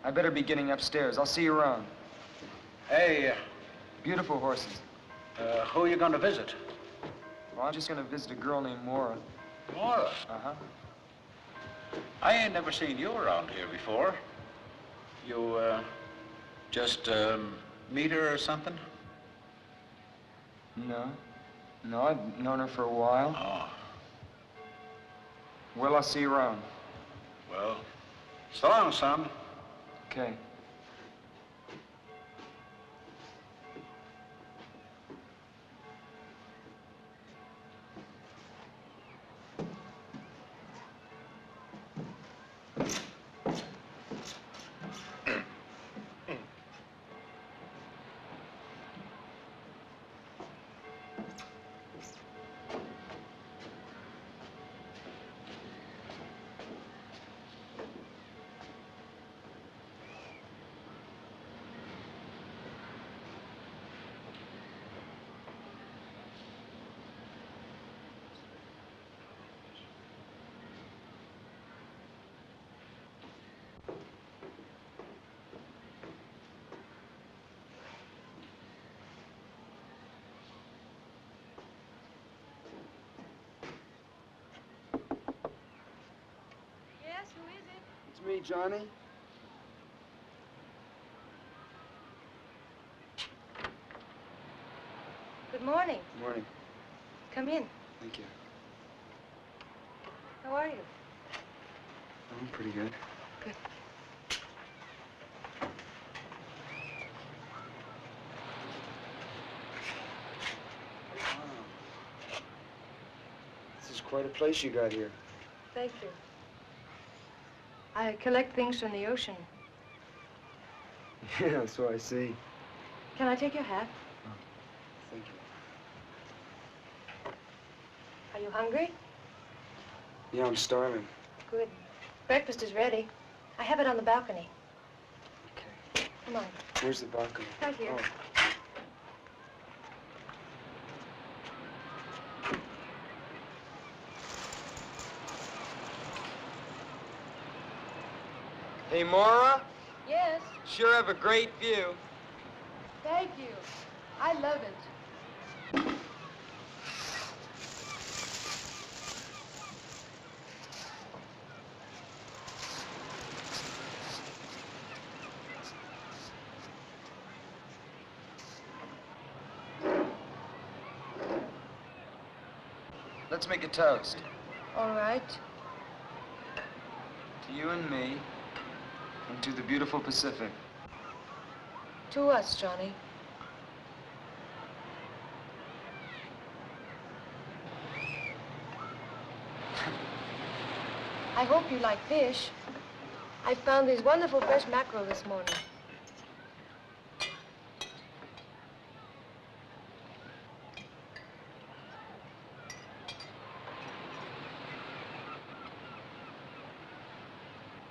I better be getting upstairs. I'll see you around. Hey. Beautiful horses. Who are you going to visit? Well, I'm just going to visit a girl named Maura. Maura? Uh-huh. I ain't never seen you around here before. You, just, meet her or something? No. No, I've known her for a while. Oh. Well, I'll see you around. Well, so long, son. Okay. Me, Johnny. Good morning. Good morning. Come in. Thank you. How are you? I'm pretty good. Good. This is quite a place you got here. Thank you. I collect things from the ocean. Yeah, so I see. Can I take your hat? Oh, thank you. Are you hungry? Yeah, I'm starving. Good. Breakfast is ready. I have it on the balcony. Okay. Come on. Where's the balcony? Right here. Oh. Hey, Maura? Yes? Sure have a great view. Thank you. I love it. Let's make a toast. All right. To you and me, and to the beautiful Pacific. To us, Johnny. I hope you like fish. I found these wonderful fresh mackerel this morning.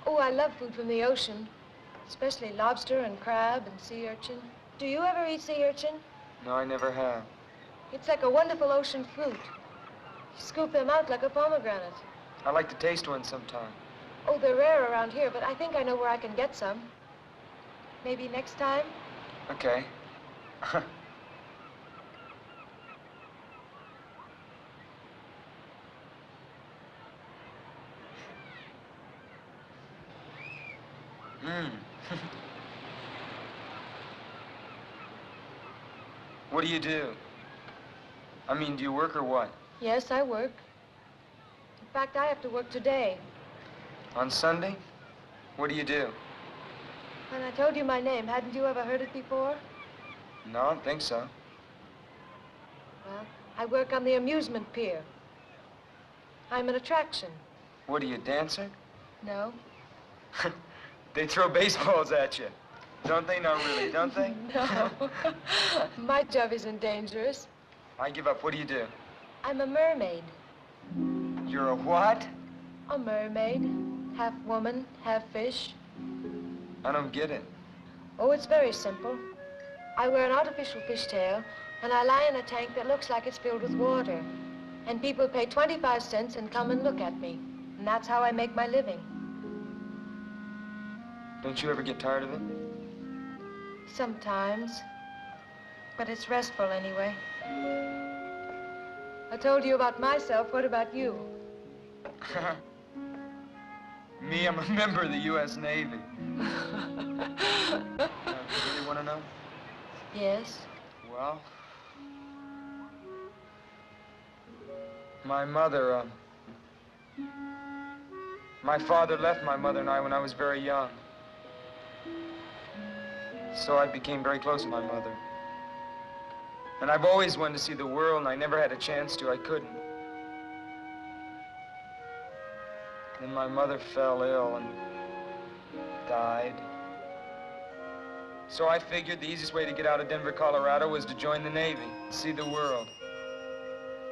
Oh, I love food from the ocean, especially lobster and crab and sea urchin. Do you ever eat sea urchin? No, I never have. It's like a wonderful ocean fruit. You scoop them out like a pomegranate. I'd like to taste one sometime. Oh, they're rare around here, but I think I know where I can get some. Maybe next time? Okay. What do you do? I mean, do you work or what? Yes, I work. In fact, I have to work today. On Sunday? What do you do? When I told you my name, hadn't you ever heard it before? No, I don't think so. Well, I work on the amusement pier. I'm an attraction. What are you, a dancer? No. They throw baseballs at you. Don't they? No, really, don't they? No. My job isn't dangerous. I give up. What do you do? I'm a mermaid. You're a what? A mermaid. Half woman, half fish. I don't get it. Oh, it's very simple. I wear an artificial fishtail, and I lie in a tank that looks like it's filled with water. And people pay 25 cents and come and look at me. And that's how I make my living. Don't you ever get tired of it? Sometimes. But it's restful anyway. I told you about myself. What about you? Me, I'm a member of the U.S. Navy. You really want to know? Yes. Well, my mother, my father left my mother and I when I was very young. So I became very close to my mother. And I've always wanted to see the world, and I never had a chance to. I couldn't. Then my mother fell ill and died. So I figured the easiest way to get out of Denver, Colorado was to join the Navy, see the world.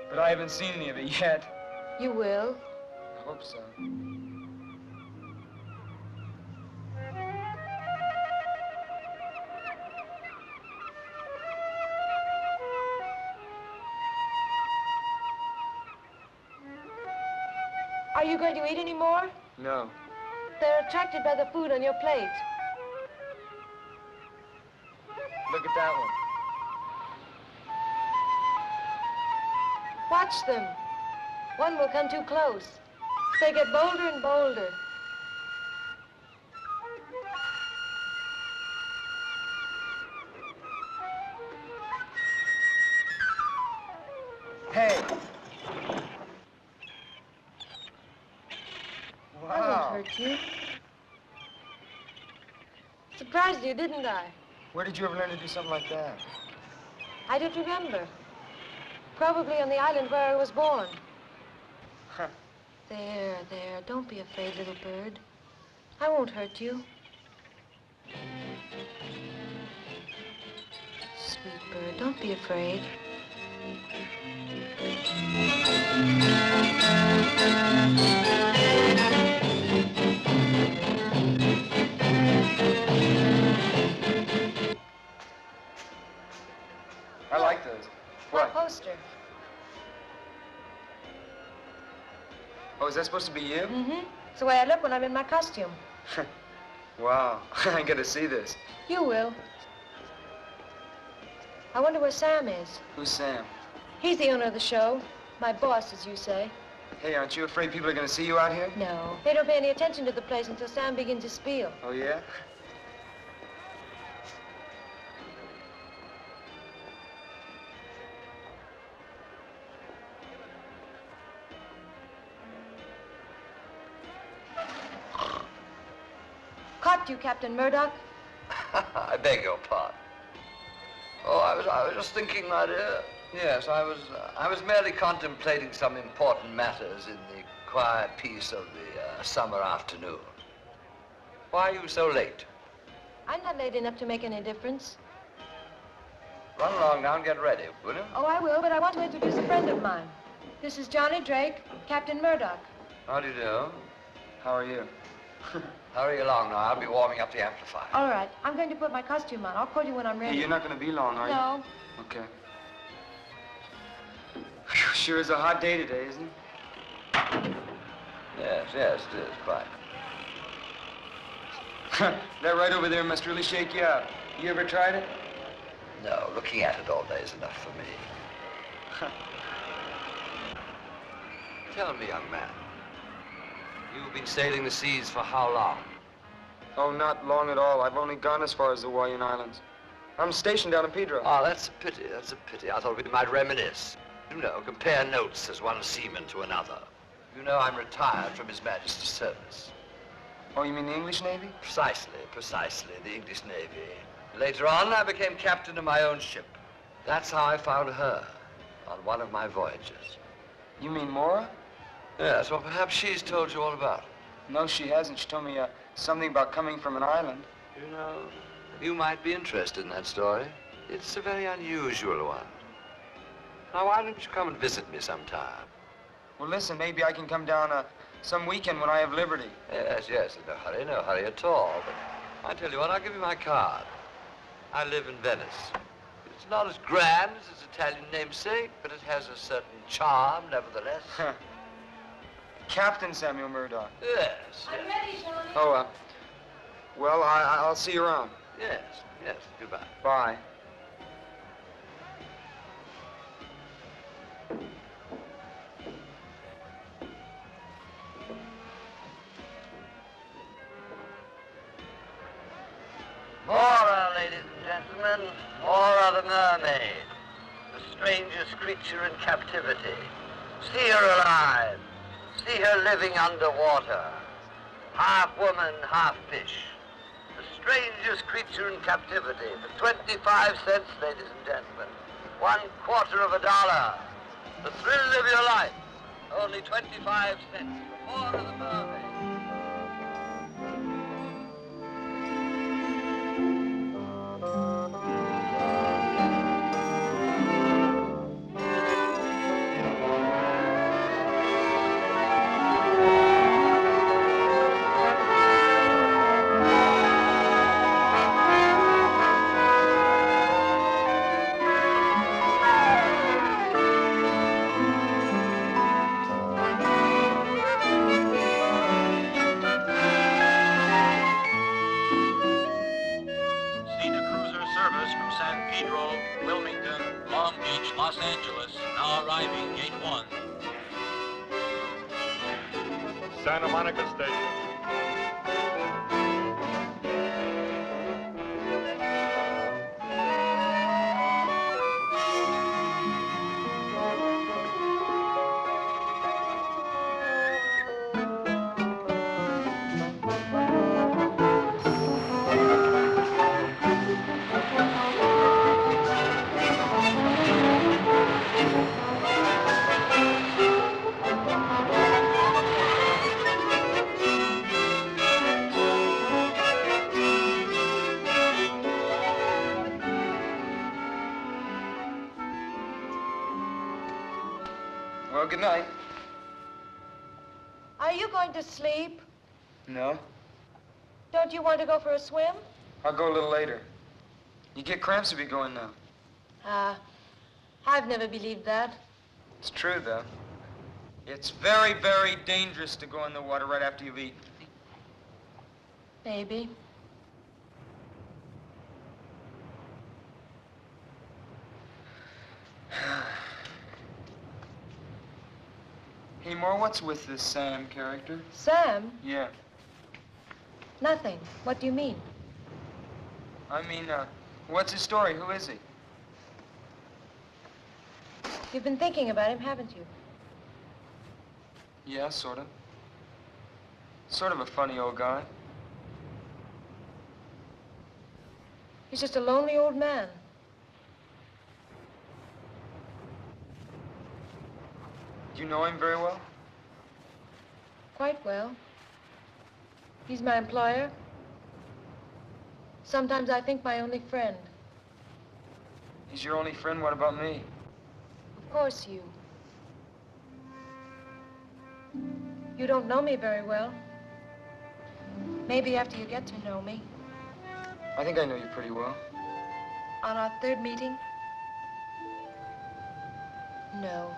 But I haven't seen any of it yet. You will. I hope so. Are you going to eat any more? No. They're attracted by the food on your plate. Look at that one. Watch them. One will come too close. They get bolder and bolder. Hey. Wow. I won't hurt you. Surprised you, didn't I? Where did you ever learn to do something like that? I don't remember. Probably on the island where I was born. Huh. There, don't be afraid, little bird. I won't hurt you. Sweet bird, don't be afraid. I like those. What? Poster. Oh, is that supposed to be you? Mm-hmm. It's the way I look when I'm in my costume. Wow, I gotta see this. You will. I wonder where Sam is. Who's Sam? He's the owner of the show. My boss, as you say. Hey, aren't you afraid people are gonna see you out here? No. They don't pay any attention to the place until Sam begins to spiel. Oh, yeah? Caught you, Captain Murdoch. I beg your pardon. Oh, I was just thinking, my dear. Yes, I was merely contemplating some important matters in the quiet peace of the summer afternoon. Why are you so late? I'm not late enough to make any difference. Run along now and get ready, will you? Oh, I will, but I want to introduce a friend of mine. This is Johnny Drake, Captain Murdoch. How do you do? How are you? Hurry along now. I'll be warming up the amplifier. All right. I'm going to put my costume on. I'll call you when I'm ready. Hey, you're not going to be long, are you? No. Okay. Whew, sure is a hot day today, isn't it? Yes, it is, quite. That right over there must really shake you up. You ever tried it? No, looking at it all day is enough for me. Tell me, young man, you've been sailing the seas for how long? Oh, not long at all. I've only gone as far as the Hawaiian Islands. I'm stationed down in Pedro. Oh, that's a pity. That's a pity. I thought we might reminisce. You know, compare notes as one seaman to another. You know, I'm retired from His Majesty's service. Oh, you mean the English Navy? Precisely, the English Navy. Later on, I became captain of my own ship. That's how I found her, on one of my voyages. You mean Mora? Yes, well, perhaps she's told you all about it. No, she hasn't. She told me something about coming from an island. You know, you might be interested in that story. It's a very unusual one. Now, why don't you come and visit me sometime? Well, listen, maybe I can come down some weekend when I have liberty. Yes, no hurry at all. But I tell you what, I'll give you my card. I live in Venice. It's not as grand as its Italian namesake, but it has a certain charm, nevertheless. Captain Samuel Murdoch. Yes. I'm ready, Johnny. Oh, well, I'll see you around. Yes, goodbye. Bye. Mora, ladies and gentlemen, Mora the mermaid, the strangest creature in captivity. See her alive. See her living underwater. Half woman, half fish. The strangest creature in captivity. For 25 cents, ladies and gentlemen. $0.25. The thrill of your life. Only 25 cents for Mora the mermaid. Los Angeles, now arriving Gate 1. Santa Monica Station. Well, good night. Are you going to sleep? No. Don't you want to go for a swim? I'll go a little later. You get cramps if you go in now. I've never believed that. It's true, though. It's very, very dangerous to go in the water right after you've eaten. Maybe. Hey, Moore, what's with this Sam character? Sam? Yeah. Nothing. What do you mean? I mean, what's his story? Who is he? You've been thinking about him, haven't you? Yeah, sort of. Sort of a funny old guy. He's just a lonely old man. Do you know him very well? Quite well. He's my employer. Sometimes I think my only friend. He's your only friend? What about me? Of course, you. You don't know me very well. Maybe after you get to know me. I think I know you pretty well. On our third meeting? No.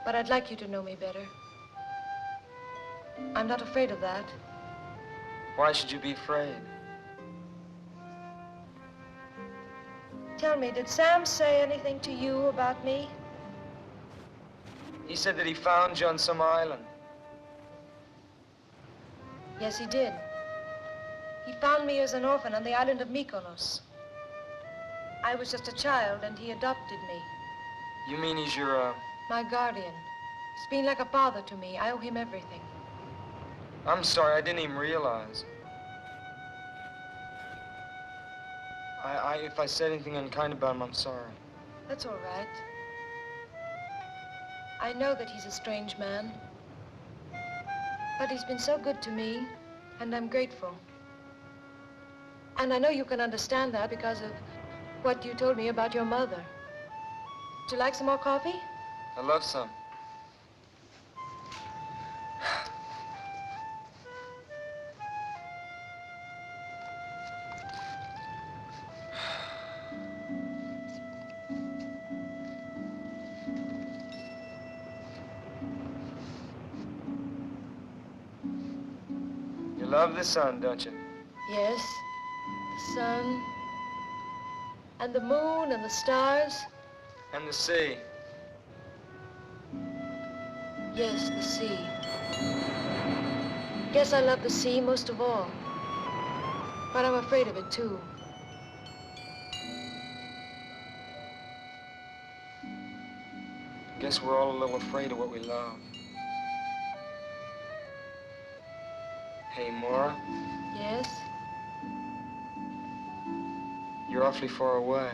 But I'd like you to know me better. I'm not afraid of that. Why should you be afraid? Tell me, did Sam say anything to you about me? He said that he found you on some island. Yes, he did. He found me as an orphan on the island of Mykonos. I was just a child, and he adopted me. You mean he's your, My guardian. He's been like a father to me. I owe him everything. I'm sorry, I didn't even realize. If I said anything unkind about him, I'm sorry. That's all right. I know that he's a strange man. But he's been so good to me, and I'm grateful. And I know you can understand that because of what you told me about your mother. Would you like some more coffee? I love some. You love the sun, don't you? Yes, the sun, and the moon, and the stars. And the sea. Yes, the sea. Guess I love the sea most of all. But I'm afraid of it, too. Guess we're all a little afraid of what we love. Hey, Maura. Yes? You're awfully far away.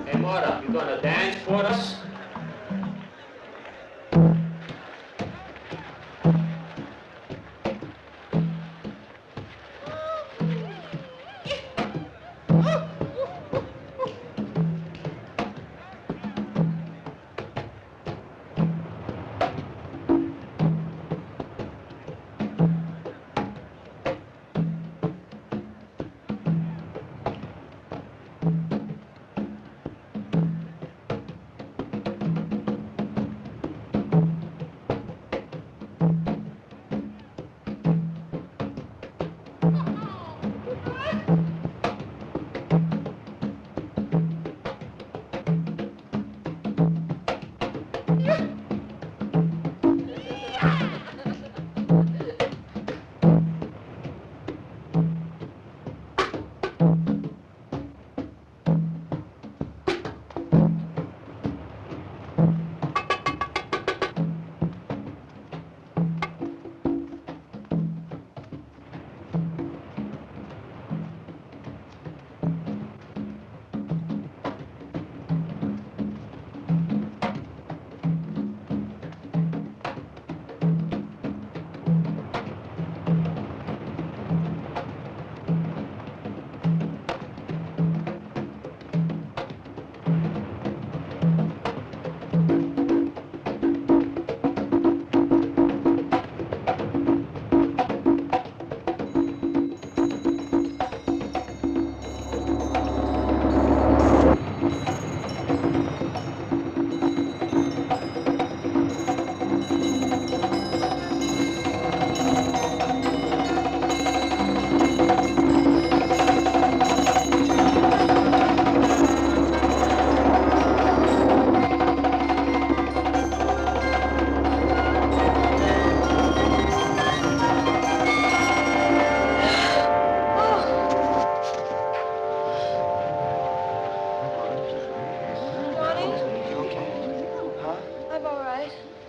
Hey, Maura, you gonna dance for us?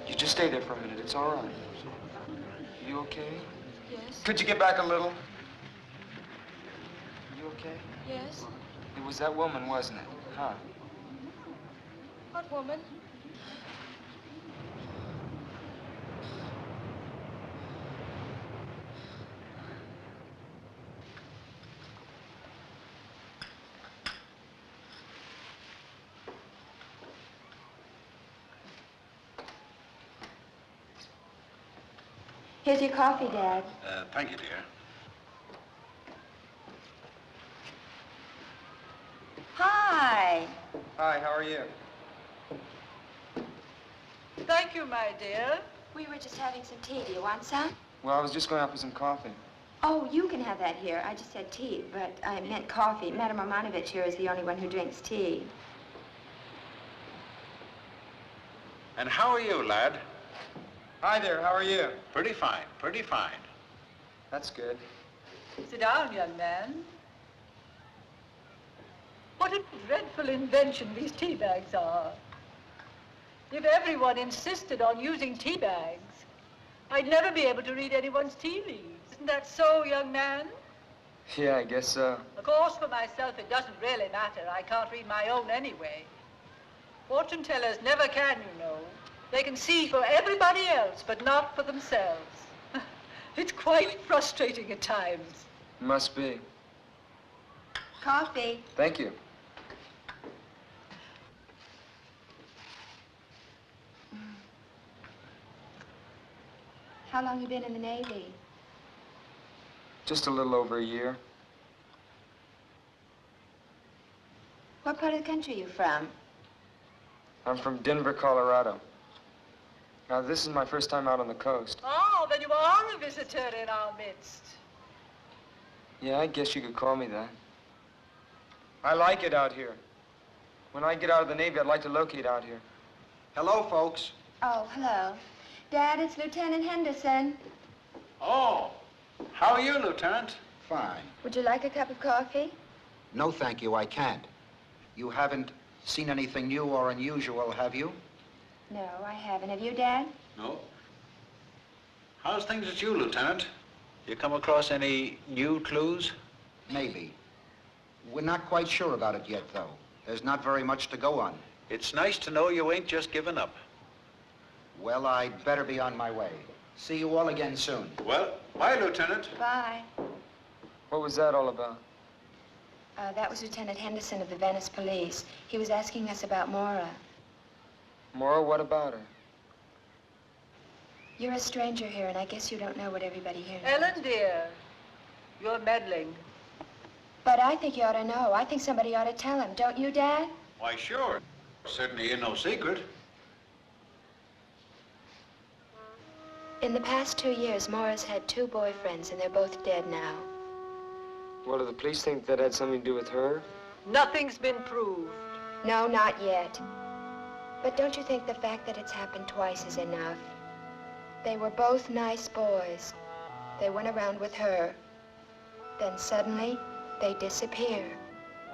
You just stay there for a minute. It's all right. You okay? Yes. Could you get back a little? You okay? Yes. It was that woman, wasn't it? Huh? What woman? Here's your coffee, Dad. Thank you, dear. Hi. Hi, how are you? Thank you, my dear. We were just having some tea. Do you want some? Well, I was just going out for some coffee. Oh, you can have that here. I just said tea, but I meant coffee. Madame Romanovich here is the only one who drinks tea. And how are you, lad? Hi there, how are you? Pretty fine, pretty fine. That's good. Sit down, young man. What a dreadful invention these tea bags are. If everyone insisted on using tea bags, I'd never be able to read anyone's tea leaves. Isn't that so, young man? Yeah, I guess so. Of course, for myself, it doesn't really matter. I can't read my own anyway. Fortune tellers never can, you know. They can see for everybody else, but not for themselves. It's quite frustrating at times. Must be. Coffee. Thank you. How long you been in the Navy? Just a little over a year. What part of the country are you from? I'm from Denver, Colorado. Now, this is my first time out on the coast. Oh, then you are a visitor in our midst. Yeah, I guess you could call me that. I like it out here. When I get out of the Navy, I'd like to locate out here. Hello, folks. Oh, hello. Dad, it's Lieutenant Henderson. Oh, how are you, Lieutenant? Fine. Would you like a cup of coffee? No, thank you, I can't. You haven't seen anything new or unusual, have you? No, I haven't. Have you, Dad? No. How's things with you, Lieutenant? You come across any new clues? Maybe. We're not quite sure about it yet, though. There's not very much to go on. It's nice to know you ain't just given up. Well, I'd better be on my way. See you all again soon. Well, bye, Lieutenant. Bye. What was that all about? That was Lieutenant Henderson of the Venice Police. He was asking us about Maura. Maura, what about her? You're a stranger here, and I guess you don't know what everybody here knows. Ellen, dear, you're meddling. But I think you ought to know. I think somebody ought to tell him. Don't you, Dad? Why, sure. Certainly ain't no secret. In the past 2 years, Maura's had 2 boyfriends, and they're both dead now. Well, do the police think that had something to do with her? Nothing's been proved. No, not yet. But don't you think the fact that it's happened twice is enough? They were both nice boys. They went around with her. Then suddenly, they disappear.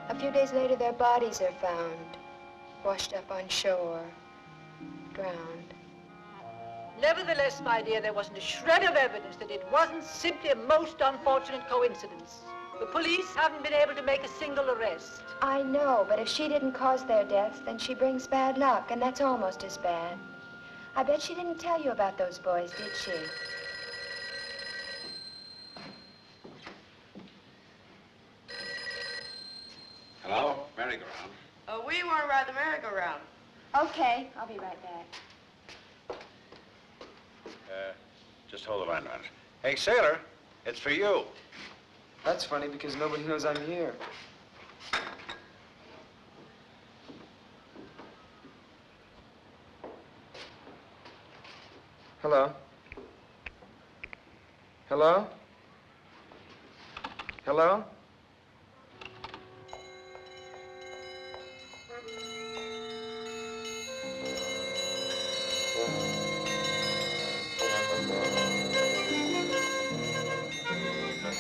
A few days later, their bodies are found, washed up on shore, drowned. Nevertheless, my dear, there wasn't a shred of evidence that it wasn't simply a most unfortunate coincidence. The police haven't been able to make a single arrest. I know, but if she didn't cause their deaths, then she brings bad luck, and that's almost as bad. I bet she didn't tell you about those boys, did she? Hello? Merry-go-round. We want to ride the merry-go-round. Okay, I'll be right back. Just hold the line a minute. Hey, sailor, it's for you. That's funny because nobody knows I'm here. Hello? Hello? Hello?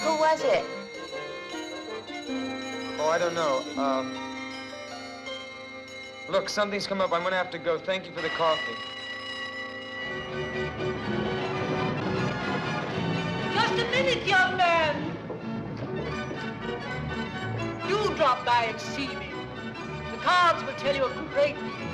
Who was it? Oh, I don't know. Look, something's come up. I'm gonna have to go. Thank you for the coffee. Just a minute, young man. You drop by and see me. The cards will tell you a great deal.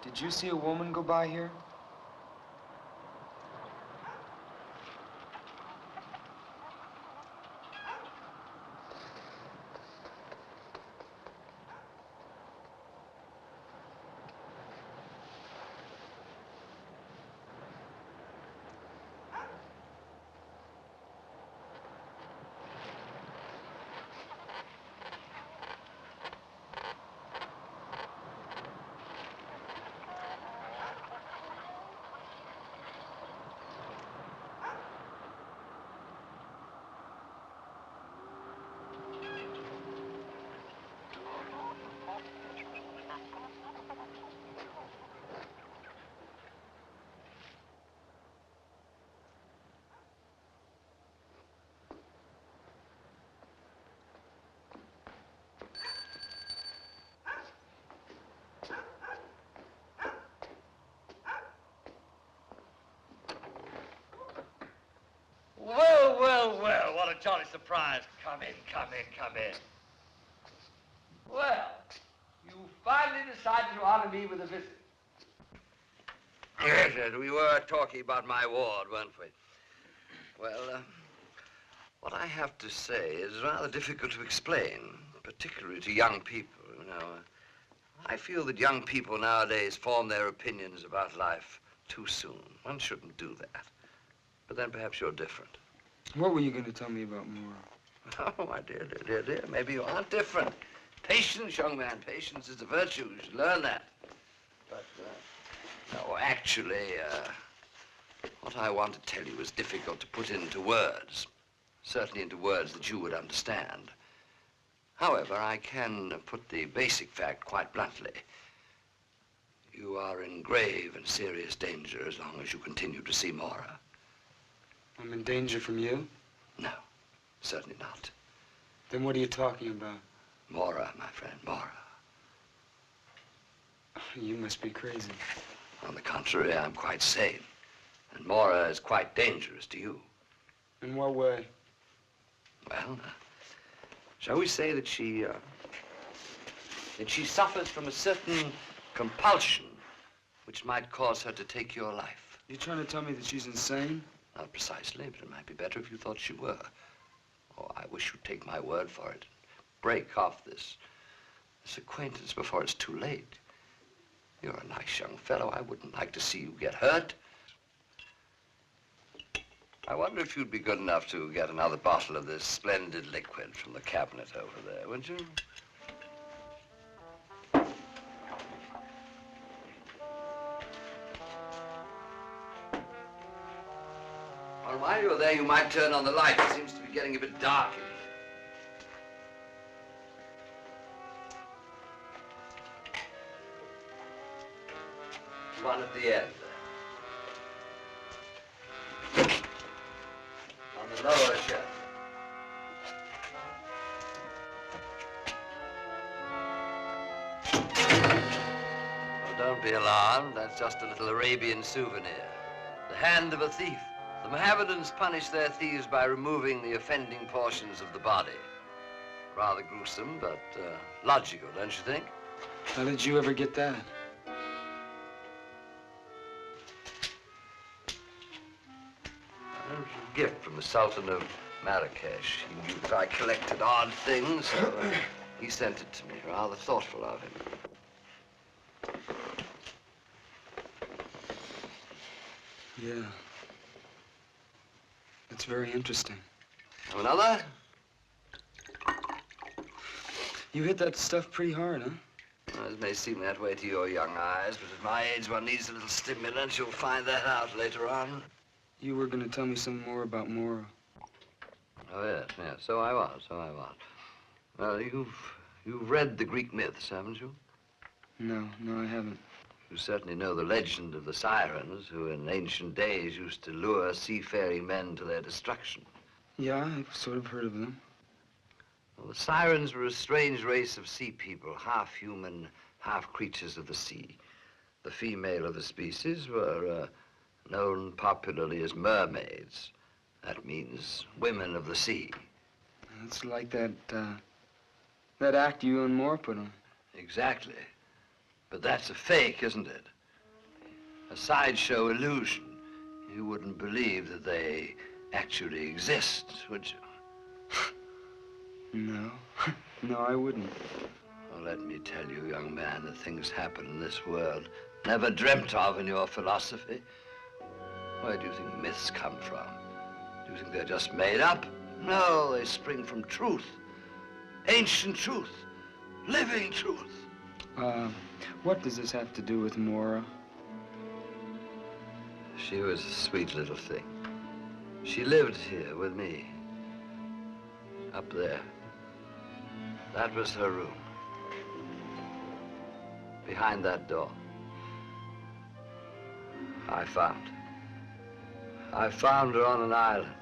Did you see a woman go by here? Well, well, well, what a jolly surprise. Come in, come in, come in. Well, you finally decided to honor me with a visit. Yes, yes, we were talking about my ward, weren't we? Well, what I have to say is rather difficult to explain, particularly to young people, you know. I feel that young people nowadays form their opinions about life too soon. One shouldn't do that. But then perhaps you're different. What were you going to tell me about Mora? Oh, my dear, maybe you aren't different. Patience, young man, patience is a virtue. You should learn that. But, no, actually, what I want to tell you is difficult to put into words. Certainly into words that you would understand. However, I can put the basic fact quite bluntly. You are in grave and serious danger as long as you continue to see Mora. I'm in danger from you? No, certainly not. Then what are you talking about? Mora, my friend, Mora. You must be crazy. On the contrary, I'm quite sane. And Mora is quite dangerous to you. In what way? Well, shall we say that she suffers from a certain compulsion which might cause her to take your life. You trying to tell me that she's insane? Not precisely, but it might be better if you thought she were. Oh, I wish you'd take my word for it. Break off this acquaintance before it's too late. You're a nice young fellow. I wouldn't like to see you get hurt. I wonder if you'd be good enough to get another bottle of this splendid liquid from the cabinet over there, would you? Well, while you're there, you might turn on the light. It seems to be getting a bit dark in here. One at the end. On the lower shelf. Well, don't be alarmed. That's just a little Arabian souvenir. The hand of a thief. The Mohammedans punish their thieves by removing the offending portions of the body. Rather gruesome, but logical, don't you think? How did you ever get that? It was a gift from the Sultan of Marrakesh. He knew that I collected odd things, so he sent it to me. Rather thoughtful of him. Yeah. That's very interesting. Have another? You hit that stuff pretty hard, huh? Well, it may seem that way to your young eyes, but at my age, one needs a little stimulant. You'll find that out later on. You were going to tell me some more about Mora. Oh, yes, so I was. Well, you've read the Greek myths, haven't you? No, I haven't. You certainly know the legend of the sirens, who in ancient days used to lure seafaring men to their destruction. Yeah, I've sort of heard of them. Well, the sirens were a strange race of sea people, half human, half creatures of the sea. The female of the species were known popularly as mermaids. That means women of the sea. It's like that act you and Moore put on. Exactly. But that's a fake, isn't it? A sideshow illusion. You wouldn't believe that they actually exist, would you? No. No, I wouldn't. Well, let me tell you, young man, that things happen in this world never dreamt of in your philosophy. Where do you think myths come from? Do you think they're just made up? No, they spring from truth. Ancient truth. Living truth. What does this have to do with Mora? She was a sweet little thing. She lived here with me. Up there. That was her room. Behind that door. I found her on an island.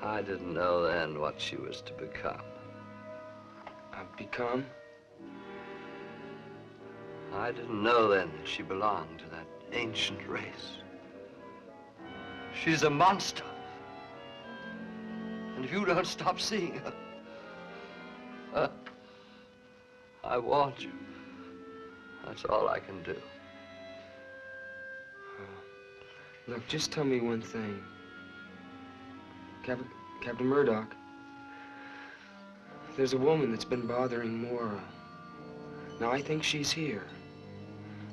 I didn't know then what she was to become. Become? I didn't know then that she belonged to that ancient race. She's a monster. And if you don't stop seeing her, I warned you. That's all I can do. Look, just tell me one thing. Captain Murdoch, there's a woman that's been bothering Mora. Now, I think she's here.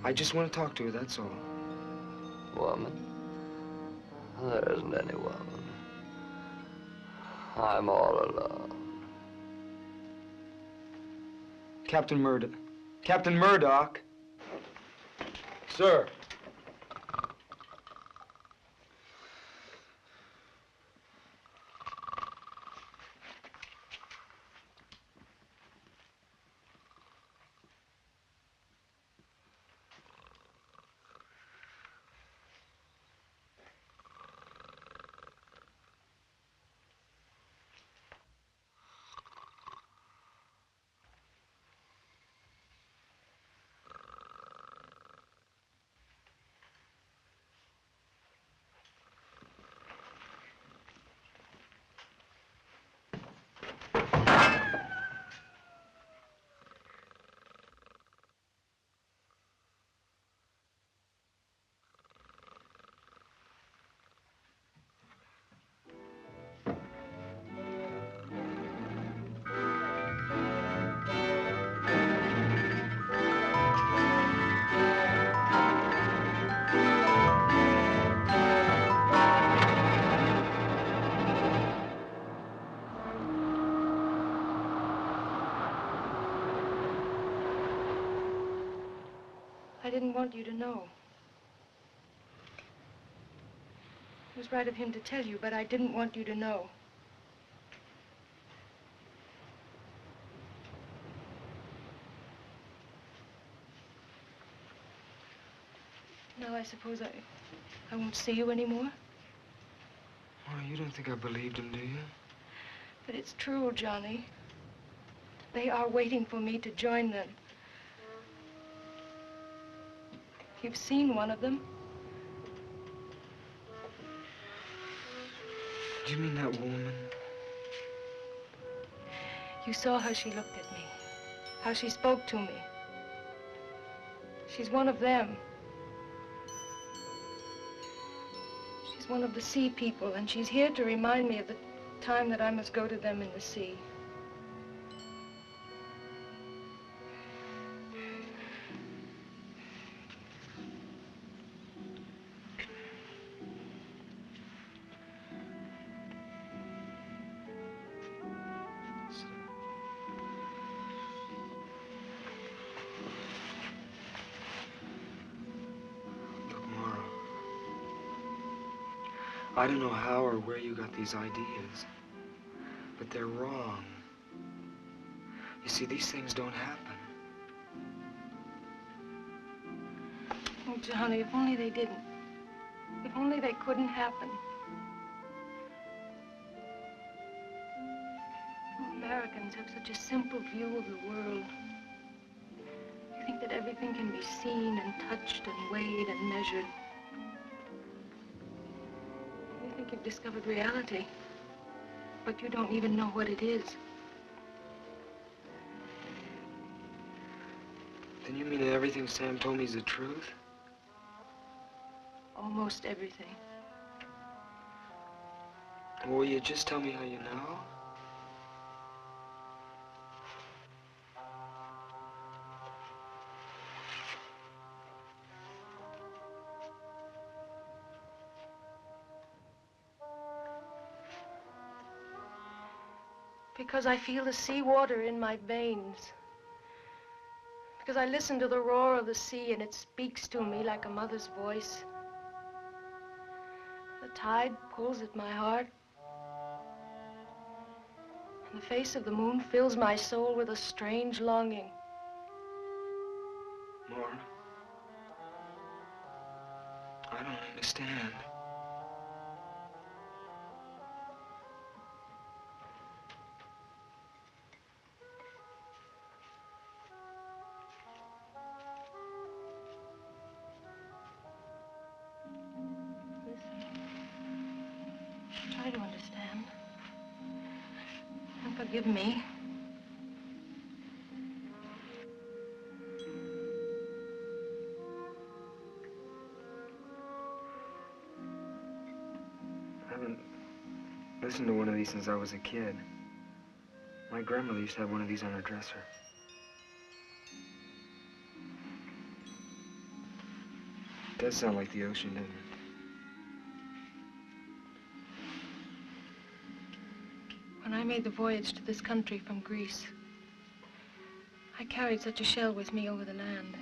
I just want to talk to her, that's all. Woman? There isn't any woman. I'm all alone. Captain Murdoch. Captain Murdoch! Sir. I didn't want you to know. It was right of him to tell you, but I didn't want you to know. Now I suppose I won't see you anymore? Oh, you don't think I believed him, do you? But it's true, Johnny. They are waiting for me to join them. You've seen one of them. Do you mean that woman? You saw how she looked at me, how she spoke to me. She's one of them. She's one of the sea people, and she's here to remind me of the time that I must go to them in the sea. I don't know how or where you got these ideas, but they're wrong. You see, these things don't happen. Oh, Johnny, if only they didn't. If only they couldn't happen. You Americans have such a simple view of the world. You think that everything can be seen and touched and weighed and measured. You think you've discovered reality, but you don't even know what it is. Then you mean that everything Sam told me is the truth? Almost everything. Will you just tell me how you know? Because I feel the seawater in my veins. Because I listen to the roar of the sea and it speaks to me like a mother's voice. The tide pulls at my heart. And the face of the moon fills my soul with a strange longing. More? I don't understand. Try to understand. And forgive me. I haven't listened to one of these since I was a kid. My grandmother used to have one of these on her dresser. It does sound like the ocean, doesn't it? When I made the voyage to this country from Greece, I carried such a shell with me over the land.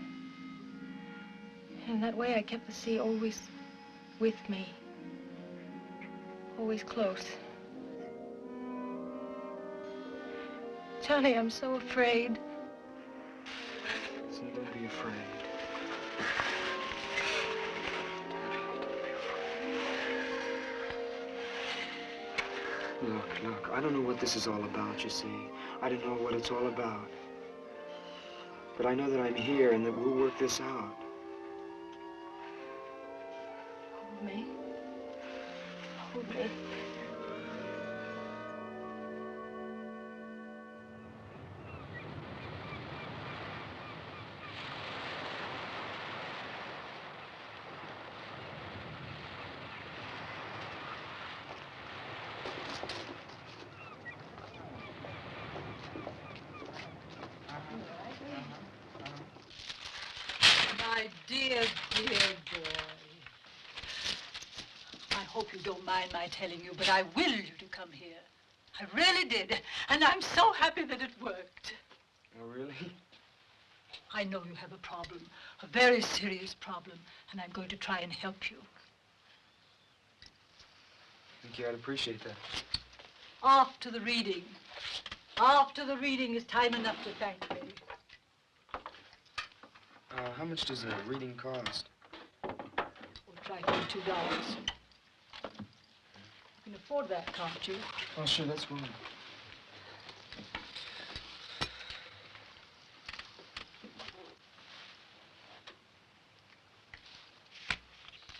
In that way, I kept the sea always with me, always close. Johnny, I'm so afraid. So don't be afraid. Look, I don't know what this is all about, you see. I don't know what it's all about. But I know that I'm here and that we'll work this out. Hold me. Hold me. My dear, dear boy. I hope you don't mind my telling you, but I willed you to come here. I really did. And I'm so happy that it worked. Oh, really? I know you have a problem, a very serious problem, and I'm going to try and help you. Thank you, I'd appreciate that. After the reading. After the reading is time enough to thank me. How much does a reading cost? We'll try for $2. You can afford that, can't you? Oh, sure, that's fine.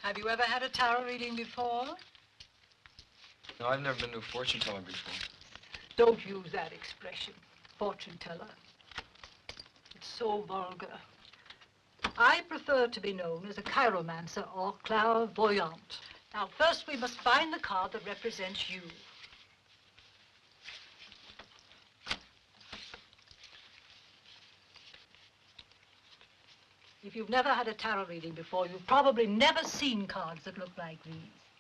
Have you ever had a tarot reading before? No, I've never been to a fortune teller before. Don't use that expression, fortune teller. It's so vulgar. I prefer to be known as a chiromancer or clairvoyant. Now, first we must find the card that represents you. If you've never had a tarot reading before, you've probably never seen cards that look like these.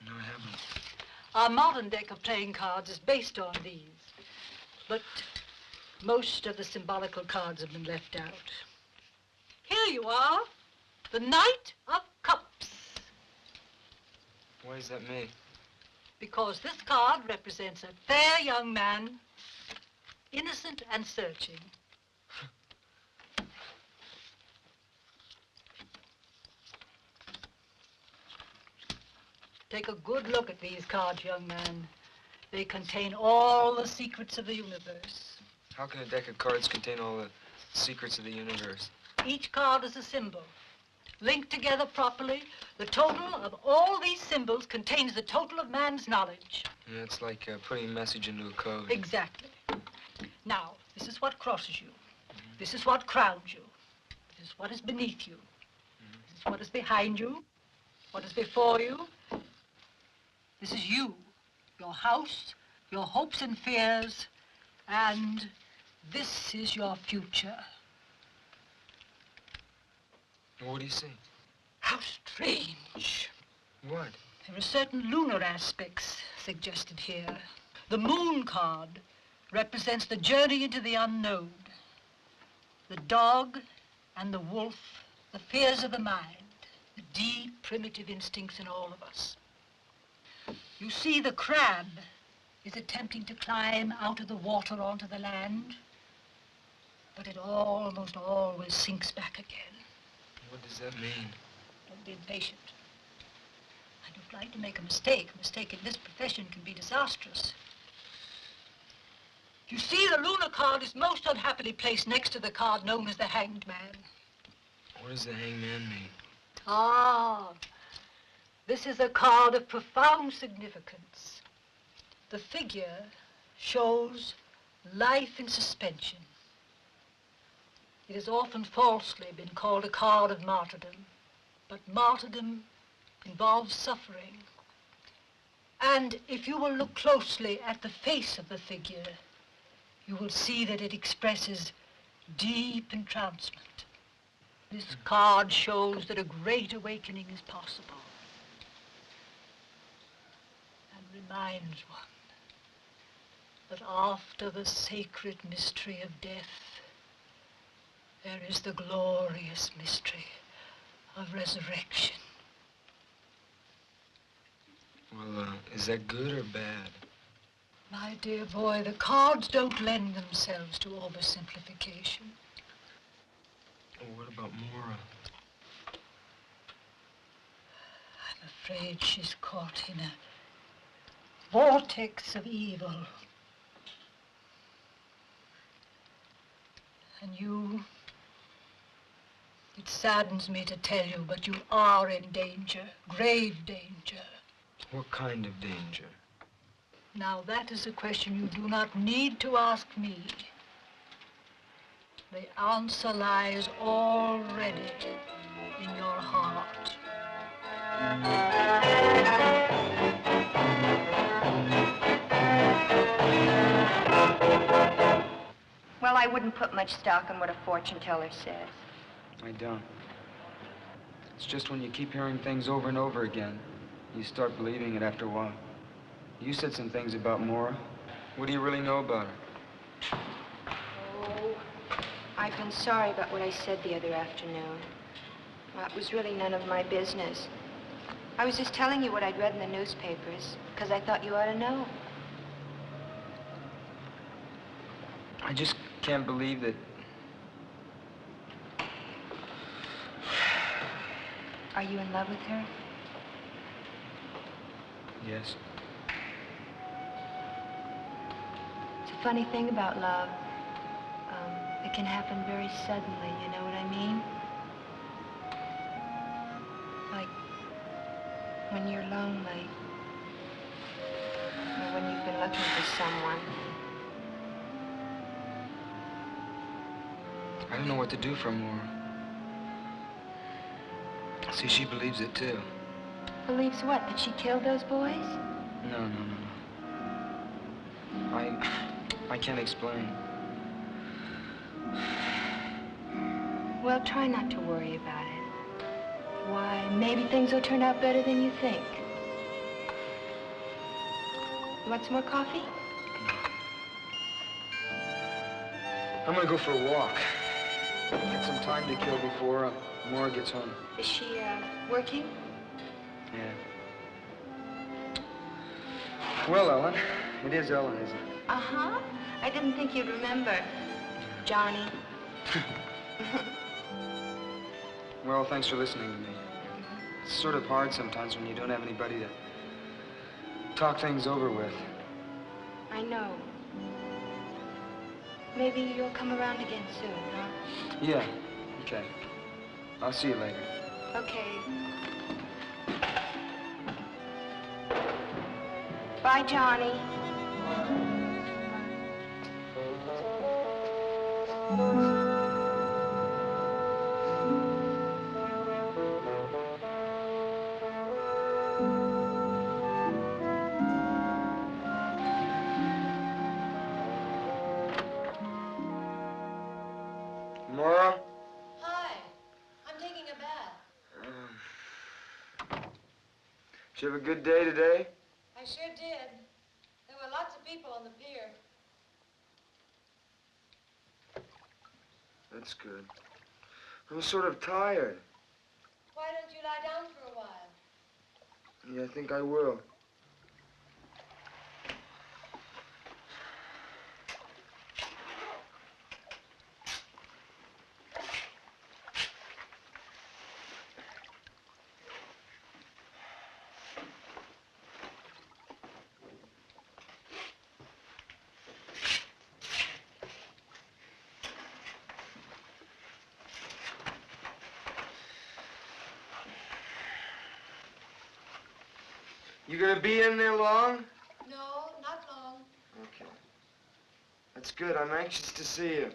No, I haven't. Our modern deck of playing cards is based on these, but most of the symbolical cards have been left out. Here you are, the Knight of Cups. Why is that me? Because this card represents a fair young man, innocent and searching. Take a good look at these cards, young man. They contain all the secrets of the universe. How can a deck of cards contain all the secrets of the universe? Each card is a symbol. Linked together properly, the total of all these symbols contains the total of man's knowledge. Yeah, it's like putting a message into a code. Exactly. Now, this is what crosses you. This is what crowns you. This is what is beneath you. This is what is behind you. What is before you? This is you, your house, your hopes and fears, and this is your future. What do you see? How strange. What? There are certain lunar aspects suggested here. The moon card represents the journey into the unknown. The dog and the wolf, the fears of the mind, the deep, primitive instincts in all of us. You see, the crab is attempting to climb out of the water onto the land, but it almost always sinks back again. What does that mean? Don't be impatient. I don't like to make a mistake. A mistake in this profession can be disastrous. You see, the lunar card is most unhappily placed next to the card known as the Hanged Man. What does the hangman mean? Ah, this is a card of profound significance. The figure shows life in suspension. It has often falsely been called a card of martyrdom, but martyrdom involves suffering. And if you will look closely at the face of the figure, you will see that it expresses deep entrancement. This card shows that a great awakening is possible and reminds one that after the sacred mystery of death, there is the glorious mystery of resurrection. Well, is that good or bad? My dear boy, the cards don't lend themselves to oversimplification. Well, what about Mora? I'm afraid she's caught in a vortex of evil. And you, it saddens me to tell you, but you are in danger, grave danger. What kind of danger? Now, that is a question you do not need to ask me. The answer lies already in your heart. Well, I wouldn't put much stock in what a fortune teller says. I don't. It's just when you keep hearing things over and over again, you start believing it after a while. You said some things about Mora. What do you really know about her? Oh, I've been sorry about what I said the other afternoon. Well, it was really none of my business. I was just telling you what I'd read in the newspapers, because I thought you ought to know. I just can't believe that... Are you in love with her? Yes. It's a funny thing about love. It can happen very suddenly, you know what I mean? Like when you're lonely, or when you've been looking for someone. I don't know what to do for Mora. See, she believes it too. Believes what? That she killed those boys? No. I can't explain. Well, try not to worry about it. Why, maybe things will turn out better than you think. You want some more coffee? I'm gonna go for a walk. Get some time to kill before Mora gets home. Is she, working? Yeah. Well, Ellen. It is Ellen, isn't it? Uh-huh. I didn't think you'd remember. Johnny. Well, thanks for listening to me. It's sort of hard sometimes when you don't have anybody to talk things over with. I know. Maybe you'll come around again soon, huh? Yeah. Okay. I'll see you later. Okay. Bye, Johnny. Did you have a good day today? I sure did. There were lots of people on the pier. That's good. I'm sort of tired. Why don't you lie down for a while? Yeah, I think I will. You gonna be in there long? No, not long. Okay. That's good. I'm anxious to see you.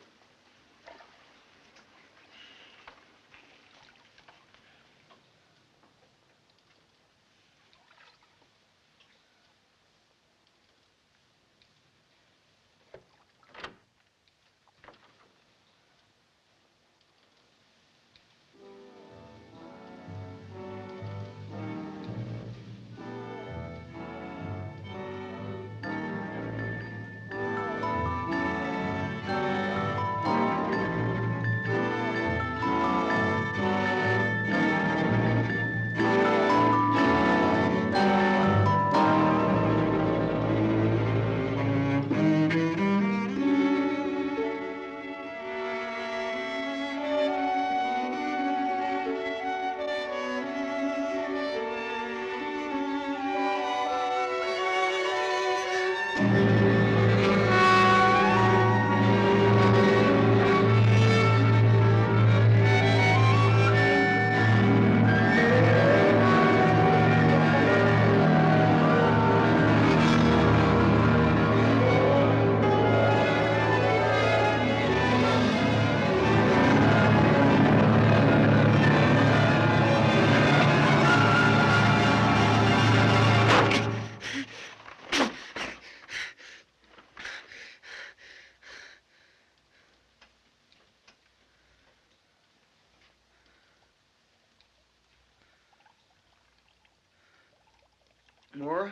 More?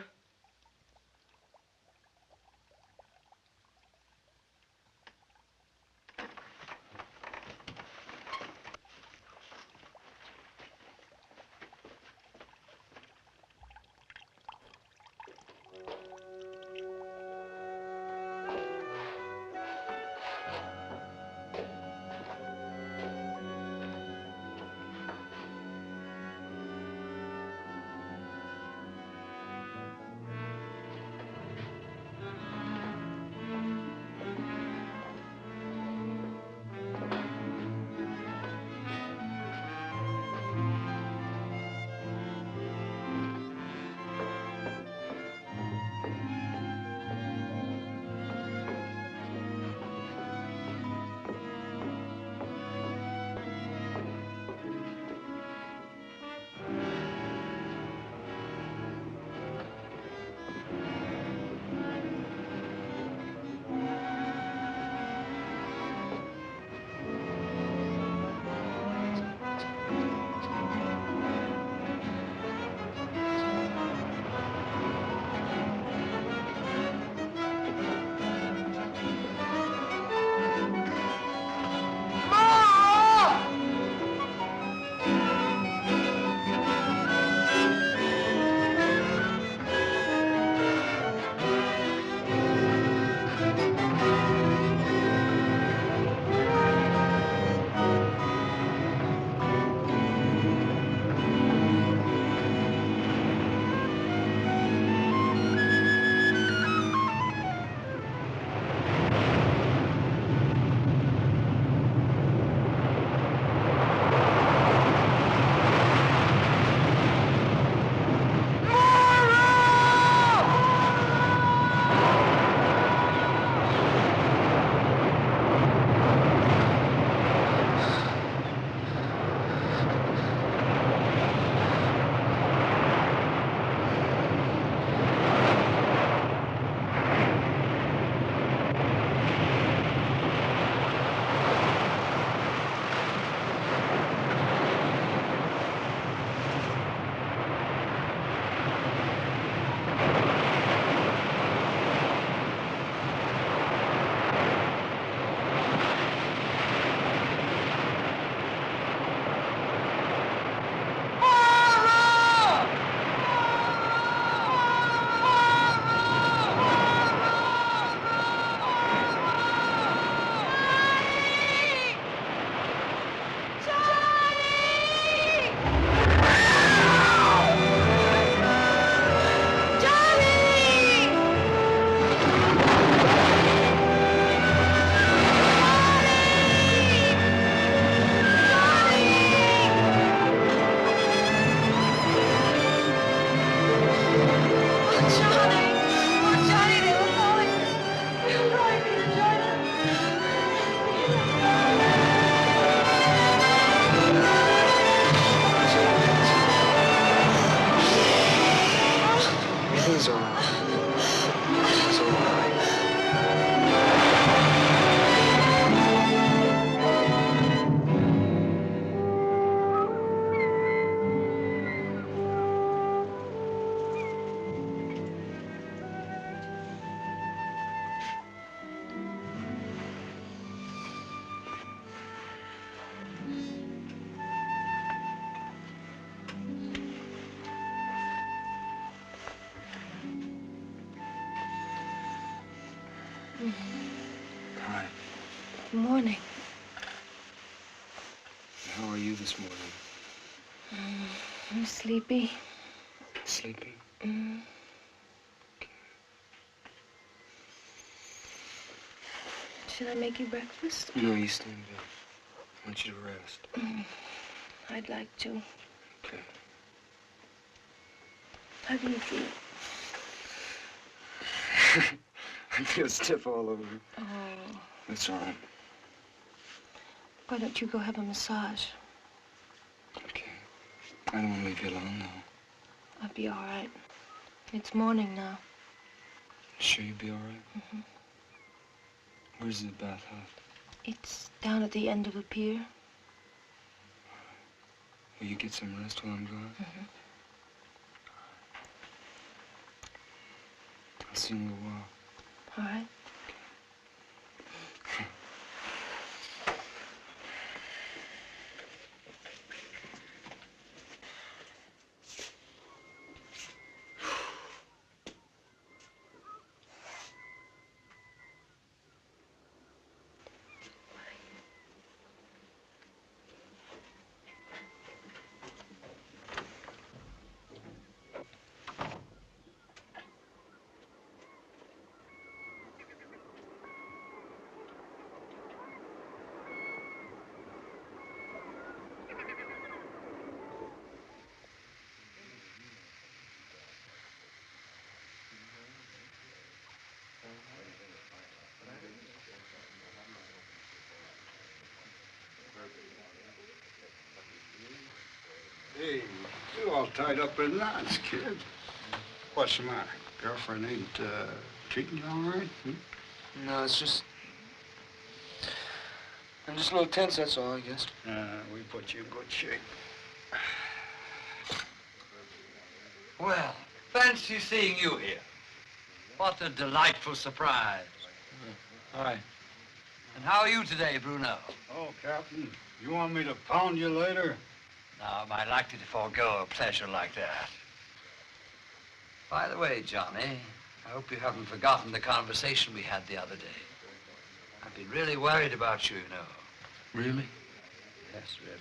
Good morning. How are you this morning? I'm sleepy. Sleepy? Should I make you breakfast? No, you stay in bed. I want you to rest. I'd like to. Okay. How do you feel? I feel stiff all over. Oh. That's all right. Why don't you go have a massage? Okay. I don't want to leave you alone, though. I'll be all right. It's morning now. Sure you'll be all right? Mm-hmm. Where's the bathhouse? It's down at the end of a pier. Will you get some rest while I'm gone? Mm-hmm. I'll see you in a little while. All right. Hey, you all tied up in knots, kid. What's the matter? Girlfriend ain't treating you all right? No, it's just... I'm just a little tense, that's all, I guess. We put you in good shape. Well, fancy seeing you here. What a delightful surprise. Hi. And how are you today, Bruno? Oh, Captain, you want me to pound you later? No, am I likely to forego a pleasure like that? By the way, Johnny, I hope you haven't forgotten the conversation we had the other day. I've been really worried about you, you know. Really? Yes, really.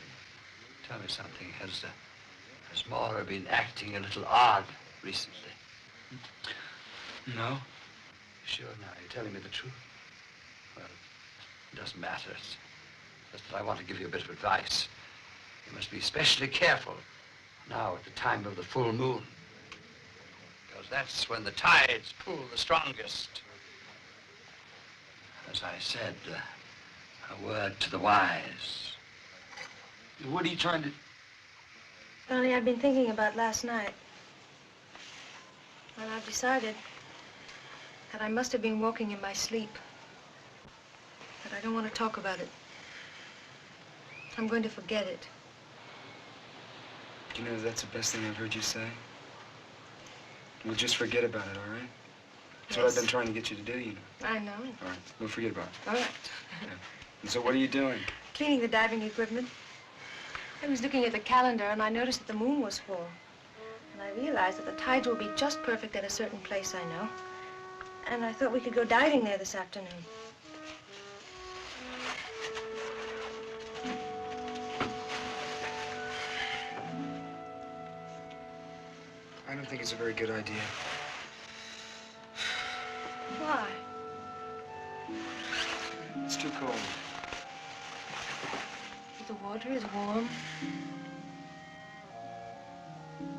Tell me something. Has Maura been acting a little odd recently? No. Sure now, you're telling me the truth? Well, it doesn't matter. It's just that I want to give you a bit of advice. You must be especially careful now at the time of the full moon. Because that's when the tides pull the strongest. As I said, a word to the wise. What are you trying to... Donnie, I've been thinking about last night. And I've decided that I must have been walking in my sleep. But I don't want to talk about it. I'm going to forget it. You know, that's the best thing I've heard you say. We'll just forget about it, all right? That's what I've been trying to get you to do, you know. I know. All right, we'll forget about it. All right. Yeah. And so what are you doing? Cleaning the diving equipment. I was looking at the calendar and I noticed that the moon was full. And I realized that the tides will be just perfect at a certain place I know. And I thought we could go diving there this afternoon. I don't think it's a very good idea. Why? It's too cold. The water is warm.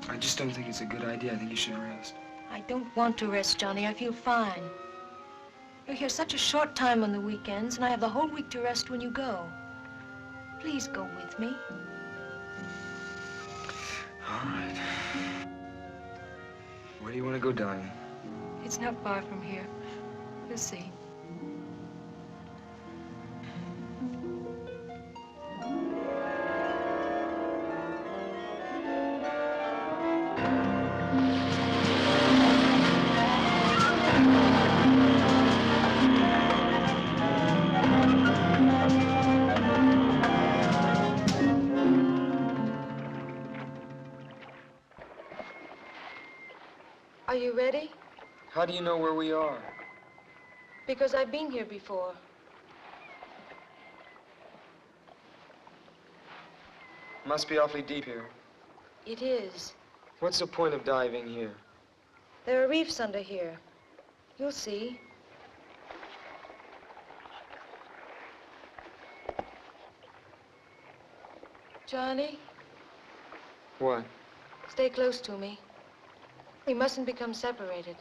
I just don't think it's a good idea. I think you should rest. I don't want to rest, Johnny. I feel fine. You're here such a short time on the weekends, and I have the whole week to rest when you go. Please go with me. All right. Where do you want to go diving? It's not far from here. You'll see. Are you ready? How do you know where we are? Because I've been here before. Must be awfully deep here. It is. What's the point of diving here? There are reefs under here. You'll see. Johnny, What? stay close to me. We mustn't become separated.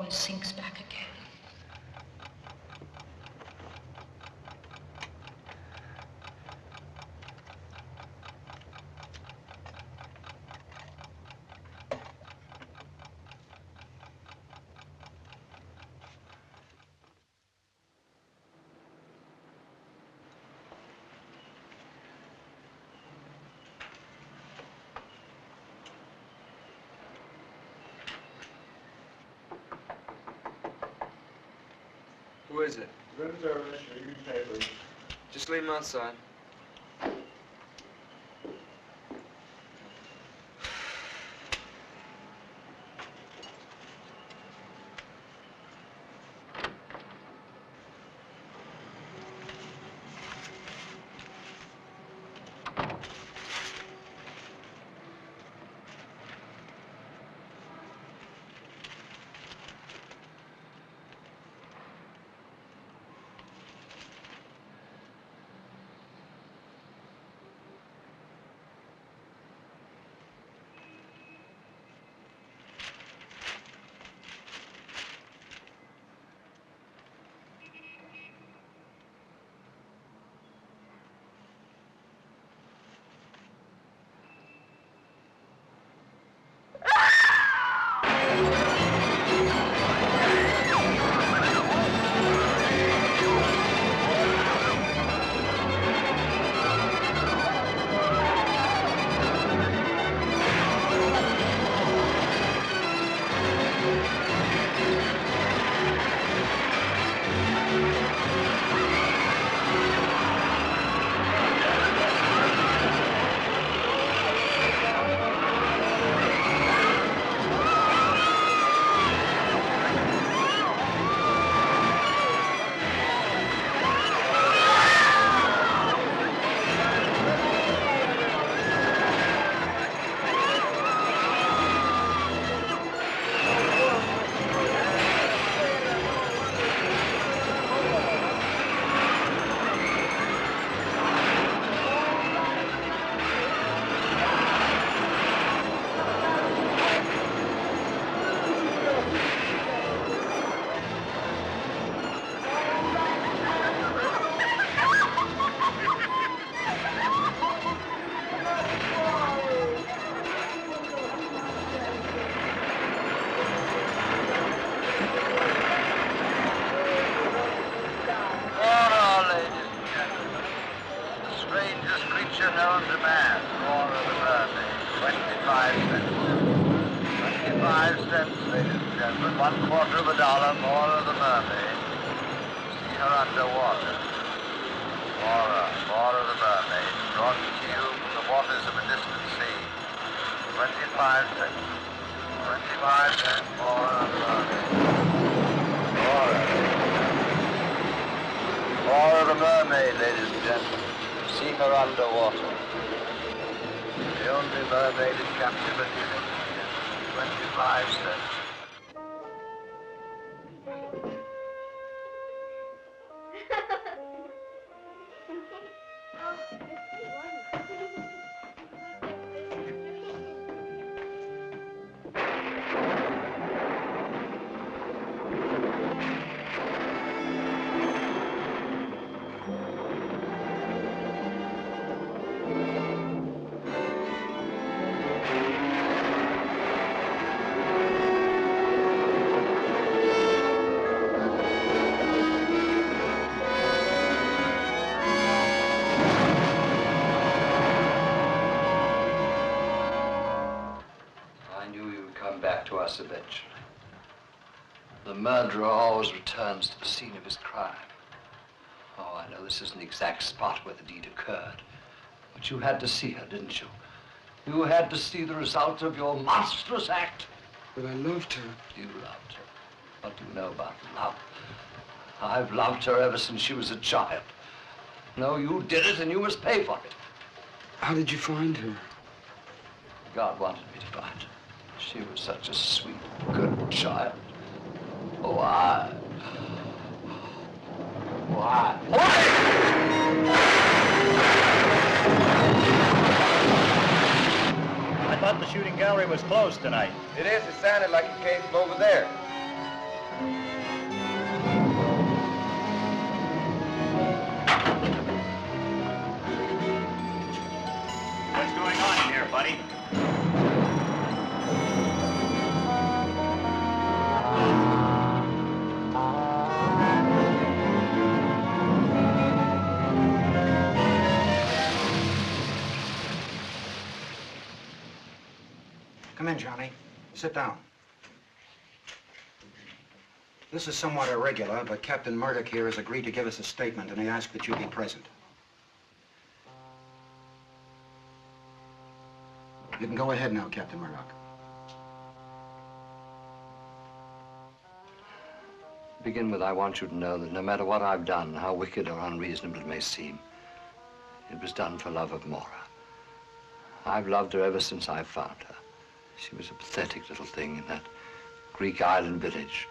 Sinks back again. Who is it? Room service, read papers. Just leave him outside. Eventually. The murderer always returns to the scene of his crime. Oh, I know this isn't the exact spot where the deed occurred, but you had to see her, didn't you? You had to see the result of your monstrous act. But I loved her. You loved her. What do you know about love? I've loved her ever since she was a child. No, you did it and you must pay for it. How did you find her? God wanted me to find her. She was such a sweet, good child. Why? I thought the shooting gallery was closed tonight. It is. It sounded like it came from over there. What's going on in here, buddy? Come in, Johnny. Sit down. This is somewhat irregular, but Captain Murdoch here has agreed to give us a statement, and he asked that you be present. You can go ahead now, Captain Murdoch. To begin with, I want you to know that no matter what I've done, how wicked or unreasonable it may seem, it was done for love of Mora. I've loved her ever since I found her. She was a pathetic little thing in that Greek island village,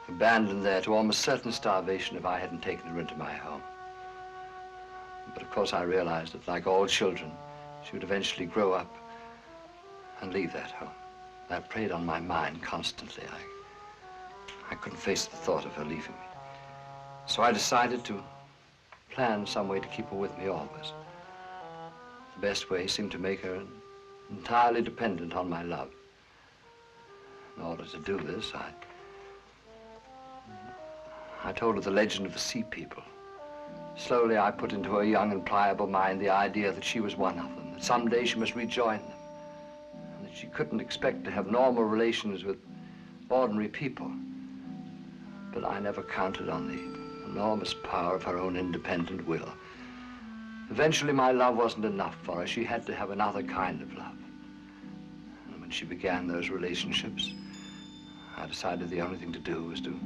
abandoned there to almost certain starvation if I hadn't taken her into my home. But of course I realized that, like all children, she would eventually grow up and leave that home. That preyed on my mind constantly. I couldn't face the thought of her leaving me. So I decided to plan some way to keep her with me always. The best way seemed to make her entirely dependent on my love. In order to do this, I told her the legend of the sea people. Slowly, I put into her young and pliable mind the idea that she was one of them, that someday she must rejoin them, and that she couldn't expect to have normal relations with ordinary people. But I never counted on the enormous power of her own independent will. Eventually, my love wasn't enough for her. She had to have another kind of love. And when she began those relationships, I decided the only thing to do was to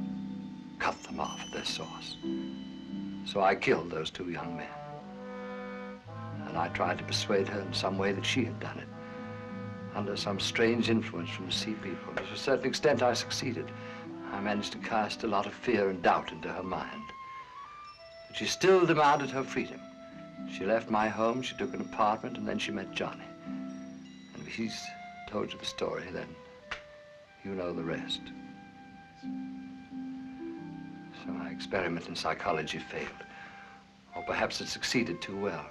cut them off at their source. So I killed those two young men. And I tried to persuade her in some way that she had done it, under some strange influence from the sea people. To a certain extent, I succeeded. I managed to cast a lot of fear and doubt into her mind. But she still demanded her freedom. She left my home, she took an apartment, and then she met Johnny. And if he's told you the story, then you know the rest. So my experiment in psychology failed. Or perhaps it succeeded too well.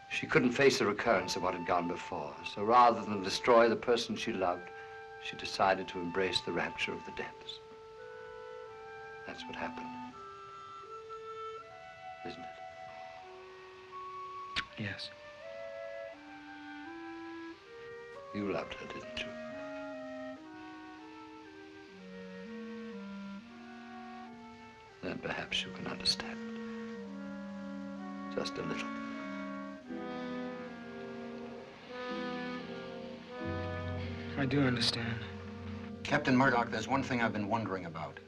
She couldn't face the recurrence of what had gone before. So rather than destroy the person she loved, she decided to embrace the rapture of the depths. That's what happened. Isn't it? Yes. You loved her, didn't you? Then perhaps you can understand. Just a little. I do understand. Captain Murdoch, there's one thing I've been wondering about.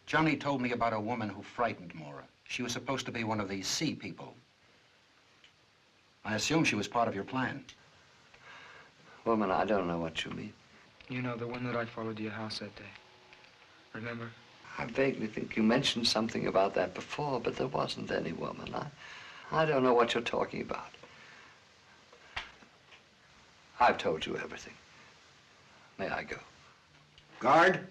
Johnny told me about a woman who frightened Mora. She was supposed to be one of these sea people. I assume she was part of your plan. Woman, I don't know what you mean. You know, the one that I followed to your house that day. Remember? I vaguely think you mentioned something about that before, but there wasn't any woman. I don't know what you're talking about. I've told you everything. May I go? Guard?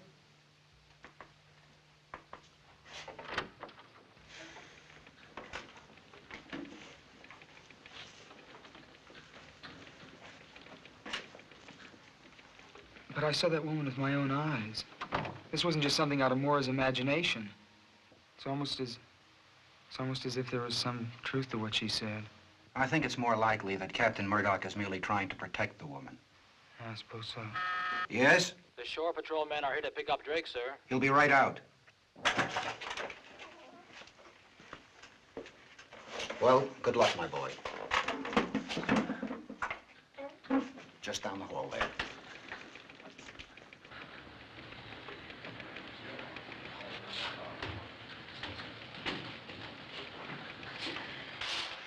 But I saw that woman with my own eyes. This wasn't just something out of Mora's imagination. It's almost as if there was some truth to what she said. I think it's more likely that Captain Murdoch is merely trying to protect the woman. I suppose so. Yes? The shore patrol men are here to pick up Drake, sir. He'll be right out. Well, good luck, my boy. Just down the hall there.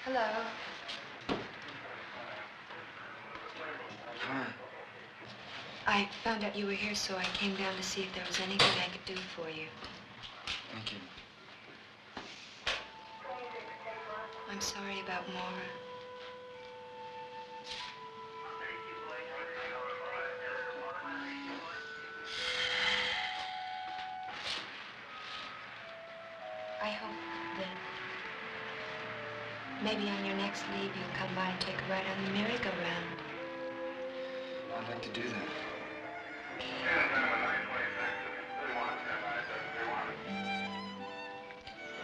Hello. Hi. I found out you were here, so I came down to see if there was anything I could do for you. Thank you. I'm sorry about Mora. I hope that maybe on your next leave you'll come by and take a ride on the merry-go-round. I'd like to do that.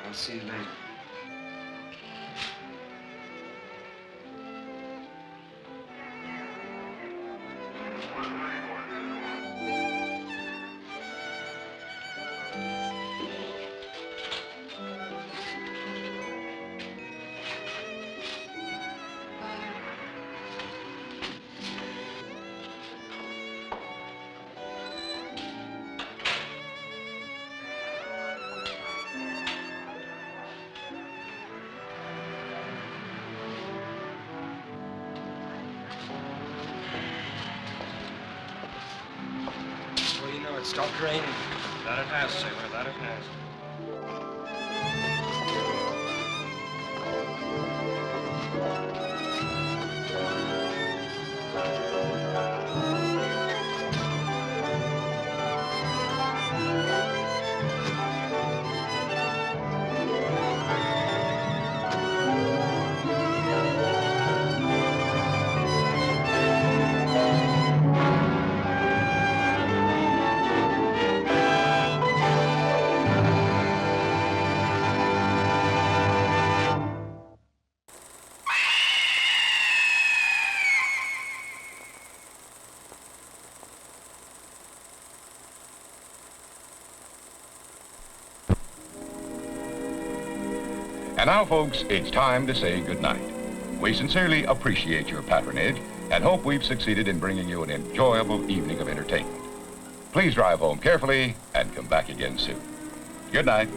I'll see you later. stopped raining. That it has, sailor, that it has. And now, folks, it's time to say goodnight. We sincerely appreciate your patronage and hope we've succeeded in bringing you an enjoyable evening of entertainment. Please drive home carefully and come back again soon. Good night.